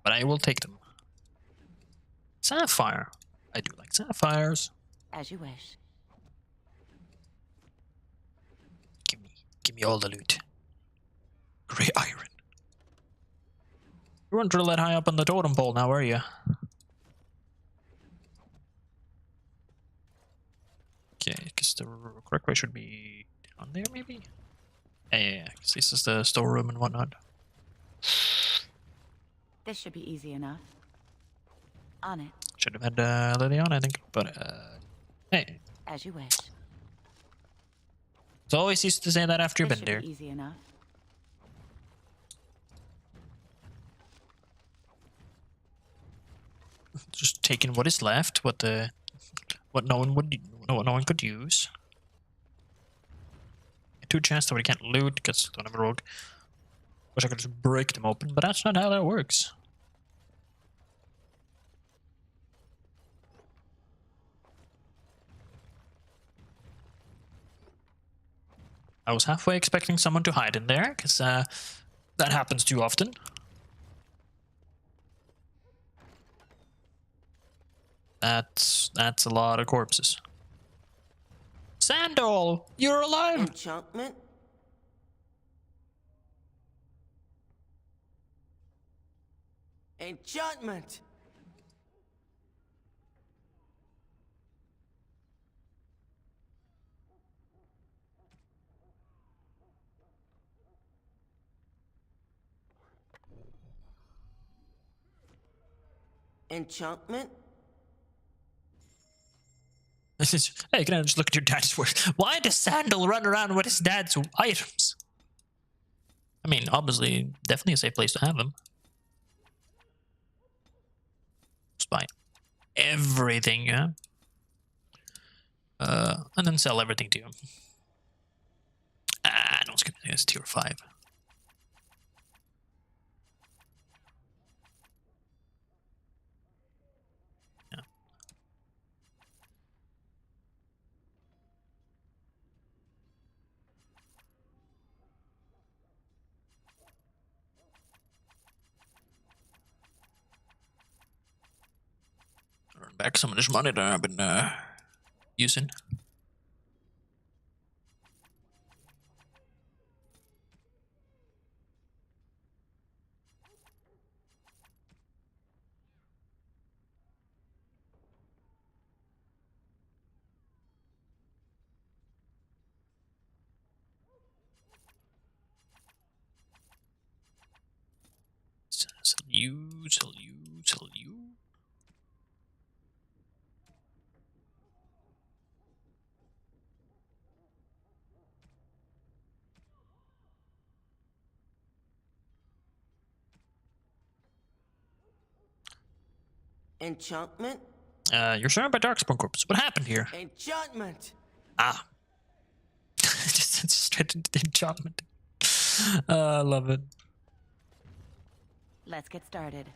S1: But I will take them. Sapphire. I do like sapphires.
S12: As you wish.
S1: Give me all the loot. Grey iron. You weren't drill that high up on the totem pole now, were you? Okay, because the correct way should be down there, maybe? Yeah, because this is the storeroom and whatnot.
S12: This should be easy enough. On it.
S1: Should have had Lily on, I think, but hey.
S12: As you wish.
S1: It's always used to say that after you've
S12: This
S1: been
S12: should
S1: there.
S12: be easy enough.
S1: Just taking what is left, what no one could use. 2 chests that we can't loot because I don't have a rogue. Wish I could just break them open, but that's not how that works. I was halfway expecting someone to hide in there, because that happens too often. That's a lot of corpses. Sandal, you're alive!
S16: Enchantment? Enchantment! Enchantment?
S1: Hey, can I just look at your dad's work? Why does Sandal run around with his dad's items? I mean, obviously, definitely a safe place to have them. Just buy everything, yeah? And then sell everything to him. No, it's good. It's tier 5. Earn back some of this money that I've been using. you, sell you, sell you.
S10: Enchantment?
S1: You're surrounded by Darkspawn corpses. What happened here?
S10: Enchantment!
S1: Ah. Just straight into the enchantment. I love it.
S2: Let's get started.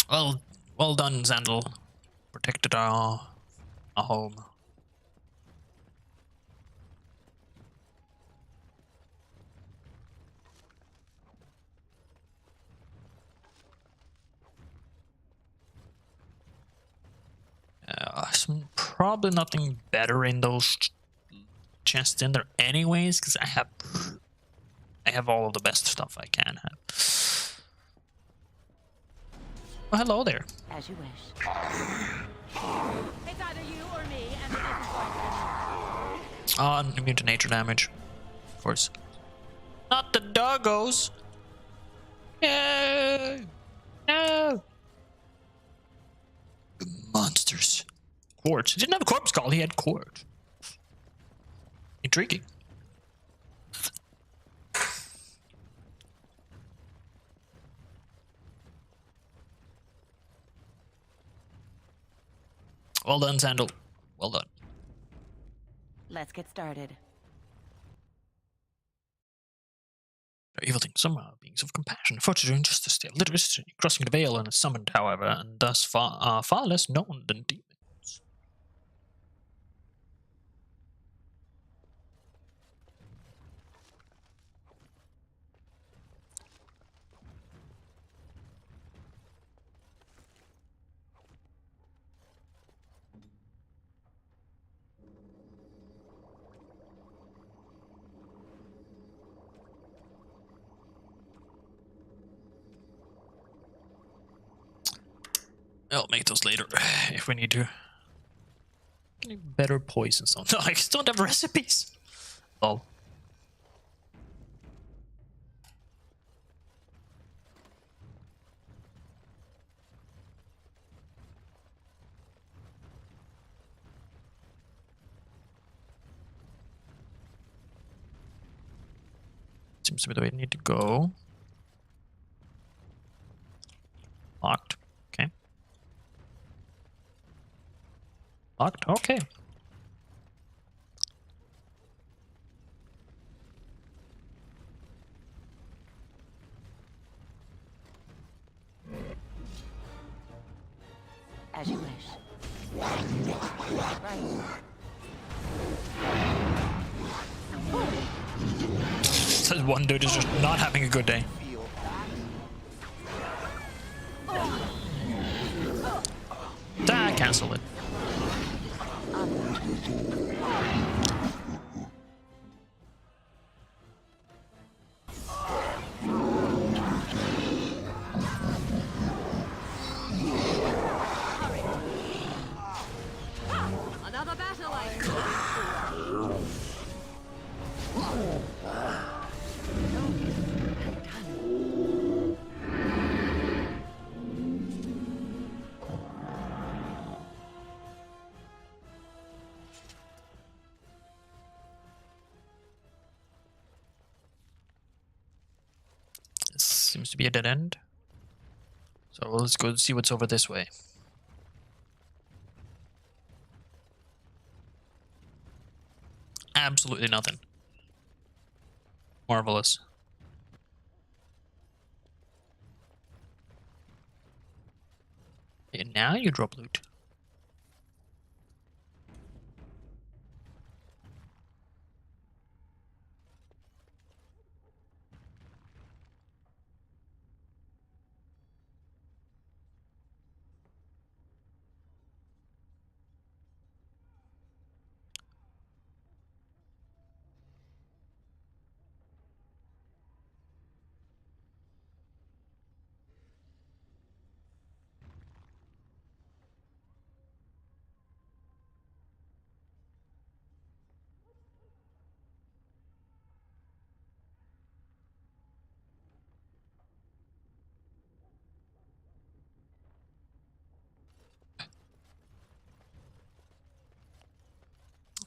S1: Well done, Xandal. Protected our home. Probably nothing better in those chests in there anyways, because I have all of the best stuff I can have. Oh, hello there.
S2: As you wish. It's either you or me, and it isn't going to be.
S1: Oh, immune to nature damage. Of course. Not the doggos! No! No! The monsters. Quartz. He didn't have a corpse call, he had quartz. Intriguing. Well done, Xandal. Well done.
S2: Let's get started.
S1: They're evil things, some are beings of compassion, fortitude, and justice. They are literally crossing the veil and are summoned, however, and thus far less known than demons. I'll make those later if we need to. Getting better poison zone. No, I just don't have recipes. Oh. Seems to be the way I need to go. Locked. Okay. Locked. Okay.
S2: As you wish. Right.
S1: Says one dude is just not having a good day. Cancel it.
S2: Another battle like
S1: Seems to be a dead end. So let's go see what's over this way. Absolutely nothing. Marvelous. And now you drop loot.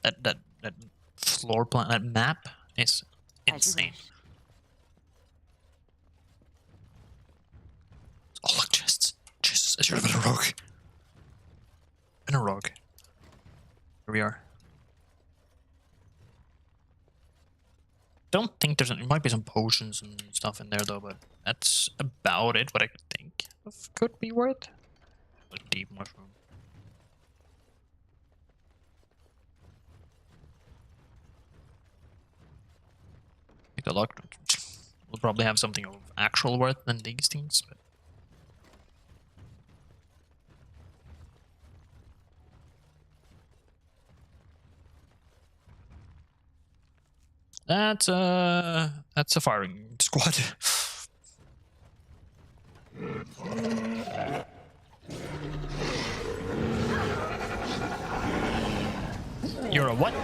S1: That floor plan, that map is insane. Oh look, chests. Jesus, I should have been a rogue. Been a rogue. Here we are. Don't think there's there might be some potions and stuff in there though, but that's about it. What I could think of could be worth. Like deep mushroom. Take a look. We'll probably have something of actual worth than these things, but that's a firing squad. You're a what?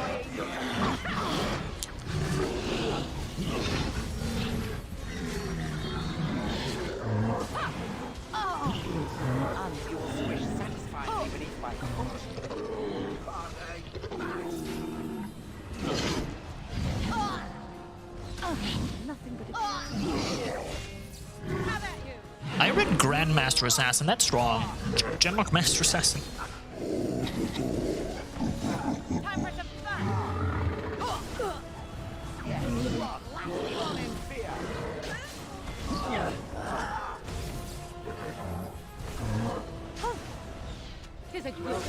S1: I read Grandmaster Assassin, that's strong. General Master Assassin.
S2: Tis a good day.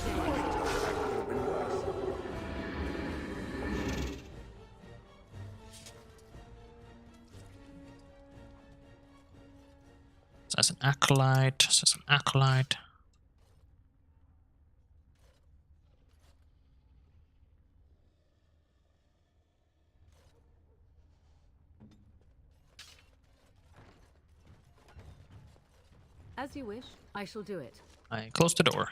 S1: Says an acolyte, says an acolyte.
S22: As you wish, I shall do it.
S1: I close the door.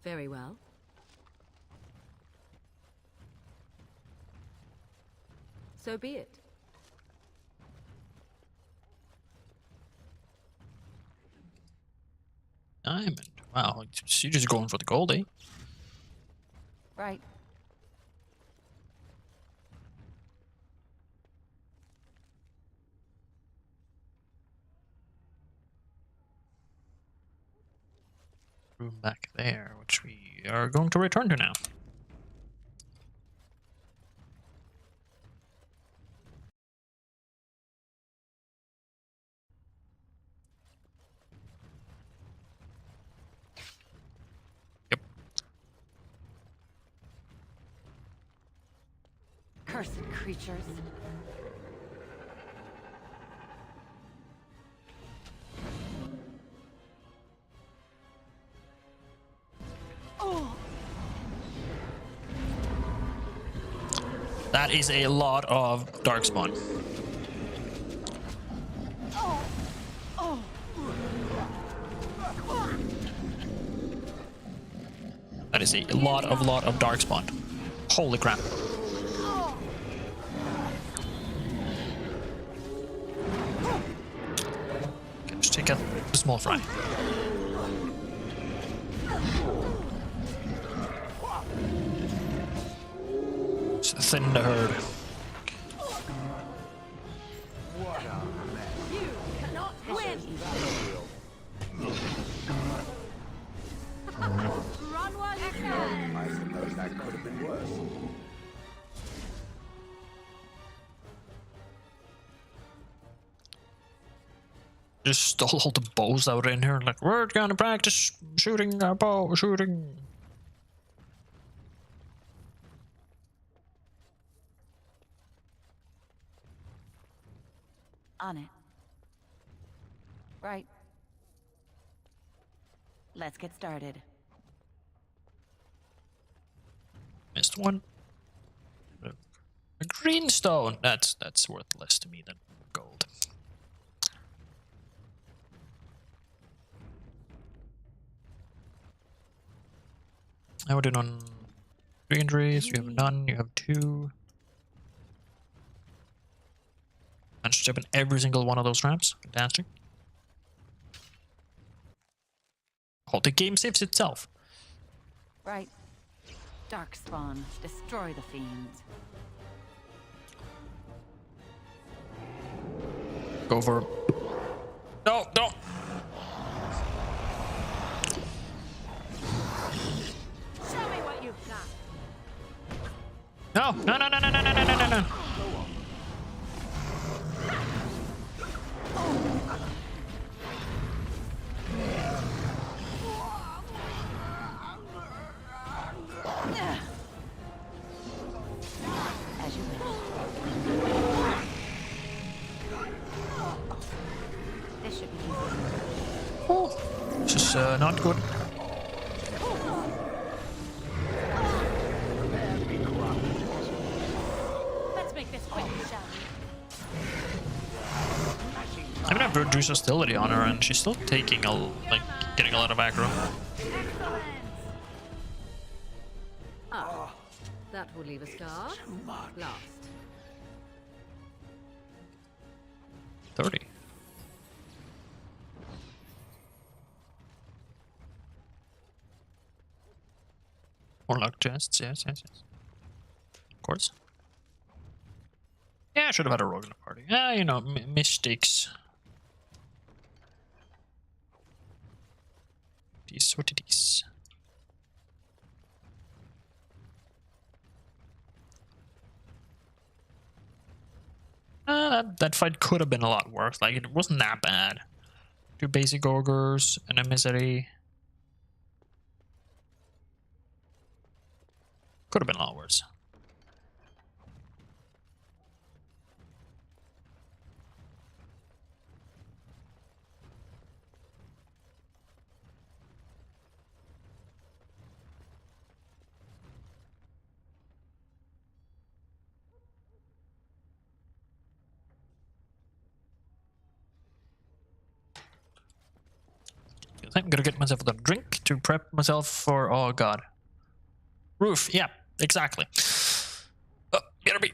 S22: Very well. So be it.
S1: Diamond. Wow, you're just going for the gold, eh?
S22: Right.
S1: Room back there, which we are going to return to now.
S12: Cursed creatures.
S2: Oh.
S1: That is a lot of darkspawn.
S2: Oh. Oh.
S1: That is a lot of darkspawn. Holy crap. Okay, let's take out the small fry. Just thin the herd.
S2: You cannot win. Run while you can.
S6: I suppose that could have been worse.
S1: Just stole all the bows out in here. Like, we're gonna practice shooting our bow, shooting.
S12: On it. Right. Let's get started.
S1: Missed one. A green stone. That's worth less to me than gold. Now we're doing on 3 injuries. You have none. You have 2. Managed to open every single one of those traps. Fantastic. Oh, the game saves itself.
S12: Right. Darkspawn, destroy the fiends.
S1: Go for... No, don't!
S2: Show me what you've got.
S1: No, no, no, no, no, no, no, no, no, no.
S12: As you wish. This should be easy.
S1: Oh, this is not good.
S2: Let's make this quick, shall we?
S1: I mean, I've reduced hostility on her, and she's still taking getting a lot of aggro.
S9: Ah, that will leave a star. Last.
S1: 30. More luck chests, yes, yes, yes. Of course. Yeah, I should have had a rogue in the party. Yeah, you know, mistakes. These, what it is. That fight could have been a lot worse. Like, it wasn't that bad. 2 basic ogres and a misery. Could have been a lot worse. I'm gonna get myself a drink to prep myself for... Oh god. Roof, yeah, exactly. Oh, better be.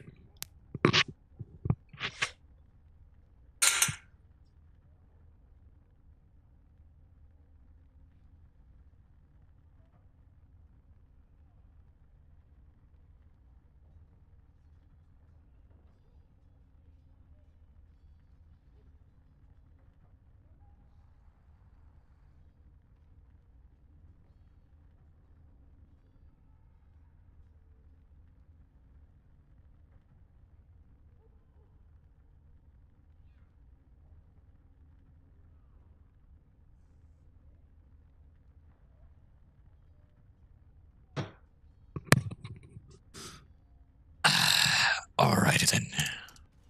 S1: Alrighty then.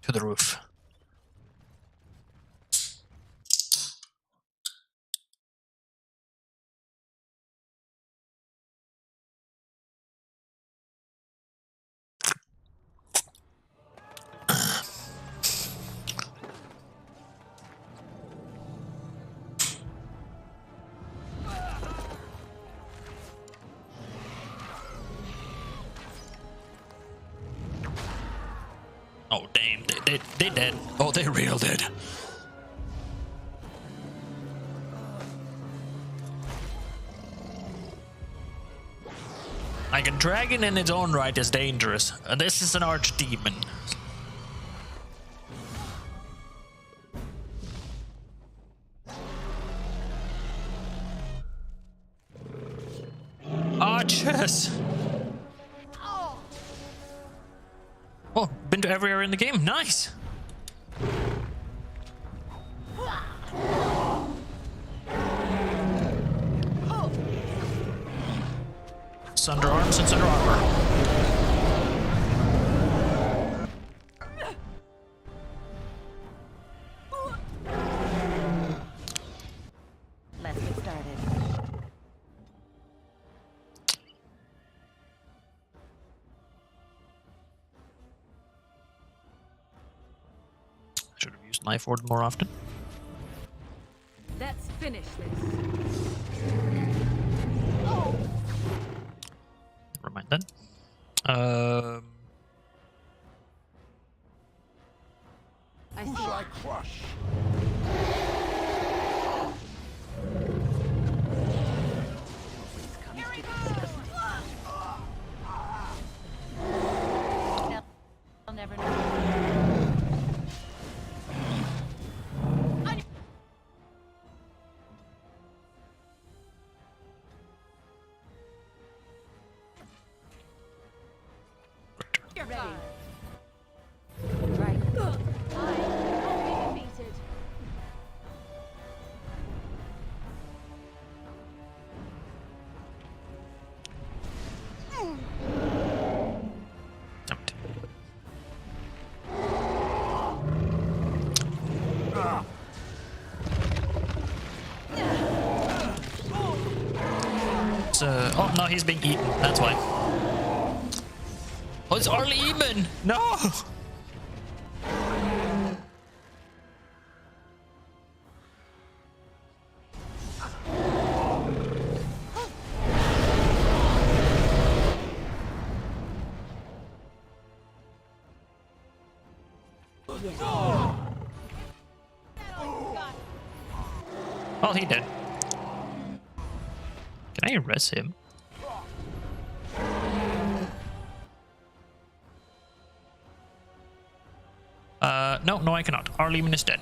S1: To the roof. Oh damn, they dead. Oh, they real dead. Like, a dragon in its own right is dangerous. This is an archdemon. Archers! Oh, been to every area in the game. Nice! Sunder arms and sunder armor.
S12: Let's get started.
S1: Should have used knife ward more often.
S9: Let's finish this.
S1: Never mind then.
S9: Who
S6: shall I crush?
S1: Oh, no, he's being eaten. That's why. Oh, it's Arleman! No! Oh, he did. Can I arrest him? No, I cannot. Arleman is dead.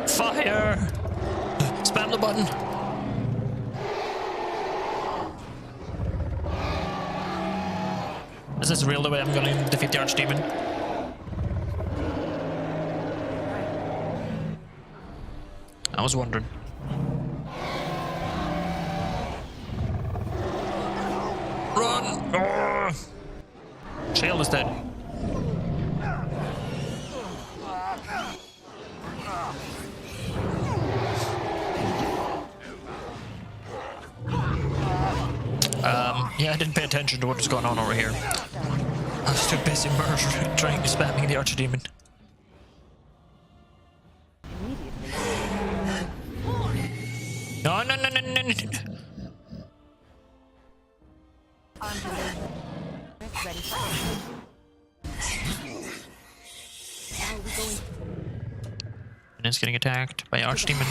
S1: Fire! Spam the button. Is this really the way I'm going to defeat the Archdemon? I was wondering. Run! Oh! Shield is dead. Yeah, I didn't pay attention to what was going on over here. I was too busy trying to spamming the Archdemon. No. And it's getting attacked by Archdemon.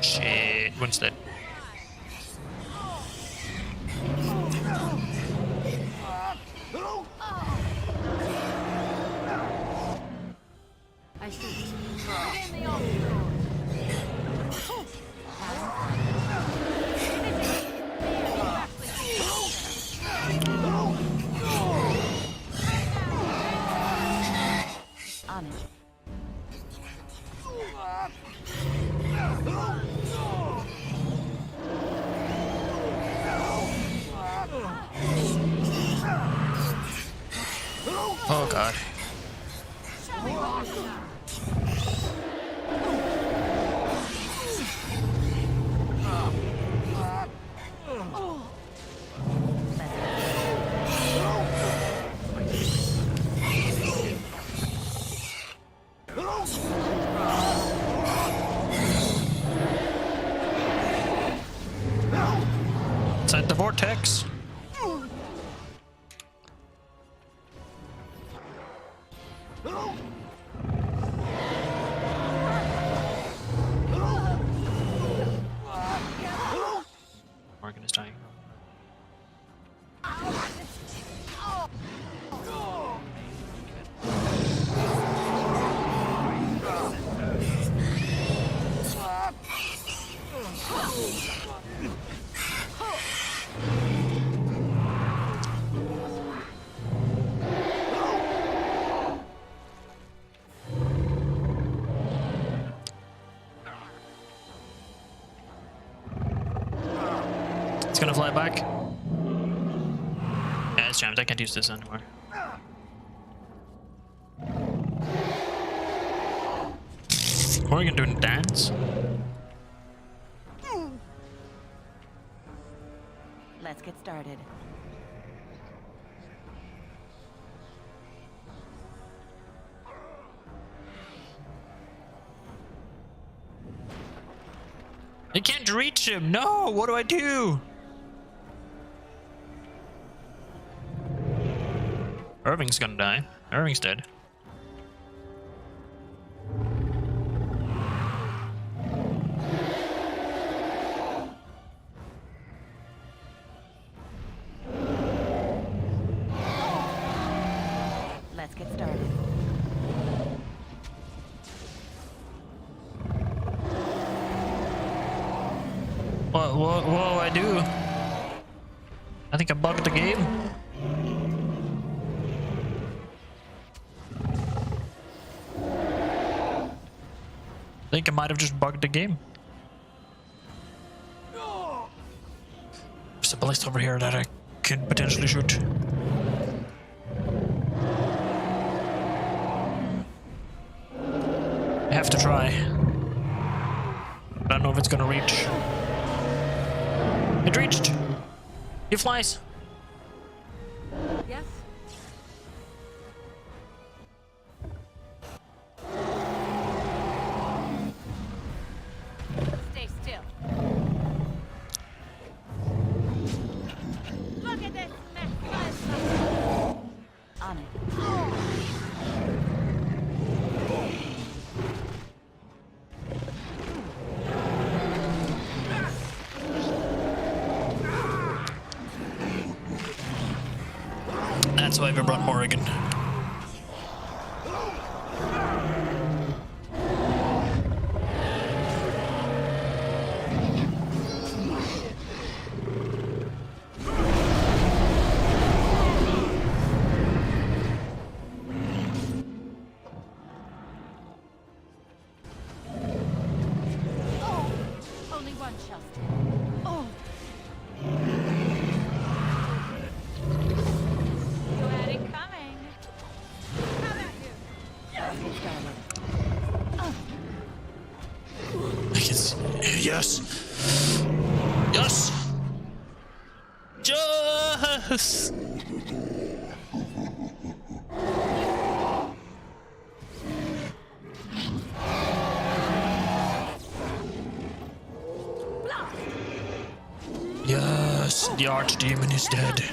S1: Shit, one's dead.
S2: I see. On it.
S1: Oh god. Inside the vortex. Morgan is dying. It's gonna fly back. Yeah, it's jammed. I can't use this anymore. Morgan doing a dance?
S2: Let's get started.
S1: I can't reach him. No, what do I do? Irving's gonna die. Irving's dead. Whoa, I do. I think I bugged the game. I think I might have just bugged the game. There's a ballista over here that I could potentially shoot. I have to try. I don't know if it's gonna reach. It reached! He flies!
S12: Yes?
S2: Stay still. Look at this mess.
S12: On it.
S1: That's why we brought Morrigan.
S2: Only one shell still. Oh. You had it coming. How about you?
S1: Yes! Yes! Yes! Yes, the archdemon is dead.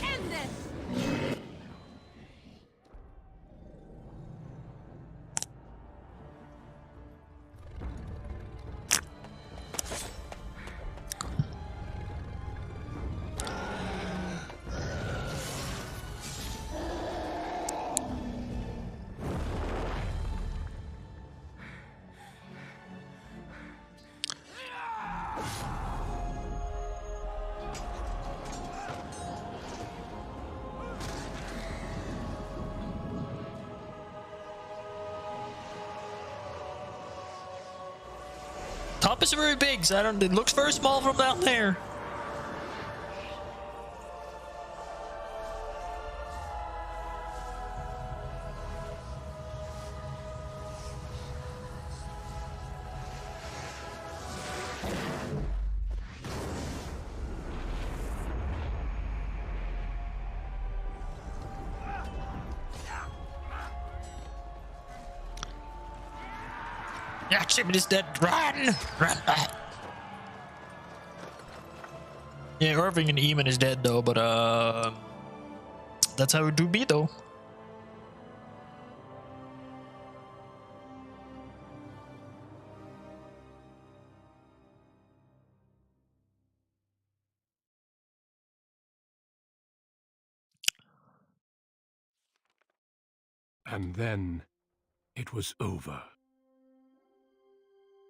S1: Top is very big, so it looks very small from down there. Yeah, Chimney is dead. Run! Run! Yeah, Irving and Eamon is dead though, but that's how it do be though.
S13: And then it was over.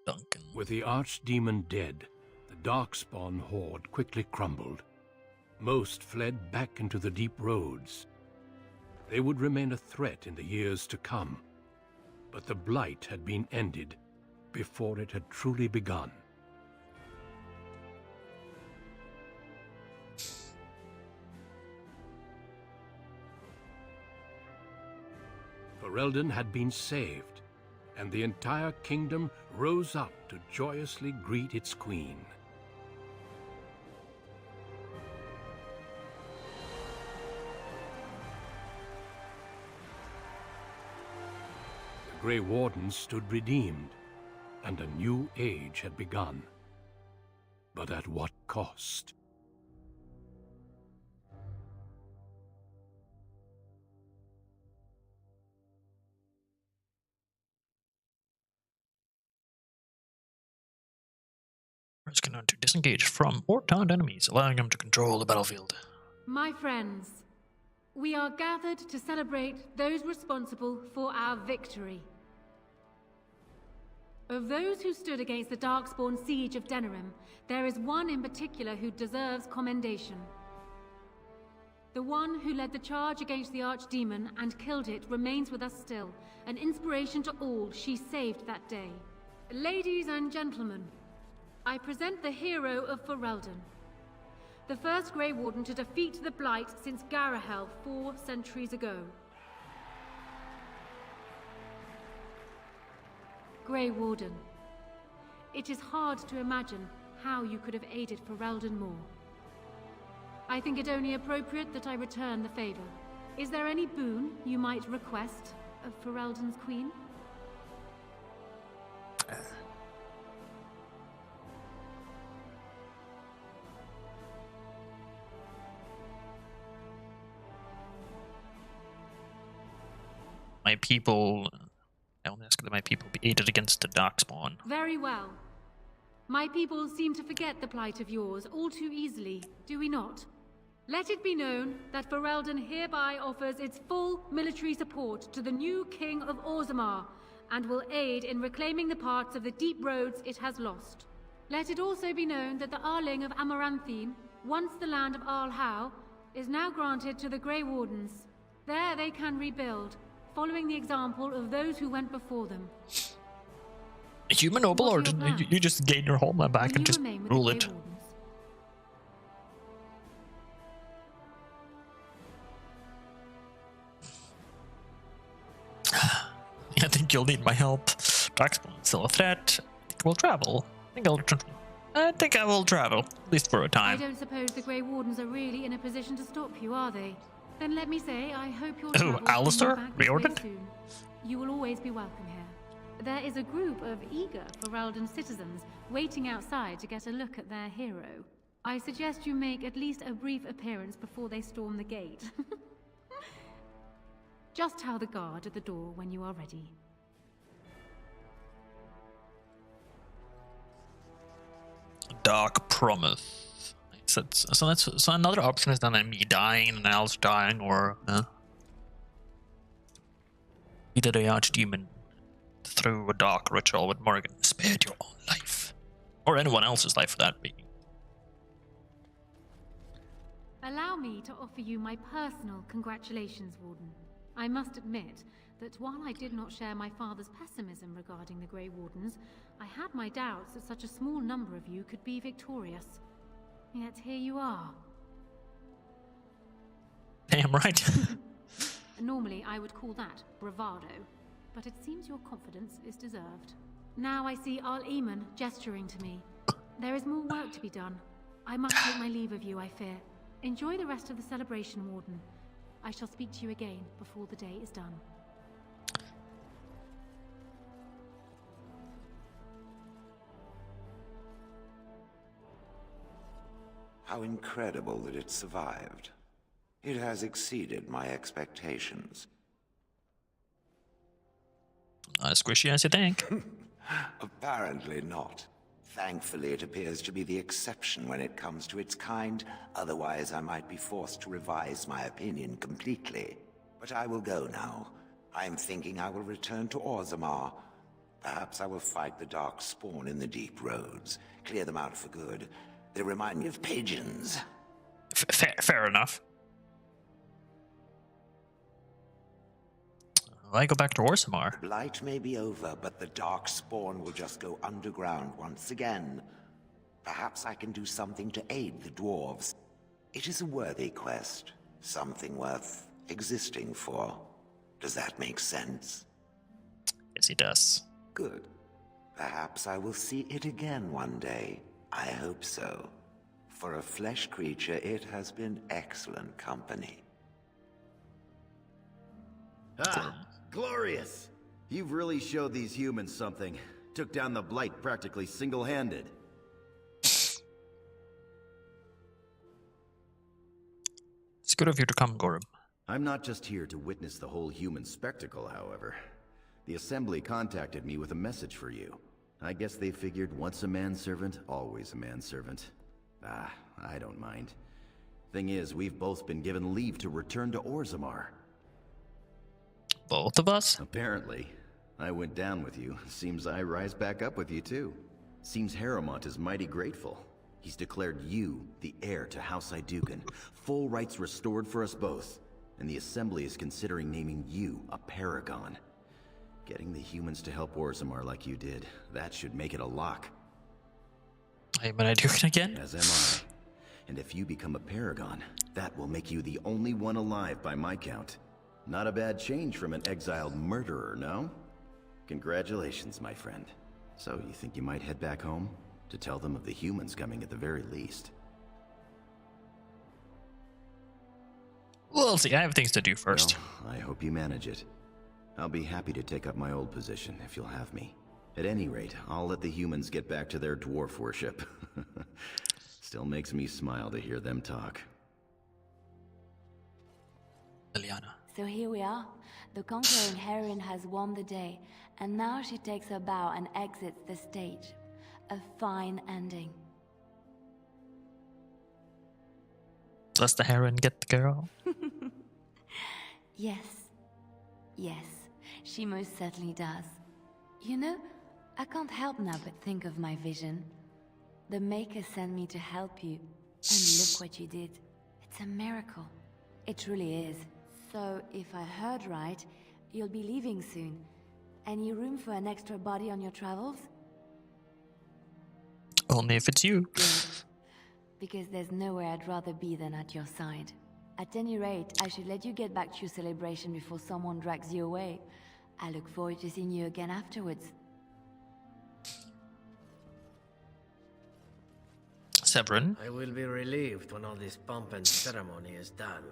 S1: Duncan.
S13: With the archdemon dead, the Darkspawn horde quickly crumbled. Most fled back into the deep roads. They would remain a threat in the years to come. But the blight had been ended before it had truly begun. Ferelden had been saved, and the entire kingdom rose up to joyously greet its queen. The Grey Wardens stood redeemed, and a new age had begun. But at what cost?
S1: It's going to disengage from or taunt enemies, allowing them to control the battlefield.
S15: My friends, we are gathered to celebrate those responsible for our victory. Of those who stood against the Darkspawn siege of Denerim, there is one in particular who deserves commendation. The one who led the charge against the Archdemon and killed it remains with us still, an inspiration to all she saved that day. Ladies and gentlemen, I present the hero of Ferelden, the first Grey Warden to defeat the Blight since Garahel 4 centuries ago. Grey Warden, it is hard to imagine how you could have aided Ferelden more. I think it only appropriate that I return the favor. Is there any boon you might request of Ferelden's queen?
S1: My people... I only ask that my people be aided against the Darkspawn.
S15: Very well. My people seem to forget the plight of yours all too easily, do we not? Let it be known that Ferelden hereby offers its full military support to the new King of Orzammar, and will aid in reclaiming the parts of the deep roads it has lost. Let it also be known that the Arling of Amaranthine, once the land of Arlhow, is now granted to the Grey Wardens. There they can rebuild, following the example of those who went before them.
S1: A human noble, or you just gain your homeland back and just rule it? I think you'll need my help. Darkspawn is still a threat. I think we'll travel. I think I will travel, at least for a time.
S15: I don't suppose the Grey Wardens are really in a position to stop you, are they? Then let me say, I hope you'll travel
S1: Alistair? Reordered?
S15: soon. You will always be welcome here. There is a group of eager Ferelden citizens waiting outside to get a look at their hero. I suggest you make at least a brief appearance before they storm the gate. Just tell the guard at the door when you are ready.
S1: Dark Promise. So another option is then me dying and else dying, or either the Archdemon through a dark ritual with Morrigan spared your own life, or anyone else's life for that being.
S15: Allow me to offer you my personal congratulations, Warden. I must admit that while I did not share my father's pessimism regarding the Grey Wardens, I had my doubts that such a small number of you could be victorious. Yet here you are.
S1: Damn right.
S15: Normally I would call that bravado, but it seems your confidence is deserved. Now I see Al-Eamon gesturing to me. There is more work to be done. I must take my leave of you, I fear. Enjoy the rest of the celebration, Warden. I shall speak to you again before the day is done.
S6: How incredible that it survived. It has exceeded my expectations.
S1: As squishy as you think.
S6: Apparently not. Thankfully, it appears to be the exception when it comes to its kind. Otherwise, I might be forced to revise my opinion completely. But I will go now. I'm thinking I will return to Orzammar. Perhaps I will fight the Darkspawn in the deep roads. Clear them out for good. They remind me of pigeons.
S1: Fair enough. I go back to Orzammar.
S6: The blight may be over, but the Darkspawn will just go underground once again. Perhaps I can do something to aid the dwarves. It is a worthy quest. Something worth existing for. Does that make sense?
S1: Yes, it does.
S6: Good. Perhaps I will see it again one day. I hope so. For a flesh creature, it has been excellent company.
S16: Ah, glorious! You've really showed these humans something. Took down the Blight practically single-handed.
S1: It's good of you to come, Gorham.
S16: I'm not just here to witness the whole human spectacle, however. The Assembly contacted me with a message for you. I guess they figured once a manservant, always a manservant. Ah, I don't mind. Thing is, we've both been given leave to return to Orzammar.
S1: Both of us?
S16: Apparently. I went down with you. Seems I rise back up with you too. Seems Harrowmont is mighty grateful. He's declared you the heir to House Idugan. Full rights restored for us both. And the Assembly is considering naming you a Paragon. Getting the humans to help Orzammar like you did, that should make it a lock.
S1: Hey, but I do it again?
S16: As am I. And if you become a Paragon, that will make you the only one alive by my count. Not a bad change from an exiled murderer, no? Congratulations, my friend. So, you think you might head back home? To tell them of the humans coming at the very least.
S1: We'll see, I have things to do first.
S16: Well, I hope you manage it. I'll be happy to take up my old position if you'll have me. At any rate, I'll let the humans get back to their dwarf worship. Still makes me smile to hear them talk.
S1: Liliana.
S20: So here we are. The conquering heroine has won the day, and now she takes her bow and exits the stage. A fine ending.
S1: Does the heroine get the girl?
S20: Yes. Yes, she most certainly does. You know, I can't help now but think of my vision. The Maker sent me to help you, and look what you did. It's a miracle. It truly is. So, if I heard right, you'll be leaving soon. Any room for an extra body on your travels?
S1: Only if it's you.
S20: Good. Because there's nowhere I'd rather be than at your side. At any rate, I should let you get back to your celebration before someone drags you away. I look forward to seeing you again afterwards.
S1: Severin?
S7: I will be relieved when all this pomp and ceremony is done.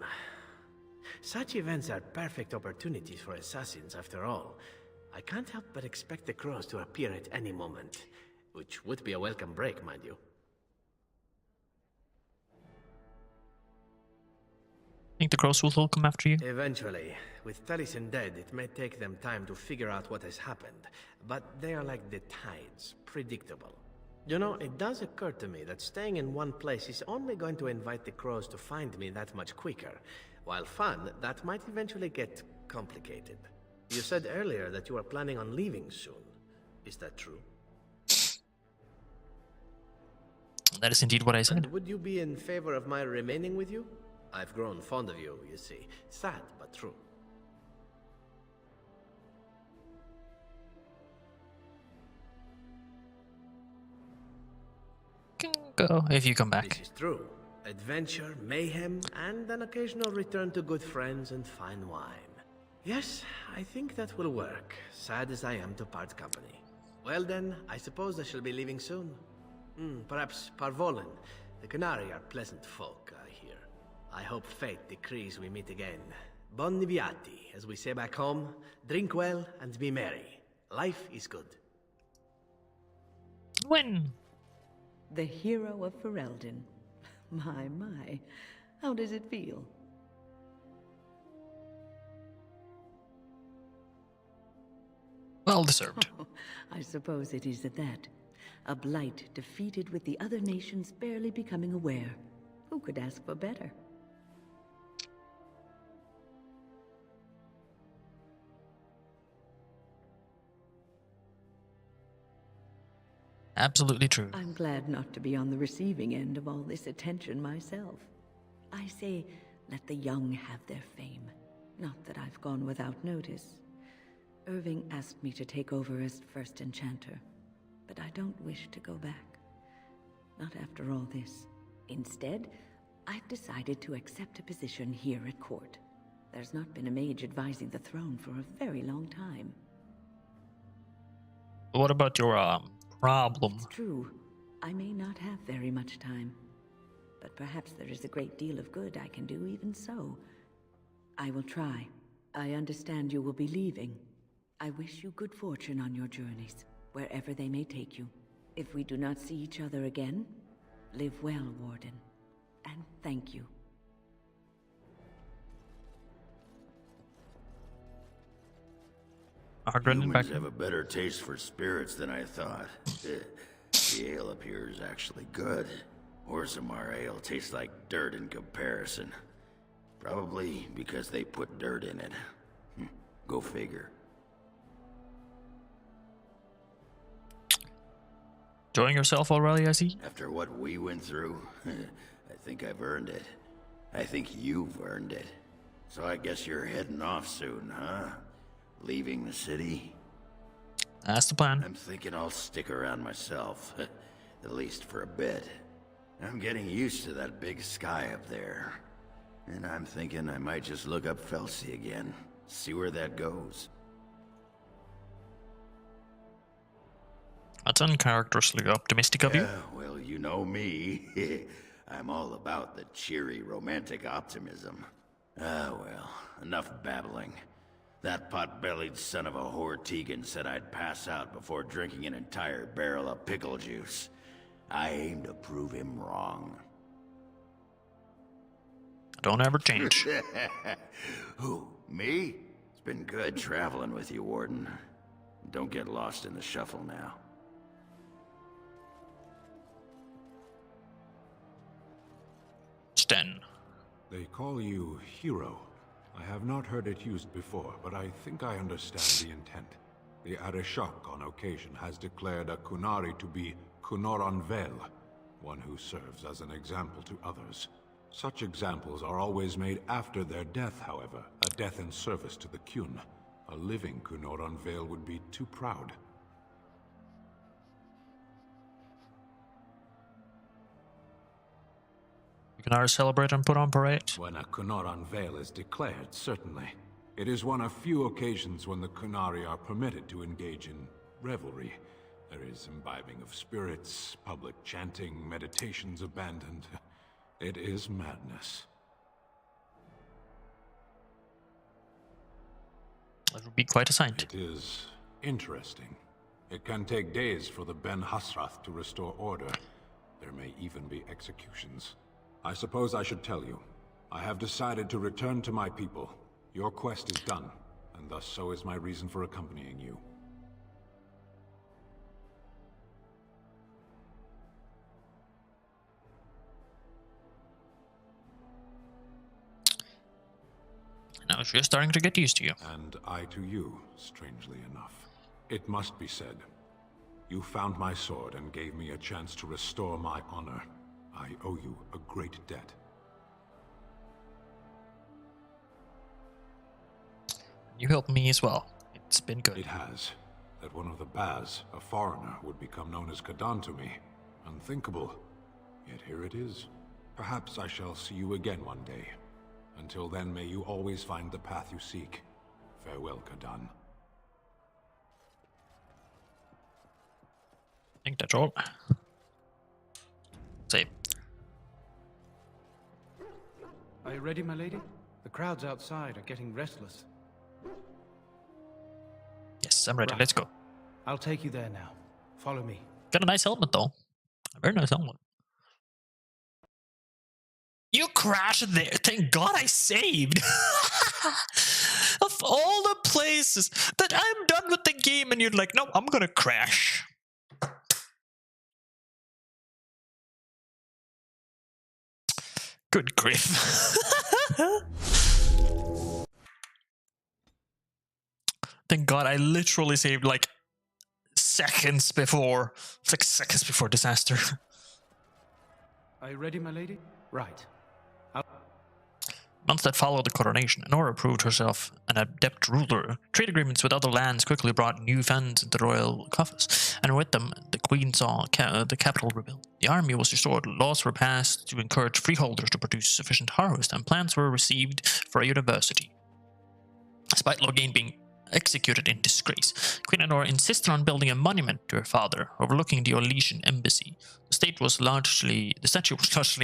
S7: Such events are perfect opportunities for assassins, after all. I can't help but expect the crows to appear at any moment, which would be a welcome break, mind you.
S1: Think the crows will come after you?
S7: Eventually. With Taliesin dead, it may take them time to figure out what has happened. But they are like the tides, predictable. You know, it does occur to me that staying in one place is only going to invite the crows to find me that much quicker. While fun, that might eventually get complicated. You said earlier that you are planning on leaving soon. Is that true?
S1: That is indeed what I said.
S7: And would you be in favor of my remaining with you? I've grown fond of you, you see. Sad, but true.
S1: Can go if you come back.
S7: This is true. Adventure, mayhem, and an occasional return to good friends and fine wine. Yes, I think that will work, sad as I am to part company. Well then, I suppose I shall be leaving soon. Perhaps Parvolen. The Canary are pleasant folk, I hear. I hope fate decrees we meet again. Bon niviati, as we say back home. Drink well and be merry. Life is good.
S1: When?
S9: The hero of Ferelden. My. How does it feel?
S1: Well deserved.
S9: I suppose it is at that. A blight defeated with the other nations barely becoming aware. Who could ask for better?
S1: Absolutely true.
S9: I'm glad not to be on the receiving end of all this attention myself. I say, let the young have their fame. Not that I've gone without notice. Irving asked me to take over as first enchanter, but I don't wish to go back. Not after all this. Instead, I've decided to accept a position here at court. There's not been a mage advising the throne for a very long time.
S1: What about your problem?
S9: It's true. I may not have very much time. But perhaps there is a great deal of good I can do even so. I will try. I understand you will be leaving. I wish you good fortune on your journeys, wherever they may take you. If we do not see each other again, live well, Warden. And thank you.
S11: Humans have a better taste for spirits than I thought. The ale up here is actually good. Orzammar ale tastes like dirt in comparison. Probably because they put dirt in it. Go figure.
S1: Enjoying yourself already, I see?
S11: After what we went through, I think I've earned it. I think you've earned it. So I guess you're heading off soon, huh? Leaving the city?
S1: That's the plan.
S11: I'm thinking I'll stick around myself, at least for a bit. I'm getting used to that big sky up there. And I'm thinking I might just look up Felsi again, see where that goes.
S1: That's uncharacteristically optimistic of you.
S11: Well, you know me. I'm all about the cheery, romantic optimism. Well, enough babbling. That pot-bellied son of a whore Tegan said I'd pass out before drinking an entire barrel of pickle juice. I aim to prove him wrong.
S1: Don't ever change.
S11: Who, me? It's been good traveling with you, Warden. Don't get lost in the shuffle now.
S1: Sten.
S8: They call you Hero. I have not heard it used before, but I think I understand the intent. The Arishok on occasion has declared a Kunari to be Kunoran Vel, one who serves as an example to others. Such examples are always made after their death, however, a death in service to the Kyun. A living Kunoran Vel would be too proud.
S1: You can either celebrate and put on parade.
S8: When a Kunoran Vel is declared, certainly. It is one of few occasions when the Kunari are permitted to engage in revelry. There is imbibing of spirits, public chanting, meditations abandoned. It is madness.
S1: That would be quite a sight.
S8: It is interesting. It can take days for the Ben Hasrath to restore order. There may even be executions. I suppose I should tell you. I have decided to return to my people. Your quest is done, and thus so is my reason for accompanying you.
S1: Now you're starting to get used to you.
S8: And I to you, strangely enough. It must be said. You found my sword and gave me a chance to restore my honor. I owe you a great debt.
S1: You helped me as well. It's been good.
S8: It has. That one of the Baz, a foreigner, would become known as Kadan to me. Unthinkable. Yet here it is. Perhaps I shall see you again one day. Until then, may you always find the path you seek. Farewell, Kadan.
S1: I think that's all. Save.
S17: Are you ready, my lady? The crowds outside are getting restless.
S1: Yes, I'm ready.
S17: Right.
S1: Let's go.
S17: I'll take you there now. Follow me.
S1: Got a nice helmet, though. A very nice helmet. You crashed there. Thank God I saved. Of all the places that I'm done with the game, and you're like, no, I'm gonna crash. Good grief. Thank God I literally saved like seconds before. It's like seconds before disaster.
S17: Are you ready, my lady? Right.
S1: Months that followed the coronation, Nora proved herself an adept ruler. Trade agreements with other lands quickly brought new funds into the royal coffers, and with them, the queen saw the capital rebuilt. The army was restored, laws were passed to encourage freeholders to produce sufficient harvest, and plans were received for a university. Despite Loghain being executed in disgrace, Queen Anora insisted on building a monument to her father, overlooking the Orlesian embassy. The statue was largely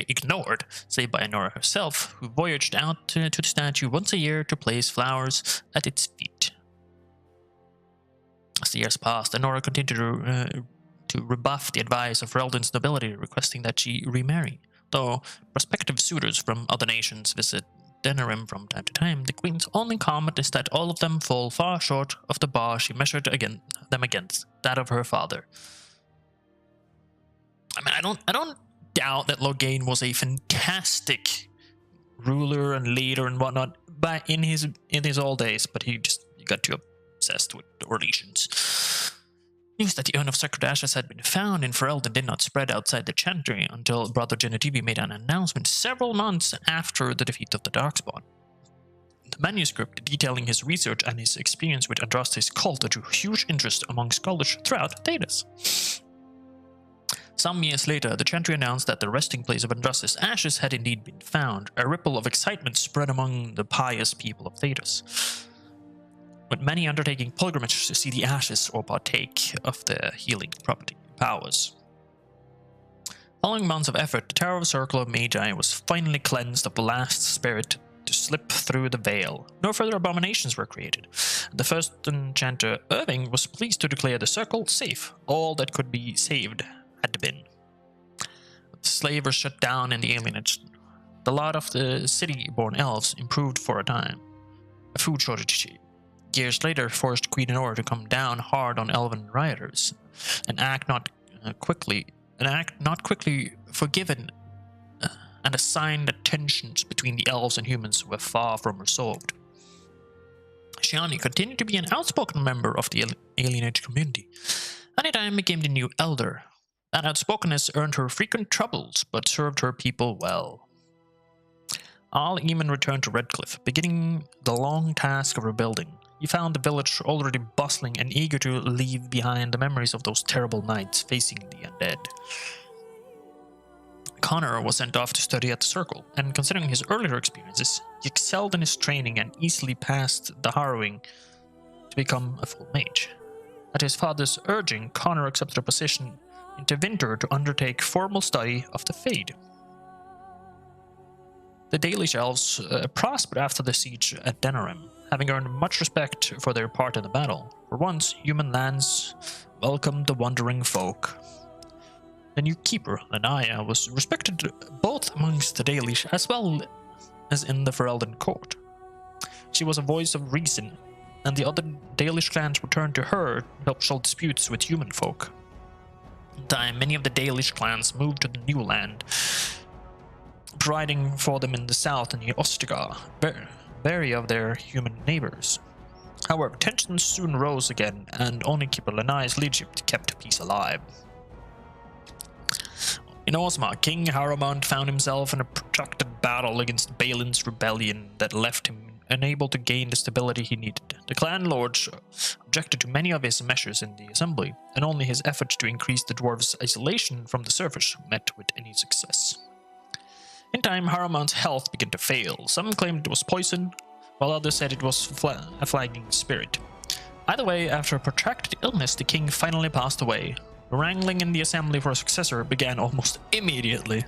S1: ignored, save by Anora herself, who voyaged out to the statue once a year to place flowers at its feet. As the years passed, Anora continued to rebuff the advice of Reldon's nobility, requesting that she remarry. Though prospective suitors from other nations visit Denerim from time to time, the queen's only comment is that all of them fall far short of the bar she measured them against, that of her father. I mean, I don't doubt that Loghain was a fantastic ruler and leader and whatnot back in his old days, but he got too obsessed with the Orlesians. News that the urn of sacred ashes had been found in Ferelden did not spread outside the Chantry until Brother Genevieve made an announcement several months after the defeat of the Darkspawn. The manuscript detailing his research and his experience with Andraste's cult drew huge interest among scholars throughout Thedas. Some years later, the Chantry announced that the resting place of Andraste's ashes had indeed been found. A ripple of excitement spread among the pious people of Thedas, with many undertaking pilgrimages to see the ashes or partake of their healing powers. Following months of effort, the Tower of Circle of Magi was finally cleansed of the last spirit to slip through the veil. No further abominations were created. The first enchanter, Irving, was pleased to declare the circle safe. All that could be saved had been. The slavers shut down in the alienage. The lot of the city-born elves improved for a time. A food shortage years later forced Queen Nora to come down hard on elven rioters, an act not quickly forgiven, and a sign that tensions between the elves and humans were far from resolved. Shiani continued to be an outspoken member of the alienage community, and in time became the new elder. That outspokenness earned her frequent troubles, but served her people well. Al Eamon returned to Redcliffe, beginning the long task of rebuilding. He found the village already bustling and eager to leave behind the memories of those terrible nights facing the undead. Connor was sent off to study at the Circle, and considering his earlier experiences, he excelled in his training and easily passed the harrowing to become a full mage. At his father's urging, Connor accepted a position in Tevinter to undertake formal study of the Fade. The Dalish elves prospered after the siege at Denerim, having earned much respect for their part in the battle. For once, human lands welcomed the wandering folk. The new keeper, Lanaya, was respected both amongst the Dalish as well as in the Ferelden court. She was a voice of reason, and the other Dalish clans returned to her to help solve disputes with human folk. In time, many of the Dalish clans moved to the new land, providing for them in the south near Ostagar, very of their human neighbors. However, tensions soon rose again, and only Keeper Lanaya's leadership kept peace alive. In Orzammar, King Harrowmont found himself in a protracted battle against Balin's rebellion that left him unable to gain the stability he needed. The clan lords objected to many of his measures in the assembly, and only his efforts to increase the dwarves' isolation from the surface met with any success. In time, Harrowmont's health began to fail. Some claimed it was poison, while others said it was a flagging spirit. Either way, after a protracted illness, the king finally passed away. The wrangling in the assembly for a successor began almost immediately.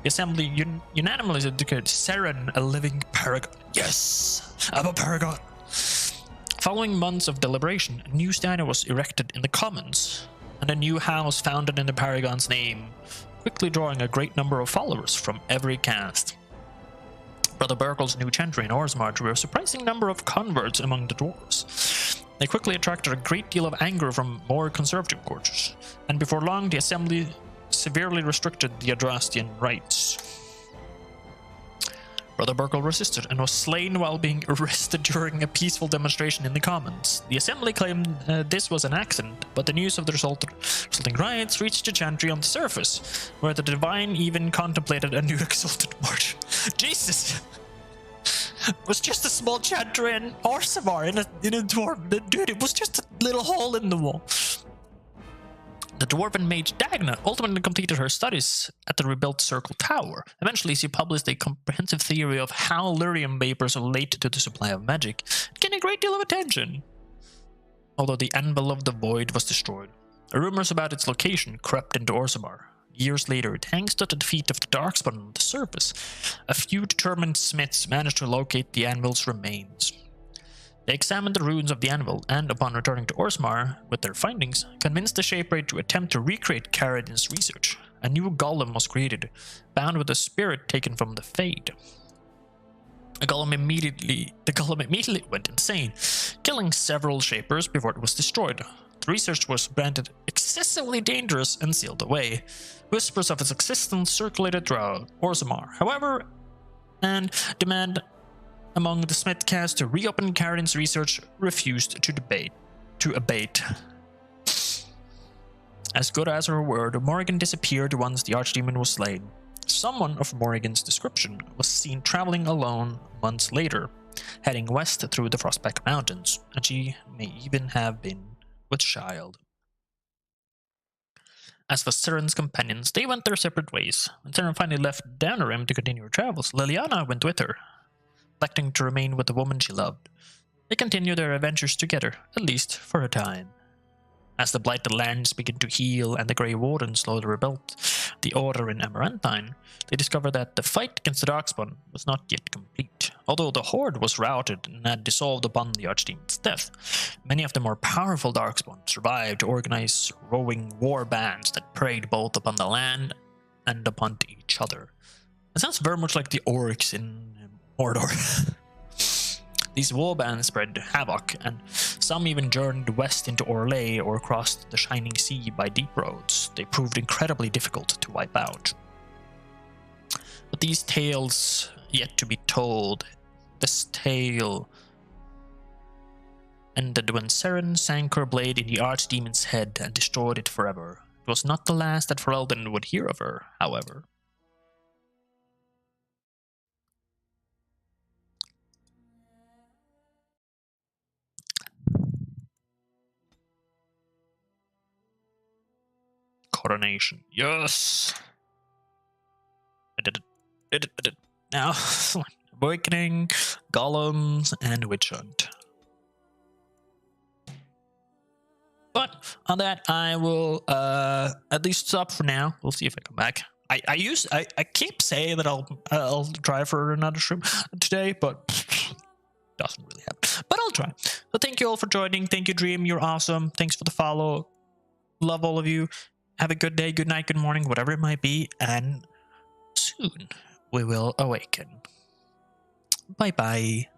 S1: The assembly unanimously declared Seren a living paragon. Yes! I'm a paragon! Following months of deliberation, a new statue was erected in the Commons, and a new house founded in the paragon's name, quickly drawing a great number of followers from every caste. Brother Burkle's new chantry in Orzammar drew a surprising number of converts among the dwarves. They quickly attracted a great deal of anger from more conservative quarters, and before long the assembly severely restricted the Andrastian rights. Brother Burkle resisted and was slain while being arrested during a peaceful demonstration in the Commons. The assembly claimed this was an accident, but the news of the resulting riots reached the chantry on the surface, where the divine even contemplated a new exalted march. Jesus! It was just a small chantry in Orzammar in a dwarf. Dude, it was just a little hole in the wall. The dwarven mage Dagna ultimately completed her studies at the rebuilt Circle Tower. Eventually, she published a comprehensive theory of how lyrium vapors relate to the supply of magic, getting a great deal of attention. Although the Anvil of the Void was destroyed, rumors about its location crept into Orzammar. Years later, thanks to the defeat of the Darkspawn on the surface, a few determined smiths managed to locate the anvil's remains. They examined the ruins of the anvil, and upon returning to Orzammar with their findings, convinced the Shapebraid to attempt to recreate Karadin's research. A new golem was created, bound with a spirit taken from the Fade. The golem immediately went insane, killing several Shapers before it was destroyed. The research was branded excessively dangerous and sealed away. Whispers of its existence circulated throughout Orzammar, however, and demand among the Smith caste to reopen Karadin's research refused to abate. As good as her word, Morrigan disappeared once the Archdemon was slain. Someone of Morrigan's description was seen traveling alone months later, heading west through the Frostback Mountains, and she may even have been with child. As for Siren's companions, they went their separate ways. When Siren finally left Danarim to continue her travels, Liliana went with her, electing to remain with the woman she loved. They continued their adventures together, at least for a time. As the blighted lands began to heal and the Grey Warden slowly rebuilt the Order in Amaranthine, they discovered that the fight against the Darkspawn was not yet complete. Although the Horde was routed and had dissolved upon the Archdemon's death, many of the more powerful Darkspawn survived to organize roving war bands that preyed both upon the land and upon each other. It sounds very much like the orcs in Mordor. These war bands spread havoc, and some even journeyed west into Orlais or crossed the Shining Sea by deep roads. They proved incredibly difficult to wipe out. But these tales yet to be told. This tale ended when Seren sank her blade in the Archdemon's head and destroyed it forever. It was not the last that Ferelden would hear of her, however. Coronation. Yes! I did it. Now, Awakening, Golems, and Witch Hunt. But on that, I will at least stop for now. We'll see if I come back. I keep saying that I'll try for another stream today, but doesn't really happen. But I'll try. So thank you all for joining. Thank you, Dream. You're awesome. Thanks for the follow. Love all of you. Have a good day, good night, good morning, whatever it might be, and soon we will awaken. Bye-bye.